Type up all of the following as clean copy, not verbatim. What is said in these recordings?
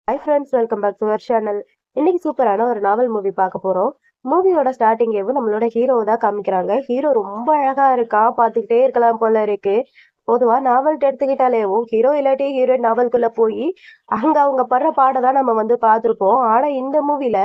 Hi friends, welcome back to our channel. இன்னைக்கு சூப்பரான ஒரு நாவல் மூவி பார்க்க போறோம். மூவியோட ஸ்டார்டிங்கேவும் நம்மளோட ஹீரோவை தான் காமிக்கிறாங்க. ஹீரோ ரொம்ப அழகா இருக்கா, பார்த்துக்கிட்டே இருக்கலாம் போல இருக்கு. பொதுவா நாவல் எடுத்துக்கிட்டாலேவும் ஹீரோ இல்லாட்டி ஹீரோயின் நாவல்குள்ள போய் அங்க அவங்க படுற பாடை தான் நம்ம பார்த்திருப்போம். ஆனா இந்த மூவில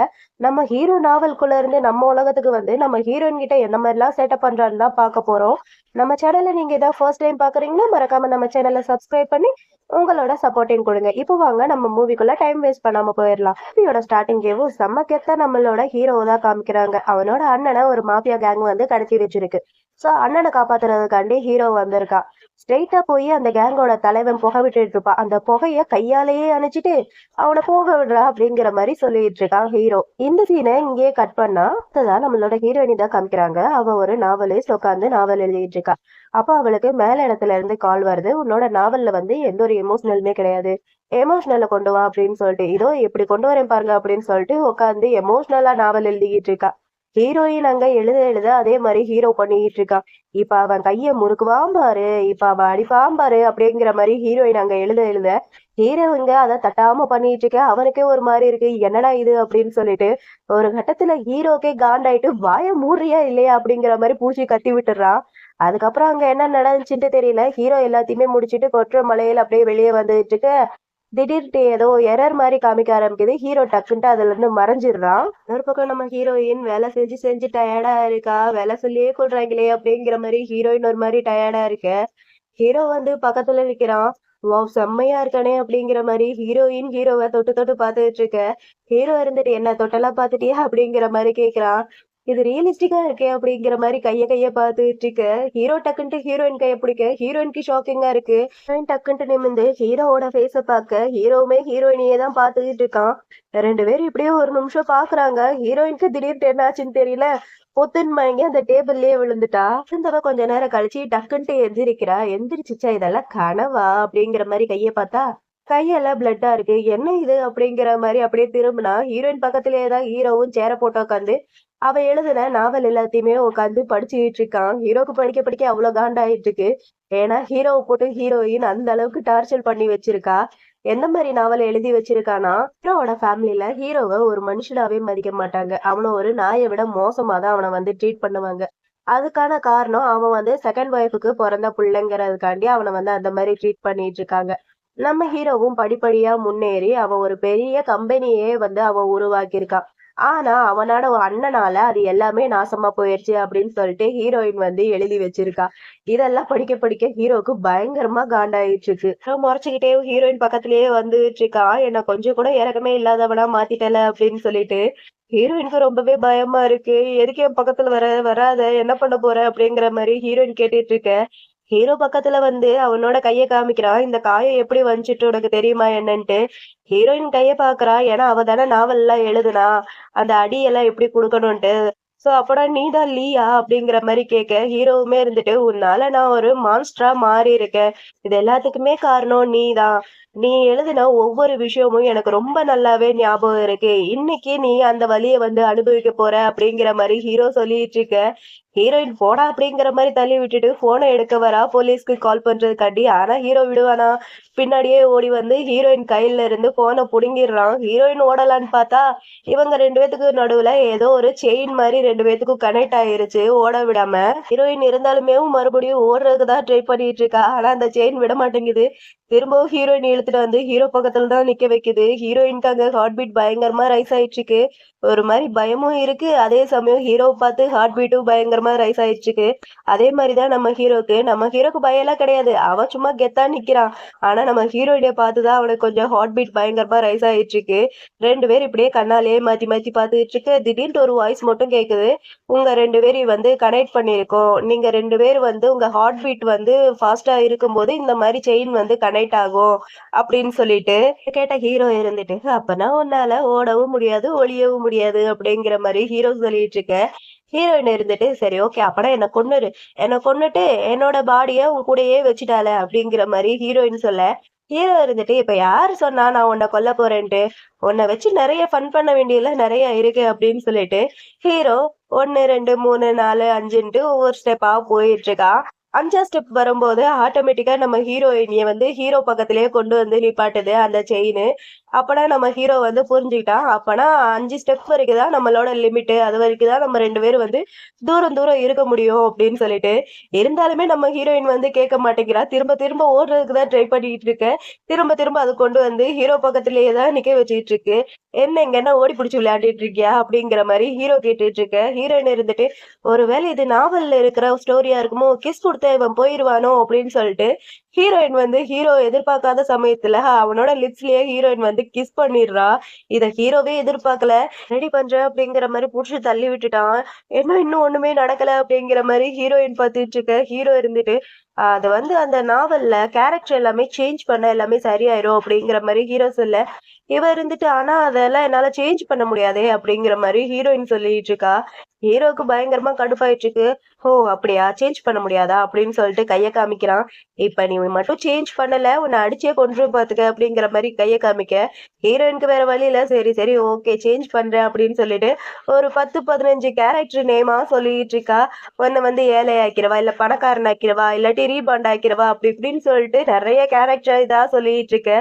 நம்ம ஹீரோ நாவல்குள்ள இருந்து நம்ம உலகத்துக்கு நம்ம ஹீரோயின் கிட்ட என்ன மாதிரிலாம் சேட்டப் பண்றான்னு தான் பார்க்க போறோம். நம்ம சேனல்ல நீங்க ஏதாவது ஃபர்ஸ்ட் டைம் பாக்குறீங்கன்னா மறக்காம நம்ம சேனலை சப்ஸ்கிரைப் பண்ணி உங்களோட சப்போர்ட்டையும் கொடுங்க. இப்போ வாங்க நம்ம மூவிக்குள்ள டைம் வேஸ்ட் பண்ணாம போயிடலாம். மூவியோட ஸ்டார்டிங்கேவும் செம்ம கெத்த நம்மளோட ஹீரோவை தான் காமிக்கிறாங்க. அவனோட அண்ணனை ஒரு மாஃபியா கேங் கடத்தி வச்சிருக்கு. சோ அண்ணனை காப்பாத்துறதுக்காண்டி ஹீரோ வந்திருக்கா. ஸ்ட்ரெயிட்டா போய் அந்த கேங்கோட தலைவன் புகை விட்டுட்டு இருப்பான். அந்த புகைய கையாலேயே அணைச்சிட்டு அவனை போக விடுறா அப்படிங்கிற மாதிரி சொல்லிட்டு இருக்கான் ஹீரோ. இந்த சீனை இங்கேயே கட் பண்ணா அதுதான் நம்மளோட ஹீரோயினி தான் காமிக்கிறாங்க. அவ ஒரு நாவலிஸ்ட் உட்காந்து நாவல் எழுதிட்டு இருக்கா. அப்ப அவளுக்கு மேல இடத்துல இருந்து கால் வருது. உன்னோட நாவல்ல எந்த ஒரு எமோஷனலுமே கிடையாது, எமோஷனலை கொண்டு வா அப்படின்னு சொல்லிட்டு. இதோ எப்படி கொண்டு வரேன் பாருங்க அப்படின்னு சொல்லிட்டு உட்காந்து எமோஷனலா நாவல் எழுதிக்கிட்டு இருக்கா. ஹீரோயின் அங்க எழுத எழுத அதே மாதிரி ஹீரோ பண்ணிக்கிட்டு இருக்கான். இப்ப அவன் கைய முறுக்குவான் பாரு, இப்ப அவன் அடிப்பான் பாரு அப்படிங்கிற மாதிரி ஹீரோயின் அங்க எழுத எழுத ஹீரோங்க அதை தட்டாம பண்ணிட்டு இருக்க. அவனுக்கே ஒரு மாதிரி இருக்கு, என்னடா இது அப்படின்னு சொல்லிட்டு ஒரு கட்டத்துல ஹீரோக்கே காண்டாயிட்டு வாய மூடுறியா இல்லையா அப்படிங்கிற மாதிரி பூச்சி கத்தி விட்டுறான். அதுக்கப்புறம் அங்க என்ன நடந்துச்சுட்டு தெரியல. ஹீரோ எல்லாத்தையுமே முடிச்சிட்டு கொற்ற மலையில அப்படியே வெளியே வந்துட்டு இருக்க. திடீர்னு ஏதோ எரர் மாதிரி காமிக்க ஆரம்பிக்குது. ஹீரோ டக்குன்ட்டு அதுல இருந்து மறைஞ்சிடுறான். ஒரு பக்கம் நம்ம ஹீரோயின் வேலை செஞ்சு செஞ்சு டயர்டா இருக்கா. வேலை சொல்லியே கொள்றாங்களே அப்படிங்கிற மாதிரி ஹீரோயின் ஒரு மாதிரி டயர்டா இருக்க. ஹீரோ பக்கத்துல நிக்கிறான். வாவ் செம்மையா இருக்கானே அப்படிங்கிற மாதிரி ஹீரோயின் ஹீரோவை தொட்டு தொட்டு பார்த்துட்டு இருக்க. ஹீரோ இருந்துட்டு என்ன தொட்டெல்லாம் பார்த்துட்டியா அப்படிங்கிற மாதிரி கேக்குறான். இது ரியலிஸ்டிக்கா இருக்கே அப்படிங்கிற மாதிரி கைய பார்த்துட்டு இருக்க. ஹீரோ டக்குன்ட்டு ஹீரோயின் கையை பிடிக்க ஹீரோயினுக்கு ஷாக்கிங்கா இருக்கு. ஹீரோயின் டக்குன்ட்டு நிமிந்து ஹீரோவோட ஃபேஸ பார்க்க ஹீரோவுமே ஹீரோயினியே தான் பார்த்துக்கிட்டு இருக்கான். ரெண்டு பேரும் இப்படியே ஒரு நிமிஷம் பாக்குறாங்க. ஹீரோயினுக்கு திடீர்னு என்ன ஆச்சுன்னு தெரியல, பொத்துன்னு மயங்கி அந்த டேபிள்லயே விழுந்துட்டா. இருந்தவ கொஞ்ச நேரம் கழிச்சு டக்குன்ட்டு எந்திரிக்கிறா. எந்திரிச்சிச்சா இதெல்லாம் கனவா அப்படிங்கிற மாதிரி கைய பார்த்தா கையெல்லாம் பிளட்டா இருக்கு. என்ன இது அப்படிங்கிற மாதிரி அப்படியே திரும்பினா ஹீரோயின் பக்கத்திலேயே தான் ஹீரோவும் சேர போட்டு உட்காந்து அவ எழுதின நாவல் எல்லாத்தையுமே உட்காந்து படிச்சுக்கிட்டு இருக்கான். ஹீரோக்கு படிக்க படிக்க அவ்வளவு காண்டாயிட்டு இருக்கு. ஏன்னா ஹீரோவை போட்டு ஹீரோயின் அந்த அளவுக்கு டார்ச்சர் பண்ணி வச்சிருக்கா. எந்த மாதிரி நாவல் எழுதி வச்சிருக்கானா, ஹீரோவோட ஃபேமிலில ஹீரோவை ஒரு மனுஷனாவே மதிக்க மாட்டாங்க. அவனை ஒரு நாயை விட மோசமா தான் அவனை ட்ரீட் பண்ணுவாங்க. அதுக்கான காரணம் அவன் செகண்ட் ஒய்ஃபுக்கு பிறந்த பிள்ளைங்கிறதுக்காண்டி அவனை அந்த மாதிரி ட்ரீட் பண்ணிட்டு இருக்காங்க. நம்ம ஹீரோவும் படிப்படியா முன்னேறி அவன் ஒரு பெரிய கம்பெனியே அவன் உருவாக்கி இருக்கான். ஆனா அவனோட அண்ணனால அது எல்லாமே நாசமா போயிடுச்சு அப்படின்னு சொல்லிட்டு ஹீரோயின் எழுதி வச்சிருக்கா. இதெல்லாம் படிக்க படிக்க ஹீரோக்கு பயங்கரமா காண்டாயிட்டு இருக்கு. முறைச்சுக்கிட்டே ஹீரோயின் பக்கத்திலேயே வந்துட்டு இருக்கா. என்ன கொஞ்சம் கூட இறக்கமே இல்லாதவனா மாத்திட்டல அப்படின்னு சொல்லிட்டு ஹீரோயினுக்கு ரொம்பவே பயமா இருக்கு. எதுக்கு என் பக்கத்துல வராத, என்ன பண்ண போற அப்படிங்கிற மாதிரி ஹீரோயின் கேட்டுட்டு இருக்க. ஹீரோ பக்கத்துல அவனோட கைய காமிக்கிறான். இந்த காயம் எப்படி வந்துச்சுட்டு உனக்கு தெரியுமா என்னன்ட்டு. ஹீரோயின் கைய பாக்குறா. ஏன்னா அவ தானே நாவல் எல்லாம் எழுதுனா, அந்த அடியெல்லாம் எப்படி கொடுக்கணும்ட்டு. சோ அப்படா நீதான் லீயா அப்படிங்கிற மாதிரி கேட்க ஹீரோவுமே இருந்துட்டு உன்னால நான் ஒரு மான்ஸ்டரா மாறி இருக்கேன். இது எல்லாத்துக்குமே காரணம் நீதான். நீ எழுதின ஒவ்வொரு விஷயமும் எனக்கு ரொம்ப நல்லாவே ஞாபகம் இருக்கு. இன்னைக்கு நீ அந்த வலியை அனுபவிக்க போற அப்படிங்கிற மாதிரி ஹீரோ சொல்லிட்டு இருக்க. ஹீரோயின் போடா அப்படிங்கிற மாதிரி தள்ளி விட்டுட்டு போனை எடுக்க வரா போலீஸ்க்கு கால் பண்றதுக்காண்டி. ஆனா ஹீரோ விடுவானா, பின்னாடியே ஓடி ஹீரோயின் கையில இருந்து போனை புடுங்கிடுறான். ஹீரோயின் ஓடலான்னு பார்த்தா இவங்க ரெண்டு பேத்துக்கு நடுவுல ஏதோ ஒரு செயின் மாதிரி ரெண்டு பேத்துக்கும் கனெக்ட் ஆயிருச்சு. ஓட விடாம ஹீரோயின் இருந்தாலுமே மறுபடியும் ஓடுறதுக்கு தான் ட்ரை பண்ணிட்டு இருக்கா. ஆனா அந்த செயின் விட மாட்டேங்குது. திரும்பவும் ஹீரோயின் இழுத்துட்டு ஹீரோ பக்கத்துல தான் நிக்க வைக்குது. ஹீரோயினுக்கு அங்க ஹார்ட் பீட் பயங்கரமா ரைஸ் ஆயிட்டு இருக்கு. ஒரு மாதிரி பயமும் இருக்கு. அதே சமயம் ஹீரோவை பார்த்து ஹார்ட் பீட்டும் பயங்கரமா ரைஸ் ஆயிட்டு இருக்கு. அதே மாதிரிதான் நம்ம ஹீரோக்கு பயம் எல்லாம் கிடையாது. அவன் சும்மா கெத்தா நிக்கிறான். ஆனா நம்ம ஹீரோயினை பார்த்துதான் அவனுக்கு கொஞ்சம் ஹார்ட் பீட் பயங்கரமா ரைஸ் ஆயிட்டு இருக்கு. ரெண்டு பேரும் இப்படியே கண்ணாலேயே மாத்தி மாத்தி பார்த்துட்டு இருக்கு. திடீர்னு ஒரு வாய்ஸ் மட்டும் கேக்குது. உங்க ரெண்டு பேரும் கனெக்ட் பண்ணிருக்கோம். நீங்க ரெண்டு பேரும் உங்க ஹார்ட் பீட் ஃபாஸ்டா இருக்கும்போது இந்த மாதிரி செயின் கனெக்ட் ஆகும் அப்படின்னு சொல்லிட்டு கேட்ட ஹீரோ இருந்துட்டு அப்பனா உன்னால ஓடவும் முடியாது ஒளியவும் முடியாது அப்படிங்கிற மாதிரி ஹீரோ சொல்லிட்டு இருக்க. ஹீரோயின் இருந்துட்டு சரி ஓகே அப்பனா என்ன கொன்னுட்டு என்னோட பாடிய உன் கூடயே வச்சுட்டால அப்படிங்கிற மாதிரி ஹீரோயின் சொல்ல. ஹீரோ இருந்துட்டு இப்ப யாரு சொன்னா நான் உன்னை கொல்ல போறேன்ட்டு, உன்னை வச்சு நிறைய ஃபன் பண்ண வேண்டியதுல நிறைய இருக்கு அப்படின்னு சொல்லிட்டு ஹீரோ 1 2 3 4 5ன்ட்டு ஒவ்வொரு ஸ்டெப்பா போயிட்டு இருக்கா. 5 ஸ்டெப் வரும்போது ஆட்டோமேட்டிக்கா நம்ம ஹீரோயினிய வந்து ஹீரோ பக்கத்திலேயே கொண்டு வந்து நிப்பாட்டுது அந்த செயினு. அப்பனா நம்ம ஹீரோ வந்து புரிஞ்சுக்கிட்டான். அப்பனா 5 ஸ்டெப் வரைக்கும் தான் நம்மளோட லிமிட்டு. அது வரைக்கும் தான் நம்ம 2 பேரும் வந்து தூரம் தூரம் இருக்க முடியும் அப்படின்னு சொல்லிட்டு. இருந்தாலுமே நம்ம ஹீரோயின் வந்து கேட்க மாட்டேங்கிறா. திரும்ப திரும்ப ஓடுறதுக்கு தான் ட்ரை பண்ணிட்டு இருக்க. திரும்ப திரும்ப அத கொண்டு வந்து ஹீரோ பக்கத்திலேயே தான் நிக்க வச்சுக்கிட்டு இருக்கு. இங்க என்ன ஓடி பிடிச்சு விளையாடிட்டு இருக்கியா? அப்படிங்கிற மாரி ஹீரோ கேட்டுட்டு இருக்க. ஹீரோயின் இருந்துட்டு, ஒருவேளை இது நாவல்ல இருக்கிற ஸ்டோரியா இருக்குமோ? கிஸ் குடுத்தா இவன் போயிருவானோ? அப்படின்னு சொல்லிட்டு, ஹீரோயின் வந்து ஹீரோ எதிர்பார்க்காத சமயத்துல அவனோட லிப்ஸ்லயே ஹீரோயின் வந்து கிஸ் பண்ணிடுறா. இத ஹீரோவே எதிர்பார்க்கல. "என்னடி பண்ற?" அப்படிங்கிற மாரி புடிச்சு தள்ளி விட்டுட்டான். என்ன இன்னும் ஒண்ணுமே நடக்கல அப்படிங்கிற மாரி ஹீரோயின் பாத்துட்டு இருக்க. ஹீரோ இருந்துட்டு, அது வந்து அந்த நாவல்ல கேரக்டர் எல்லாமே சேஞ்ச் பண்ணா எல்லாமே சரியாயிரும் அப்படிங்கிற மாரி ஹீரோ சொல்ல, இவ இருந்துட்டு, "ஆனா அதெல்லாம் என்னால சேஞ்ச் பண்ண முடியாதே!" அப்படிங்கிற மாரி ஹீரோயின் சொல்லிட்டு இருக்கா. ஹீரோவுக்கு பயங்கரமா கடுப்பாயிட்டு இருக்கு. "ஓ! அப்படியா? சேஞ்ச் பண்ண முடியாதா?" அப்படின்னு சொல்லிட்டு கைய காமிக்கிறான். "இப்ப நீ மட்டும் சேஞ்ச் பண்ணல, உன்ன அடிச்சே கொன்றுவேன் பாத்துக்க" அப்படிங்கிற மாரி கைய காமிக்க, ஹீரோயினுக்கு வேற வழி இல்ல. சரி, சரி, ஓகே சேஞ்ச் பண்றேன் அப்படின்னு சொல்லிட்டு, ஒரு 10, 15 கேரக்டர் நேமா சொல்லிட்டு இருக்கா. உன்ன வந்து ஏழை ஆக்கிரவா, இல்ல பணக்காரன் ஆக்கிரவா, இல்லாட்டி ரீபாண்ட் ஆக்கிரவா, அப்படி இப்படின்னு சொல்லிட்டு நெறைய கேரக்டர் இதா சொல்லிட்டு இருக்க.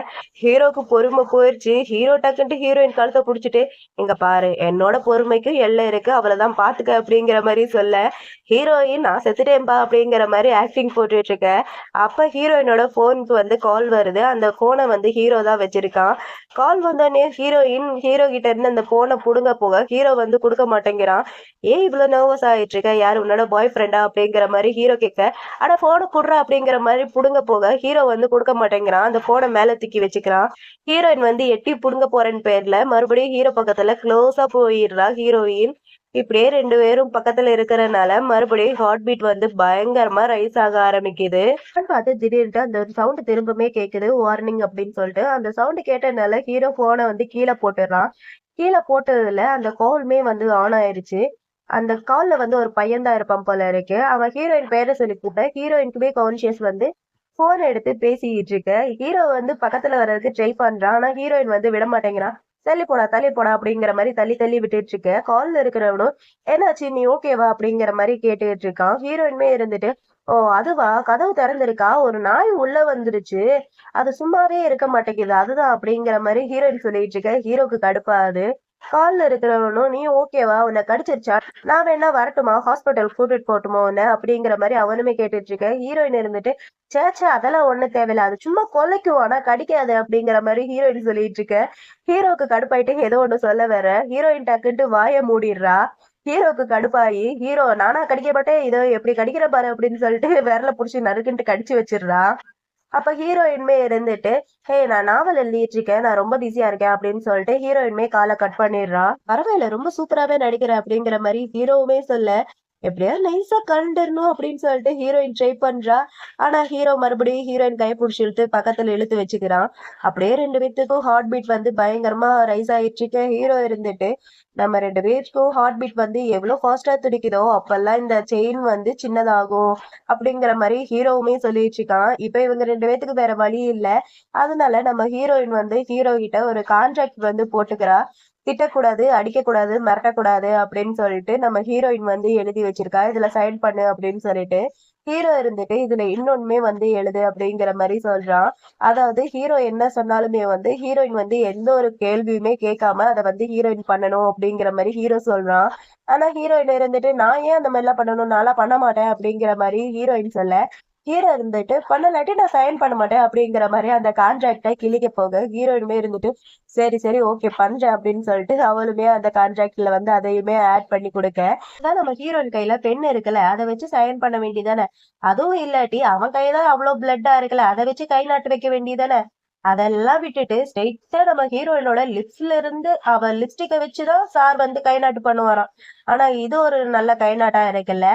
ஹீரோக்கு பொறுமை போயிருச்சு. ஹீரோ டக்குன்ட்டு ஹீரோயின் கழுத்த புடிச்சுட்டு, "இங்க பாரு, என்னோட பொறுமைக்கு எல்லை இருக்கு. அவ்வளவுதான் பாத்துக்க" அப்படிங்கிற மாரி சொல்ல, ஹீரோயின் "நான் செத்துட்டேன்பா" அப்படிங்கிற மாரி ஆக்டிங் போட்டுட்டு இருக்க. அப்ப ஹீரோயினோட ஃபோனுக்கு வந்து கால் வருது. அந்த ஃபோன வந்து ஹீரோ தான் வச்சிருக்கான். கால் வந்தோனே ஹீரோயின் ஹீரோ கிட்ட இருந்து அந்த ஃபோன புடுங்க போக, ஹீரோ வந்து குடுக்க மாட்டேங்கிறான். "ஏன் இவ்ளோ நர்வஸ் ஆயிட்டு இருக்க? யாரு உன்னோட பாய் ஃப்ரெண்டா?" அப்படிங்கிற மாரி ஹீரோ கேட்க, "அட ஃபோன குட்றா" அப்படிங்கிற மாரி புடுங்க போக, ஹீரோ வந்து குடுக்க மாட்டேங்கிறான். அந்த ஃபோன மேல தூக்கி வச்சுக்கிறான். ஹீரோயின் வந்து எட்டி புடுங்க போறேன்னு பேர்ல மறுபடியும் ஹீரோ பக்கத்துல க்ளோஸா போயிடுறா ஹீரோயின். இப்படியே 2 பேரும் பக்கத்துல இருக்கறனால மறுபடியும் ஹார்ட் பீட் வந்து பயங்கரமா ரைஸ் ஆக ஆரம்பிக்குது. பார்த்து திடீர்னுட்டு அந்த சவுண்ட் திரும்பவுமே கேக்குது. வார்னிங் அப்படின்னு சொல்லிட்டு. அந்த சவுண்ட் கேட்டதுனால ஹீரோ போன வந்து கீழ போட்டுடுறான். கீழ போட்டதுல அந்த காலுமே வந்து ஆன் ஆயிருச்சு. அந்த கால்ல வந்து ஒரு பையன் தான் இருப்பான் போல இருக்கு. அவன் ஹீரோயின் பேர சொல்லி கூப்பிட்ட. ஹீரோயினுக்குமே கான்ஷியஸ் வந்து போன் எடுத்து பேசிக்கிட்டு இருக்க. ஹீரோ வந்து பக்கத்துல வர்றதுக்கு ட்ரை பண்றான். ஆனா ஹீரோயின் வந்து விட மாட்டேங்கிறான். "தள்ளி போடா, தள்ளி போடா" அப்படிங்கிற மாரி தள்ளி தள்ளி விட்டுட்டு இருக்க. கால்ல இருக்கிறவனும், "என்னாச்சு? நீ ஓகேவா?" அப்படிங்கிற மாரி கேட்டுட்டு இருக்கான். ஹீரோயினுமே இருந்துட்டு, "ஓ! அதுவா? கதவு திறந்திருக்கா? ஒரு நாய் உள்ள வந்துருச்சு. அது சும்மாவே இருக்க மாட்டேங்குது. அதுதான்" அப்படிங்கிற மாரி ஹீரோயின் சொல்லிட்டு இருக்க. ஹீரோக்கு கடுப்பாகுது. கால்ல இருக்கிறவனும், "நீ ஓகேவா? உன்ன கடிச்சிருச்சா? நான் வேணா வரட்டுமா? ஹாஸ்பிட்டல் கூட்டிட்டு போகட்டுமா உன்ன?" அப்படிங்கிற மாரி அவனுமே கேட்டுட்டு இருக்க. ஹீரோயின் இருந்துட்டு, "ச்சே! ச்சே! அதெல்லாம் ஒண்ணும் தேவையில்ல. அது சும்மா கொலைக்கும். ஆனா கடிக்காது" அப்படிங்கிற மாரி ஹீரோயின் சொல்லிட்டு இருக்க. ஹீரோக்கு கடுப்பாயிட்டு ஏதோ ஒண்ணு சொல்ல வர, ஹீரோயின் டக்குன்ட்டு வாய மூடிடுறா. ஹீரோக்கு கடுப்பாயி, "ஹீரோ நானா கடிக்க மாட்டேன். இதோ எப்படி கடிக்கிறேன் பாரு" அப்படின்னு சொல்லிட்டு விரல புடிச்சு நறுக்குன்ட்டு கடிச்சு வச்சிடுறா. அப்ப ஹீரோயினுமே இருந்துட்டு, "ஹே நான் நாவல் எழுதிட்டு இருக்கேன். நான் ரொம்ப பிஸியா இருக்கேன்" அப்படின்னு சொல்லிட்டு ஹீரோயினுமே கால கட் பண்ணிடுறா. "பரவாயில்ல ரொம்ப சூப்பராவே நடிக்கிற" அப்படிங்கிற மாரி ஹீரோவுமே சொல்ல, எப்படியாவது நைஸா கழண்டிரணும் அப்படின்னு சொல்லிட்டு ஹீரோயின் ட்ரை பண்றா. ஆனா ஹீரோ மறுபடியும் ஹீரோயின் கைய புடிச்சு இழுத்து பக்கத்துல இழுத்து வச்சுக்கிறான். அப்படியே 2 பேத்துக்கும் ஹார்ட் பீட் வந்து பயங்கரமா ரைஸ் ஆயிட்டு இருக்கு. ஹீரோ இருந்துட்டு, "நம்ம 2 பேருக்கும் ஹார்ட் பீட் வந்து எவ்வளோ ஃபாஸ்ட்டா துடிக்குதோ, அப்பல்லாம் இந்த செயின் வந்து சின்னதாகும்" அப்படிங்கிற மாரி ஹீரோவுமே சொல்லிட்டு இருக்கான். இப்ப இவங்க 2 பேத்துக்கு வேற வழி இல்ல. அதனால நம்ம ஹீரோயின் வந்து ஹீரோ கிட்ட ஒரு கான்ட்ராக்ட் வந்து போட்டுக்கிறா. திட்டக்கூடாது, அடிக்கக்கூடாது, மிரட்டக்கூடாது அப்படின்னு சொல்லிட்டு நம்ம ஹீரோயின் வந்து எழுதி வச்சிருக்கா. இதுல சைன் பண்ணு அப்படின்னு சொல்லிட்டு. ஹீரோ இருந்துட்டு இதுல இன்னொன்னுமே வந்து எழுது அப்படிங்கிற மாரி சொல்றான். அதாவது ஹீரோ என்ன சொன்னாலுமே வந்து ஹீரோயின் வந்து எந்த ஒரு கேள்வியுமே கேட்காம அத வந்து ஹீரோயின் பண்ணணும் அப்படிங்கிற மாரி ஹீரோ சொல்றான். ஆனா ஹீரோயின் இருந்துட்டு, "நான் ஏன் அந்த மாரிலாம் பண்ணணும்? நான்லாம் பண்ண மாட்டேன்" அப்படிங்கிற மாரி ஹீரோயின் சொல்ல, ஹீரோ இருந்துட்டு, "பண்ணலாட்டி நான் சைன் பண்ண மாட்டேன்" அப்படிங்கிற மாரி அந்த கான்ட்ராக்ட்ட கிழிக்க போக, ஹீரோயினுமே இருந்துட்டு, "சரி, சரி, ஓகே பண்றேன்" அப்படின்னு சொல்லிட்டு அவளுமே அந்த கான்ட்ராக்ட்ல வந்து அதையுமே ஆட் பண்ணி குடுக்க, அதான் நம்ம ஹீரோயின் கையில பென் இருக்குல்ல, அத வச்சு சைன் பண்ண வேண்டியதானே. அதுவும் இல்லாட்டி அவன் கையில அவ்ளோ பிளட்டா இருக்குல்ல, அத வச்சு கை நாட்டு வைக்க வேண்டியதானே. அதெல்லாம் விட்டுட்டு ஸ்ட்ரெயிட்டா நம்ம ஹீரோயினோட லிப்ஸ்ல இருந்து அவ லிப்ஸ்டிக்க வச்சுதான் சார் வந்து கை நாட்டு பண்ணுவாராம். ஆனா இது ஒரு நல்ல கை நாட்டா இருக்குல்ல.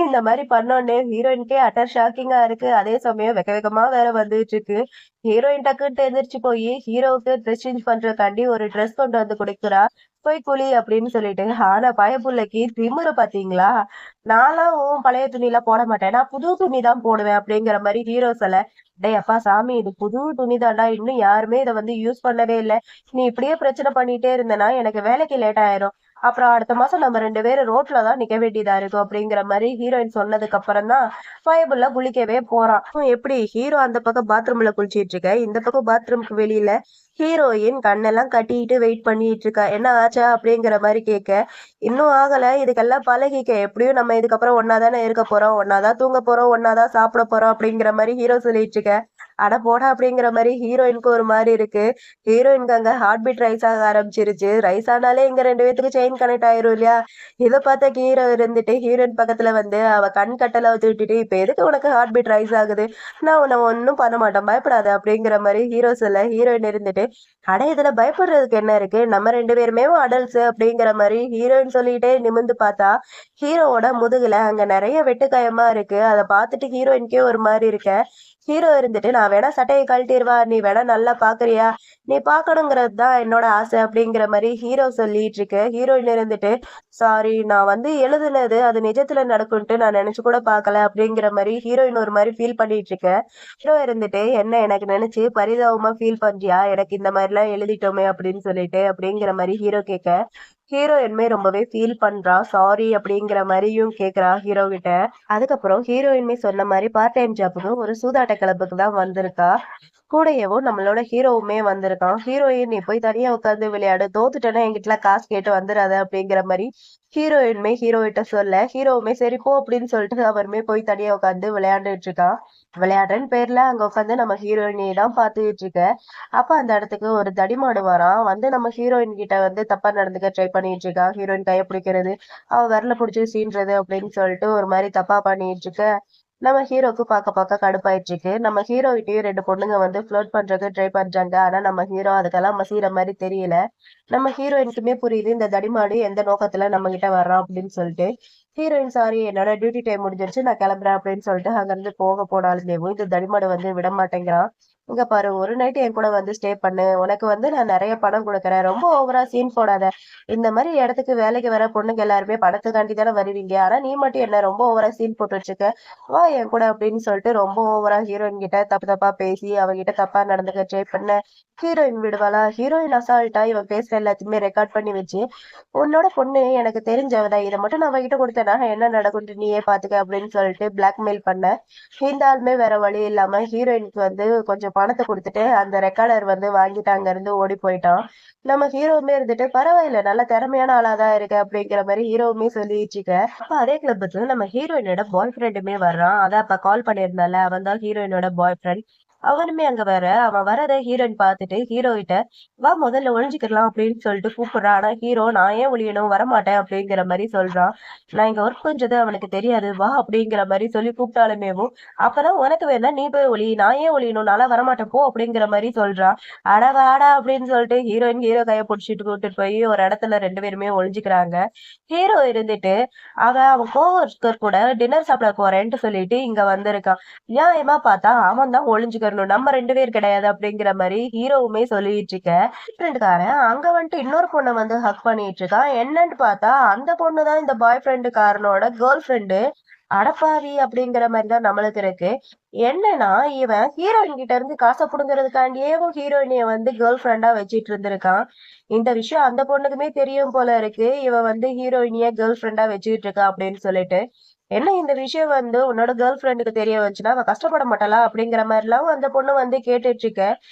இந்த மாரி பண்ணோனே ஹீரோயினுக்கே அட்டர் ஷாக்கிங்கா இருக்கு. அதே சமயம் வெக்க வெக்கமா வேற வந்துட்டு இருக்கு. ஹீரோயின் டக்குன்ட்டு எந்திரிச்சு போயி ஹீரோவுக்கு ட்ரெஸ் சேஞ்ச் பண்றதுக்காண்டி ஒரு ட்ரெஸ் கொண்டு வந்து குடுக்குறா. "போய் குளி" அப்படின்னு சொல்லிட்டு. ஆனா பயப்புள்ளைக்கு திமிரு பாத்தீங்களா? "நான்லாம் உன் பழைய துணிலாம் போட மாட்டேன். நான் புது துணி தான் போடுவேன்" அப்படிங்கிற மாரி ஹீரோ சொல்ல, "டேய் அப்பா சாமி இது புது துணி தான்டா. இன்னும் யாருமே இத வந்து யூஸ் பண்ணவே இல்ல. நீ இப்படியே பிரச்சனை பண்ணிட்டே இருந்தனா எனக்கு வேலைக்கு லேட் ஆயிரும். அப்புறம் அடுத்த மாசம் நம்ம 2 பேரும் ரோட்ல தான் நிக்க வேண்டியதா இருக்கும் அப்படிங்கிற மாதிரி ஹீரோயின் சொன்னதுக்கு அப்புறம் தான் பயபுள்ள குளிக்கவே போறான். எப்படி ஹீரோ அந்த பக்கம் பாத்ரூம்ல குளிச்சிட்டு இருக்க, இந்த பக்கம் பாத்ரூம்க்கு வெளியில ஹீரோயின் கண்ணெல்லாம் கட்டிட்டு வெயிட் பண்ணிட்டு இருக்கா. என்ன ஆச்சா அப்படிங்கிற மாதிரி கேட்க, இன்னும் ஆகல, இதுக்கெல்லாம் பழகிக்க, எப்படியும் நம்ம இதுக்கப்புறம் ஒன்னாதானே இருக்க போறோம், ஒன்னாதான் தூங்க போறோம், ஒன்னாதான் சாப்பிட போறோம் அப்படிங்கிற மாதிரி ஹீரோ சொல்லிட்டு இருக்க. அட போடா அப்படிங்கிற மாதிரி ஹீரோயினுக்கு ஒரு மாதிரி இருக்கு. ஹீரோயினுக்கு அங்க ஹார்ட் பீட் ரைஸ் ஆக ஆரம்பிச்சிருச்சு. ரைஸ் ஆனாலே இங்க 2 பேத்துக்கு செயின் கனெக்ட் ஆயிரும் இல்லையா? இதை பார்த்த ஹீரோ இருந்துட்டு ஹீரோயின் பக்கத்துல வந்து அவ கண் கட்டல விட்டுட்டு, இப்ப எதுக்கு உனக்கு ஹார்ட் பீட் ரைஸ் ஆகுது, நான் உன்னை ஒன்னும் பண்ண மாட்டேன், பயப்படாத அப்படிங்கிற மாதிரி ஹீரோ சொல்ல, ஹீரோயின் இருந்துட்டு அட இதுல பயப்படுறதுக்கு என்ன இருக்கு, நம்ம 2 பேருமே அடல்ட்ஸ் அப்படிங்கிற மாதிரி ஹீரோயின் சொல்லிட்டே நிமிர்ந்து பார்த்தா ஹீரோவோட முதுகுல அங்க நிறைய வெட்டுக்காயமா இருக்கு. அதை பார்த்துட்டு ஹீரோயினுக்கே ஒரு மாதிரி இருக்க. ஹீரோ இருந்துட்டு நான் வேணா சட்டையை கழட்டிடுவா, நீ வேணா நல்லா பாக்குறியா, நீ பாக்கணுங்கிறது தான் என்னோட ஆசை அப்படிங்கிற மாதிரி ஹீரோ சொல்லிட்டு இருக்கு. ஹீரோயின் இருந்துட்டு சாரி, நான் வந்து எழுதுனது அது நிஜத்துல நடக்கும்ட்டு நான் நினைச்சு கூட பாக்கல அப்படிங்கிற மாதிரி ஹீரோயின் ஒரு மாதிரி ஃபீல் பண்ணிட்டு இருக்க. ஹீரோ இருந்துட்டு என்ன எனக்கு நினைச்சு பரிதாபமா ஃபீல் பண்றியா, எனக்கு இந்த மாதிரி எல்லாம் எழுதிட்டோமே அப்படின்னு சொல்லிட்டு அப்படிங்கிற மாதிரி ஹீரோ கேட்க, ஹீரோயின்மே ரொம்பவே ஃபீல் பண்றா, சாரி அப்படிங்கிற மாதிரியும் கேக்குறா ஹீரோ கிட்ட. அதுக்கப்புறம் ஹீரோயின்மே சொன்ன மாதிரி பார்ட் டைம் ஜாப்புக்கு ஒரு சூதாட்ட கிளப்புக்கு தான் வந்திருக்கா. கூடயேவும் நம்மளோட ஹீரோவுமே வந்திருக்கான். ஹீரோயின் நீ போய் தனியா உட்காந்து விளையாடு, தோத்துட்டேன்னா என்கிட்ட காசு கேட்டு வந்துடாத அப்படிங்கிற மாதிரி ஹீரோயின்மே ஹீரோயிட்ட சொல்ல, ஹீரோவுமே சரி போ அப்படின்னு சொல்லிட்டு அவருமே போய் தனியா உட்காந்து விளையாண்டுட்டு இருக்கான். விளையாடுறேன்னு பேர்ல அங்க உட்காந்து நம்ம ஹீரோயினியை தான் பாத்துக்கிட்டு இருக்க. அப்ப அந்த இடத்துக்கு ஒரு தடிமாடு வரான். வந்து நம்ம ஹீரோயின் கிட்ட வந்து தப்பா நடந்துக்க ட்ரை பண்ணிட்டு இருக்கான். ஹீரோயின் கைய பிடிக்கிறது, அவ விரல பிடிச்சி சீன்றது அப்படின்னு சொல்லிட்டு ஒரு மாதிரி தப்பா பண்ணிட்டு இருக்க. நம்ம ஹீரோக்கு பார்க்க பார்க்க கடுப்பாயிட்டு இருக்கு. நம்ம ஹீரோகிட்டயும் 2 பொண்ணுங்க வந்து ஃப்ளர்ட் பண்றதுக்கு ட்ரை பண்றாங்க. ஆனா நம்ம ஹீரோ அதுக்கெல்லாம் மசிகிற மாதிரி தெரியல. நம்ம ஹீரோயினுக்குமே புரியுது இந்த தடிமாடு எந்த நோக்கத்துல நம்ம கிட்ட வர்றான் அப்படின்னு சொல்லிட்டு. ஹீரோயின் சாரி என்னோட டியூட்டி டைம் முடிஞ்சிருச்சு, நான் கிளம்புறேன் அப்படின்னு சொல்லிட்டு அங்கிருந்து போக போனாலுமேவும் இந்த தடிமாடு வந்து விட மாட்டேங்கிறான். இங்க பாரு, ஒரு நைட் என் கூட வந்து ஸ்டே பண்ணு, உனக்கு வந்து நான் நிறைய பணம் கொடுக்குறேன், ரொம்ப ஓவரா சீன் போடாத. இந்த மாதிரி இடத்துக்கு வேலைக்கு வர பொண்ணுங்க எல்லாருமே பணத்துக்காண்டி தானே வருவீங்க, ஆனா நீ மட்டும் என்ன ரொம்ப ஓவரா சீன் போட்டு வச்சிருக்க, வா என் கூட அப்படின்னு சொல்லிட்டு ரொம்ப ஓவரா ஹீரோயின் கிட்ட தப்பு தப்பா பேசி அவகிட்ட தப்பா நடந்துக்க ட்ரை பண்ண. ஹீரோயின் விடுவாளா? ஹீரோயின் அசால்ட்டா இவன் பேசுற எல்லாத்தையுமே ரெக்கார்ட் பண்ணி வச்சு, உன்னோட பொண்ணு எனக்கு தெரிஞ்சவதான், இதை மட்டும் நான் அவகிட்ட கொடுத்தேன்னா என்ன நடக்கும்னு நீயே பாத்துக்க அப்படின்னு சொல்லிட்டு பிளாக்மெயில் பண்ண. இந்த ஆளுமே வேற வழி இல்லாம ஹீரோயினுக்கு வந்து கொஞ்சம் பணத்தை கொடுத்துட்டு அந்த ரெக்கார்டர் வந்து வாங்கிட்டு அங்க இருந்து ஓடி போயிட்டான். நம்ம ஹீரோவுமே இருந்துட்டு பரவாயில்ல, நல்ல திறமையான ஆளாதான் இருக்கு அப்படிங்கிற மாதிரி ஹீரோவுமே சொல்லிட்டு இருக்க. அப்ப அதே கிளப்புக்கு நம்ம ஹீரோயினோட பாய் ஃப்ரெண்டுமே வர்றான். அதான் அப்ப கால் பண்ணியிருந்தால, அவன் தான் ஹீரோயினோட பாய் ஃப்ரெண்ட். அவனுமே அங்க வர, அவன் வரத ஹீரோயின் பார்த்துட்டு ஹீரோ கிட்ட வா முதல்ல ஒழிஞ்சுக்கலாம் அப்படின்னு சொல்லிட்டு கூப்பிடுறான். ஆனா ஹீரோ நான் ஏன் ஒழியணும், வரமாட்டேன் அப்படிங்கிற மாதிரி சொல்றான். நான் இங்க ஒர்க் பண்றது அவனுக்கு தெரியாது, வா அப்படிங்கிற மாதிரி சொல்லி கூப்பிட்டாலுமேவும் அப்பதான் உனக்கு வேணா நீ போய் ஒளி, நான் ஏன் ஒழியணும், நான்லாம் வரமாட்டேன் போ அப்படிங்கிற மாதிரி சொல்றான். அட வாடா அப்படின்னு சொல்லிட்டு ஹீரோயின் ஹீரோ கையை பிடிச்சிட்டு கூட்டிட்டு போய் ஒரு இடத்துல 2 பேருமே ஒழிஞ்சுக்கிறாங்க. ஹீரோ இருந்துட்டு அவன் கோவர்க்கர் கூட டின்னர் சாப்பிட போறேன்ட்டு சொல்லிட்டு இங்க வந்திருக்கான். நியாயமா பார்த்தா அவன் தான் ஒளிஞ்சுக்கணும், நம்ம 2 பேர் கிடையாது அப்படிங்கிற மாதிரி ஹீரோவுமே சொல்லிட்டு இருக்க. ஃப்ரெண்டுக்காரன் அங்க வந்துட்டு இன்னொரு பொண்ணை வந்து ஹக் பண்ணிட்டு இருக்கான். என்னன்னு பார்த்தா அந்த பொண்ணுதான் இந்த பாய் ஃப்ரெண்டுக்காரனோட கேர்ள் ஃப்ரெண்டு. அடப்பாவி அப்படிங்கிற மாதிரி தான் நம்மளுக்கு இருக்கு. என்னன்னா இவன் ஹீரோயின் கிட்ட இருந்து காசை புடுங்கிறதுக்காண்டியே ஹீரோயினிய வந்து கேர்ள் ஃப்ரெண்டா வச்சிட்டு இருந்திருக்கான். இந்த விஷயம் அந்த பொண்ணுக்குமே தெரியும் போல இருக்கு, இவன் வந்து ஹீரோயினிய கேர்ள் ஃப்ரெண்டா வச்சுக்கிட்டு இருக்கான் அப்படின்னு சொல்லிட்டு. என்ன இந்த விஷயம் வந்து உன்னோட கேர்ள் ஃப்ரெண்டுக்கு தெரிய வந்துச்சுன்னா அவ கஷ்டப்பட மாட்டாளா அப்படிங்கிற மாதிரி எல்லாம் அந்த பொண்ணு வந்து கேட்டுட்டு இருக்க.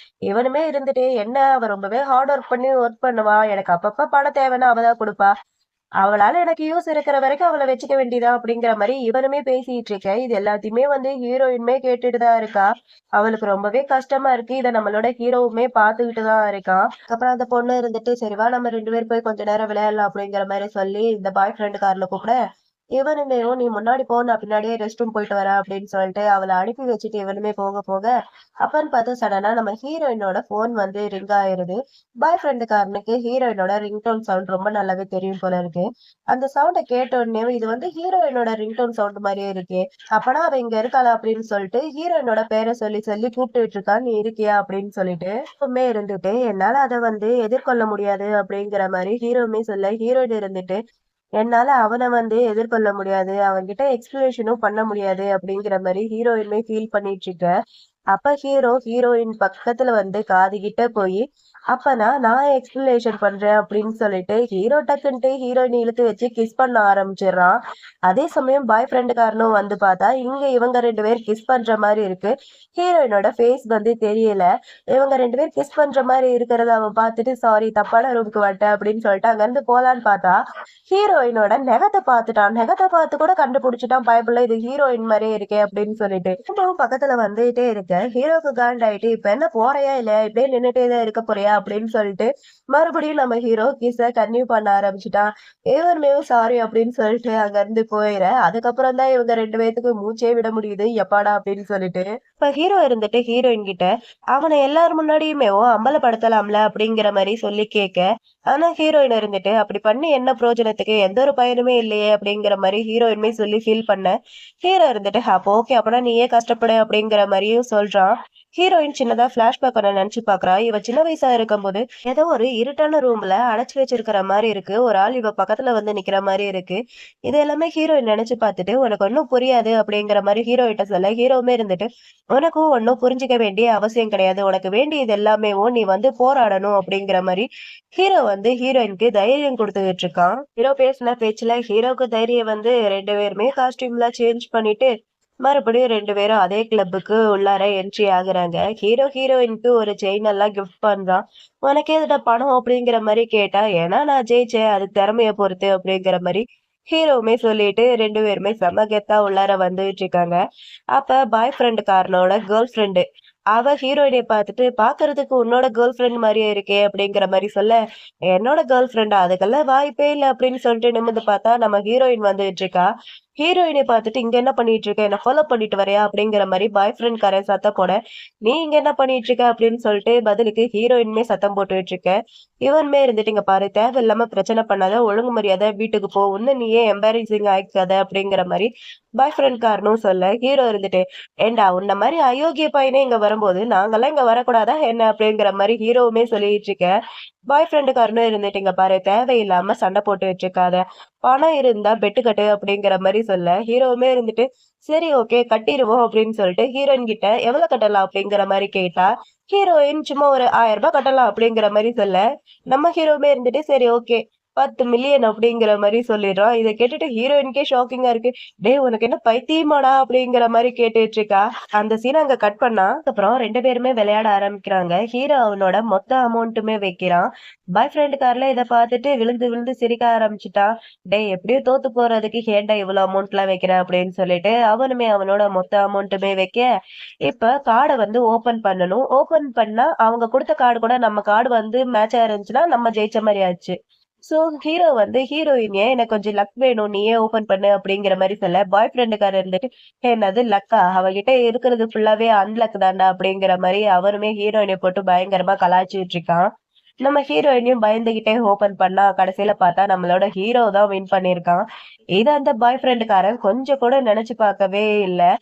இவனுமே இருந்துட்டு என்ன அவ ரொம்பவே ஹார்ட் ஒர்க் பண்ணி ஒர்க் பண்ணுவா, எனக்கு அப்பப்ப பணம் தேவைன்னா அவதான் கொடுப்பா, அவளால எனக்கு யூஸ் இருக்கிற வரைக்கும் அவளை வச்சுக்க வேண்டியதா அப்படிங்கிற மாதிரி இவனுமே பேசிட்டு இருக்க. இது எல்லாத்தையுமே வந்து ஹீரோயினுமே கேட்டுட்டு தான் இருக்கா. அவளுக்கு ரொம்பவே கஷ்டமா இருக்கு. இதை நம்மளோட ஹீரோவுமே பாத்துக்கிட்டு தான் இருக்கான். அப்புறம் அந்த பொண்ணு இருந்துட்டு சரிவா நம்ம 2 பேரும் போய் கொஞ்ச நேரம் விளையாடலாம் அப்படிங்கிற மாதிரி சொல்லி இந்த பாய் ஃப்ரெண்டு கார்ல கூப்பிட, இவனுமே நீ முன்னாடி போ, நான் பின்னாடியே ரெஸ்ட் ரூம் போயிட்டு வரேன் அப்படின்னு சொல்லிட்டு அவளை அனுப்பி வச்சுட்டு இவனுமே போக போக அப்பன்னு பார்த்து சடனா நம்ம ஹீரோயினோட போன் வந்து ரிங் ஆயிருது. பாய் ஃப்ரெண்டுக்காரனுக்கு ஹீரோயினோட ரிங்டோன் சவுண்ட் ரொம்ப நல்லாவே தெரியும் போல இருக்கு. அந்த சவுண்டை கேட்ட உடனே இது வந்து ஹீரோயினோட ரிங்டோன் சவுண்ட் மாதிரியே இருக்கு. அப்பனா அவ இங்க இருக்காளா அப்படின்னு சொல்லிட்டு ஹீரோயினோட பேரை சொல்லி சொல்லி கூப்பிட்டு இருக்கா, நீ இருக்கியா அப்படின்னு சொல்லிட்டு. ஹீரோமே இருந்துட்டு என்னால அதை வந்து எதிர்கொள்ள முடியாது அப்படிங்கிற மாதிரி ஹீரோமே சொல்ல, ஹீரோயின் இருந்துட்டு என்னால அவனை வந்து எதிர்கொள்ள முடியாது, அவன்கிட்ட எக்ஸ்பிளேஷனும் பண்ண முடியாது அப்படிங்கிற மாதிரி ஹீரோயினுமே ஃபீல் பண்ணிட்டு இருக்க. அப்ப ஹீரோயின் பக்கத்துல வந்து காதுகிட்ட போய் அப்பனா நான் எக்ஸ்பிளனேஷன் பண்றேன் அப்படின்னு சொல்லிட்டு ஹீரோ டக்குன்ட்டு ஹீரோயின் இழுத்து வச்சு கிஸ் பண்ண ஆரம்பிச்சிடுறான். அதே சமயம் பாய் ஃப்ரெண்டுக்காரனும் வந்து பார்த்தா இங்க இவங்க 2 பேர் கிஸ் பண்ற மாதிரி இருக்கு. ஹீரோயினோட ஃபேஸ் வந்து தெரியல. இவங்க 2 பேர் கிஸ் பண்ற மாதிரி இருக்கிறத அவன் பார்த்துட்டு சாரி தப்பான ரூமுக்கு வந்துட்டேன் அப்படின்னு சொல்லிட்டு அங்கிருந்து போலான்னு பார்த்தா ஹீரோயினோட நெகத்தை பார்த்துட்டான். நெகத்தை பார்த்து கூட கண்டுபிடிச்சிட்டான் பயப்புள்ள இது ஹீரோயின் மாதிரியே இருக்கே அப்படின்னு சொல்லிட்டு திரும்பவும் பக்கத்துல வந்துட்டே இருக்க ஹீரோக்கு காண்டாயிட்டு இப்ப என்ன போறியா இல்லையா இப்படியே நின்னுட்டே தான் இருக்க போறியா அப்படின்னு சொல்லிட்டு மறுபடியும் நம்ம ஹீரோ கிஸ கன்டினியூ பண்ண ஆரம்பிச்சுட்டான். இவருமேவும் சாரி அப்படின்னு சொல்லிட்டு அங்க இருந்து போயிட அதுக்கப்புறம் தான் இவங்க 2 பேத்துக்கு மூச்சே விட முடியுது எப்பாடா அப்படின்னு சொல்லிட்டு இப்ப ஹீரோ இருந்துட்டு ஹீரோயின் கிட்ட அவனை எல்லாரும் முன்னாடியுமேவும் அம்பலப்படுத்தலாம்ல அப்படிங்கிற மாதிரி சொல்லி கேட்க ஆனா ஹீரோயின் இருந்துட்டு அப்படி பண்ணி என்ன பிரயோஜனத்துக்கு எந்த ஒரு பயனுமே இல்லையே அப்படிங்கிற மாதிரி ஹீரோயின்மே சொல்லி ஃபீல் பண்ண ஹீரோ இருந்துட்டு அப்போ ஓகே அப்பனா நீயே கஷ்டப்படு அப்படிங்கிற மாதிரியும் சொல்றான். ஹீரோயின் சின்னதா பிளாஷ்பேக் பண்ண நினைச்சு பாக்குறா. இவ சின்ன வயசா இருக்கும்போது ஏதோ ஒரு இருட்டான ரூம்ல அடைச்சு வச்சிருக்கிற மாதிரி இருக்கு. ஒரு ஆள் இவ பக்கத்துல வந்து நிக்கிற மாதிரி இருக்கு. இது எல்லாமே ஹீரோயின் நினைச்சு பார்த்துட்டு உனக்கு ஒன்னும் புரியாது அப்படிங்கிற மாதிரி ஹீரோயிட்ட சொல்ல ஹீரோவுமே இருந்துட்டு உனக்கும் ஒன்னும் புரிஞ்சுக்க வேண்டிய அவசியம் கிடையாது. உனக்கு வேண்டியது எல்லாமே நீ வந்து போராடணும் அப்படிங்கிற மாதிரி ஹீரோ வந்து ஹீரோயினுக்கு தைரியம் கொடுத்துக்கிட்டு இருக்கான். ஹீரோ பேசின பேச்சுல ஹீரோக்கு தைரியம் வந்து 2 பேருமே காஸ்டியூம்ல சேஞ்ச் பண்ணிட்டு மறுபடியும் 2 பேரும் அதே கிளப்புக்கு உள்ளார என்ட்ரி ஆகுறாங்க. ஹீரோயினுக்கு ஒரு செயின் எல்லாம் கிஃப்ட் பண்றான். உனக்கு எதுடா பணம் அப்படிங்கிற மாதிரி கேட்டா ஏன்னா நான் ஜெயிச்சேன் அது திறமைய பொறுத்து அப்படிங்கிற மாதிரி ஹீரோவுமே சொல்லிட்டு 2 பேருமே செம கெத்தா உள்ளார வந்துட்டு இருக்காங்க. அப்ப பாய் ஃப்ரெண்டுக்காரனோட கேர்ள் ஃப்ரெண்டு அவ ஹீரோயினை பார்த்துட்டு பாக்குறதுக்கு உன்னோட கேர்ள் ஃப்ரெண்ட் மாதிரியே இருக்கே அப்படிங்கிற மாதிரி சொல்ல என்னோட கேர்ள் ஃப்ரெண்டா அதுக்கெல்லாம் வாய்ப்பே இல்லை அப்படின்னு சொல்லிட்டு நிமிர்ந்து பார்த்தா நம்ம ஹீரோயின் வந்துட்டு இருக்கா. ஹீரோயினை பார்த்துட்டு இங்க என்ன பண்ணிட்டு இருக்க என்ன ஃபாலோ பண்ணிட்டு வரையா அப்படிங்கிற மாதிரி பாய் ஃப்ரெண்ட் காரன் சத்தம் போட நீ இங்க என்ன பண்ணிட்டு இருக்க அப்படின்னு சொல்லிட்டு பதிலுக்கு ஹீரோயின்மே சத்தம் போட்டுட்டு இருக்க. இவன்மே இருந்துட்டு இங்க பாரு தேவையில்லாம பிரச்சனை பண்ணாத ஒழுங்கு மரியாதை வீட்டுக்கு போ இன்னும் நீயே எம்பாரசிங் ஆயிக்காத அப்படிங்கிற மாதிரி பாய் ஃப்ரெண்ட் காரனும் சொல்ல ஹீரோ இருந்துட்டு ஏண்டா உன்ன மாதிரி அயோக்கிய பையனே இங்க வரும்போது நாங்கெல்லாம் இங்க வரக்கூடாதா என்ன அப்படிங்கிற மாதிரி ஹீரோவுமே சொல்லிட்டு இருக்க. பாய் ஃப்ரெண்டுக்காரனும் இருந்துட்டு இங்க பாரு தேவையில்லாம சண்டை போட்டு வச்சிருக்காத பணம் இருந்தா பெட்டு கட்டு அப்படிங்கிற மாதிரி சொல்ல ஹீரோவுமே இருந்துட்டு சரி ஓகே கட்டிடுவோம் அப்படின்னு சொல்லிட்டு ஹீரோயின் கிட்ட எவ்வளவு கட்டலாம் அப்படிங்கிற மாதிரி கேட்டா ஹீரோயின் சும்மா ஒரு 1000 ரூபாய் கட்டலாம் அப்படிங்கிற மாதிரி சொல்ல நம்ம ஹீரோவுமே இருந்துட்டு சரி ஓகே 10 மில்லியன் அப்படிங்கிற மாதிரி சொல்லிடுறான். இதை கேட்டுட்டு ஹீரோயினுக்கே ஷாக்கிங்கா இருக்கு. டேய் உனக்கு என்ன பைத்தியமாடா அப்படிங்கிற மாதிரி கேட்டுட்டு இருக்கா. அந்த சீனை அங்க கட் பண்ணா அப்புறம் 2 பேருமே விளையாட ஆரம்பிக்கிறாங்க. ஹீரோ அவனோட மொத்த அமௌண்ட்டுமே வைக்கிறான். பாய் ஃப்ரெண்டு கார்ல இதை பார்த்துட்டு விழுந்து விழுந்து சிரிக்க ஆரம்பிச்சுட்டான். டேய் எப்படியும் தோத்து போறதுக்கு ஏன்டா இவ்வளவு அமௌண்ட் எல்லாம் வைக்கிற அப்படின்னு சொல்லிட்டு அவனுமே அவனோட மொத்த அமௌண்ட்டுமே வைக்க இப்ப கார்டை வந்து ஓபன் பண்ணணும். ஓபன் பண்ணா அவங்க கொடுத்த கார்டு கூட நம்ம கார்டு வந்து மேட்ச் ஆயிருந்துச்சுன்னா நம்ம ஜெயிச்ச மாதிரி ஆச்சு. சோ ஹீரோ வந்து ஹீரோயின் எனக்கு கொஞ்சம் லக் வேணும் நீயே ஓபன் பண்ணு அப்படிங்கிற மாதிரி சொல்ல பாய் ஃப்ரெண்டுக்காரர் இருந்துட்டு என்னது லக்கா அவகிட்ட இருக்கிறது ஃபுல்லாவே அன்லக் தாண்டா அப்படிங்கிற மாதிரி அவருமே ஹீரோயினை போட்டு பயங்கரமா கலாய்ச்சிட்டு இருக்கான். நம்ம ஹீரோயினையும் பயந்துகிட்டே ஓபன் பண்ணா கடைசியில பார்த்தா நம்மளோட ஹீரோ தான் வின் பண்ணிருக்கான். இது அந்த பாய் ஃப்ரெண்டுக்காரன் கொஞ்சம் கூட நினைச்சு பார்க்கவே இல்ல.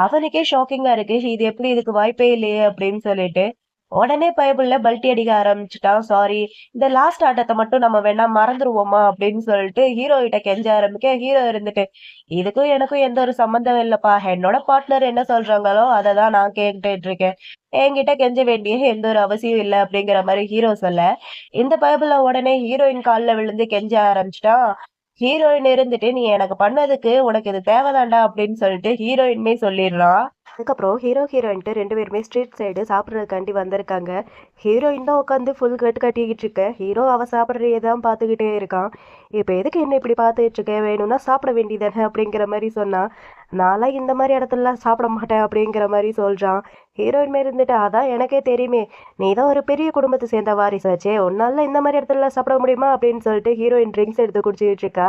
அவனுக்கே ஷாக்கிங்கா இருக்கு இது எப்படி இதுக்கு வாய்ப்பே இல்லையே அப்படின்னு சொல்லிட்டு உடனே பைபிள்ல பல்ட்டி அடிக்க ஆரம்பிச்சுட்டான். சாரி இந்த லாஸ்ட் ஆட்டத்தை மட்டும் நம்ம வேணா மறந்துருவோமா அப்படின்னு சொல்லிட்டு ஹீரோ கிட்ட கெஞ்ச ஆரம்பிக்க ஹீரோ இருந்துட்டு இதுக்கும் எனக்கும் எந்த ஒரு சம்பந்தம் இல்லப்பா என்னோட பார்ட்னர் என்ன சொல்றாங்களோ அதை தான் நான் கேட்டுட்டு இருக்கேன் என்கிட்ட கெஞ்ச வேண்டிய எந்த ஒரு அவசியம் இல்லை அப்படிங்கிற மாதிரி ஹீரோ சொல்ல இந்த பைபிள்ல உடனே ஹீரோயின் காலில் விழுந்து கெஞ்ச ஆரம்பிச்சிட்டான். ஹீரோயின் இருந்துட்டு நீ எனக்கு பண்ணதுக்கு உனக்கு இது தேவைதாண்டா அப்படின்னு சொல்லிட்டு ஹீரோயின்மே சொல்லிடுறான். அதுக்கப்புறம் ஹீரோயின்ட்டு 2 பேருமே ஸ்ட்ரீட் சைடு சாப்பிட்றதுக்காண்டி வந்திருக்காங்க. ஹீரோயின் தான் உட்காந்து ஃபுல் கட்டு கட்டிக்கிட்டு இருக்க. ஹீரோ அவ சாப்பிட்றதையே தான் பார்த்துக்கிட்டே இருக்கான். இப்போ எதுக்கு என்ன இப்படி பார்த்துக்கிட்டு இருக்க வேணும்னா சாப்பிட வேண்டியதானே அப்படிங்கிற மாதிரி சொன்னா நான்லாம் இந்த மாதிரி இடத்துலலாம் சாப்பிட மாட்டேன் அப்படிங்கிற மாதிரி சொல்றான். ஹீரோயின் மாரி இருந்துட்டு அதான் எனக்கே தெரியுமே நீ தான் ஒரு பெரிய குடும்பத்தை சேர்ந்த வாரிசாச்சே உன்னால இந்த மாதிரி இடத்துல சாப்பிட முடியுமா அப்படின்னு சொல்லிட்டு ஹீரோயின் ட்ரிங்க்ஸ் எடுத்து குடிச்சிட்டு இருக்கா.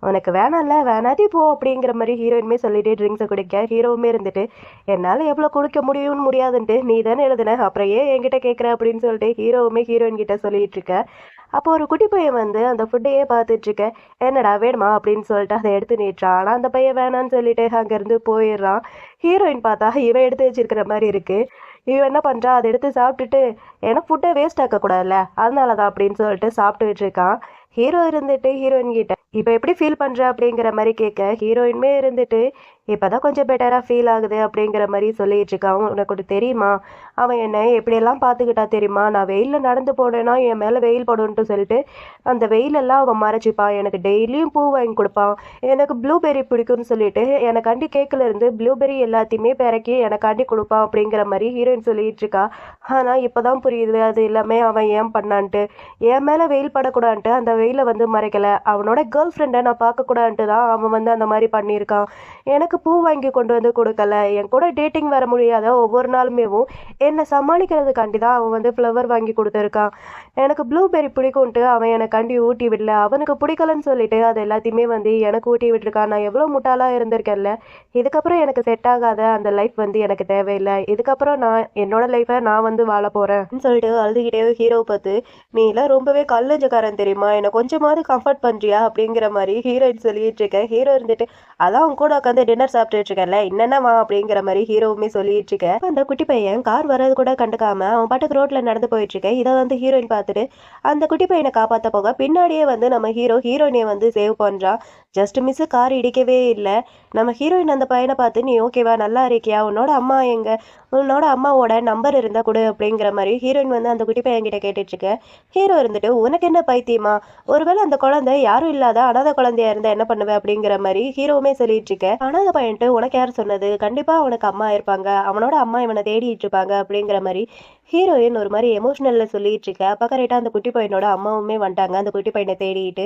உனக்கு வேணாம்ல வேணாட்டி போ அப்படிங்கிற மாதிரி ஹீரோயின்மே சொல்லிட்டு ட்ரிங்க்ஸை குடிக்க ஹீரோவுமே இருந்துட்டு என்னால் எவ்வளோ குடிக்க முடியும்னு முடியாதுன்ட்டு நீ தானே எழுதுன அப்புறம் ஏன் என்கிட்ட கேட்குற அப்படின்னு சொல்லிட்டு ஹீரோவுமே ஹீரோயின் கிட்ட சொல்லிட்டு இருக்க. அப்போ ஒரு குட்டி பையன் வந்து அந்த ஃபுட்டையே பார்த்துட்டு இருக்க என்னடா வேணுமா அப்படின்னு சொல்லிட்டு அதை எடுத்து நீட்டுறான். ஆனால் அந்த பையன் வேணான்னு சொல்லிட்டு அங்கேருந்து போயிடுறான். ஹீரோயின் பார்த்தா இவன் எடுத்து வச்சிருக்கிற மாதிரி இருக்கு. இவன் என்ன பண்ணுறா அதை எடுத்து சாப்பிட்டுட்டு ஏன்னா ஃபுட்டை வேஸ்ட் ஆக்கக்கூடாதுல்ல அதனால தான் அப்படின்னு சொல்லிட்டு சாப்பிட்டுட்டு இருக்கான். ஹீரோ இருந்துட்டு ஹீரோயின் கிட்ட இப்போ எப்படி ஃபீல் பண்ற அப்படிங்கிற மாதிரி கேட்க ஹீரோயின்மே இருந்துட்டு இப்பதான் கொஞ்சம் பெட்டரா ஃபீல் ஆகுது அப்படிங்கிற மாதிரி சொல்லிட்டு இருக்கான். உனக்கு ஒண்ணு தெரியுமா, அவன் என்ன எப்படியெல்லாம் பார்த்துக்கிட்டா தெரியுமா, நான் வெயில்ல நடந்து போனேன்னா என் மேல வெயில் படும்ட்டு சொல்லிட்டு அந்த வெயிலெல்லாம் அவன் மறைச்சிப்பான். எனக்கு டெய்லியும் பூ வாங்கி கொடுப்பான். எனக்கு ப்ளூபெர்ரி பிடிக்கும்னு சொல்லிட்டு எனக்காண்டி கேக்ல இருந்து ப்ளூபெர்ரி எல்லாத்தையுமே பிறக்கி எனக்காண்டி கொடுப்பான் அப்படிங்கிற மாதிரி ஹீரோயின் சொல்லிட்டு இருக்கா. ஆனா இப்பதான் புரியுது அது எல்லாமே அவன் ஏன் பண்ணான்ட்டு. என் மேல வெயில் படக்கூடாதுன்ட்டு அந்த வெயில வந்து மறைக்கல, அவனோட கேர்ள் ஃப்ரெண்டை நான் பார்க்கக்கூடாதுன்ட்டு தான் அவன் வந்து அந்த மாதிரி பண்ணியிருக்கான். எனக்கு பூ வாங்கி கொண்டு வந்து கொடுக்கல, என் கூட டேட்டிங் வர முடியாத ஒவ்வொரு நாளுமேவும் என்னை சமாளிக்கிறதுக்காண்டி தான் அவன் வந்து ஃப்ளவர் வாங்கி கொடுத்துருக்கான். எனக்கு ப்ளூபெர்ரி பிடிக்கும்ட்டு அவன் எனக்காண்டி ஊட்டி விடல, அவனுக்கு பிடிக்கலன்னு சொல்லிட்டு அது எல்லாத்தையுமே வந்து எனக்கு ஊட்டி விட்டுருக்கான். நான் எவ்வளோ முட்டாளாக இருந்திருக்கேன்ல. இதுக்கப்புறம் எனக்கு செட் ஆகாத அந்த லைஃப் வந்து எனக்கு தேவையில்லை. இதுக்கப்புறம் நான் என்னோட லைஃப்பை நான் வந்து வாழ போகிறேன் சொல்லிட்டு அழுதுகிட்டே ஹீரோவை பார்த்து, நீ எல்லாம் ரொம்பவே கல்லஞ்சக்காரன் தெரியுமா, என்னை கொஞ்சமாவது கம்ஃபர்ட் பண்ணுறியா அப்படிங்கிற மாதிரி ஹீரோயின் சொல்லிட்டு இருக்கேன். ஹீரோ இருந்துட்டு அதான் அவங்க கூட உட்காந்து டின்னர் சாப்பிட்டுட்டு இருக்கேன்ல, என்னென்னவா அப்படிங்கிற மாதிரி ஹீரோவுமே சொல்லிட்டு இருக்கேன். அந்த குட்டி பையன் கார் வர்றது கூட கண்டுக்காம அவன் பாட்டுக்கு ரோட்ல நடந்து போயிட்டு இருக்கேன். இதை வந்து ஹீரோயின் பார்த்துட்டு அந்த குட்டி பையனை காப்பாற்ற போக பின்னாடியே வந்து நம்ம ஹீரோயினை வந்து சேவ் பண்ணுறான். ஜஸ்ட் மிஸ் கார் இடிக்கவே இல்லை. நம்ம ஹீரோயின் அந்த பையனை பார்த்து, நீ ஓகேவா, நல்லா இருக்கியா, உன்னோட அம்மா எங்க, உன்னோட அம்மாவோட நம்பர் இருந்தா கொடு அப்படிங்கிற மாதிரி ஹீரோயின் வந்து அந்த குட்டி பையன் கிட்ட கேட்டுட்டு இருக்க. ஹீரோ இருந்துட்டு, உனக்கு என்ன பைத்தியமா, ஒருவேளை அந்த குழந்தை யாரும் இல்லாத அனாதை குழந்தையா இருந்தா என்ன பண்ணுவேன் அப்படிங்கிற மாதிரி ஹீரோவுமே சொல்லிட்டு இருக்க. அனாதை பையன்ட்டு உனக்கு யார் சொன்னது, கண்டிப்பா அவனுக்கு அம்மா இருப்பாங்க, அவனோட அம்மா இவனை தேடிட்டு இருப்பாங்க அப்படிங்கிற மாதிரி ஹீரோயின் ஒரு மாதிரி எமோஷனல்ல சொல்லிட்டு இருக்க. அப்போ கரெக்டாக அந்த குட்டி பையனோட அம்மாவுமே வந்துட்டாங்க அந்த குட்டி பையனை தேடிட்டு.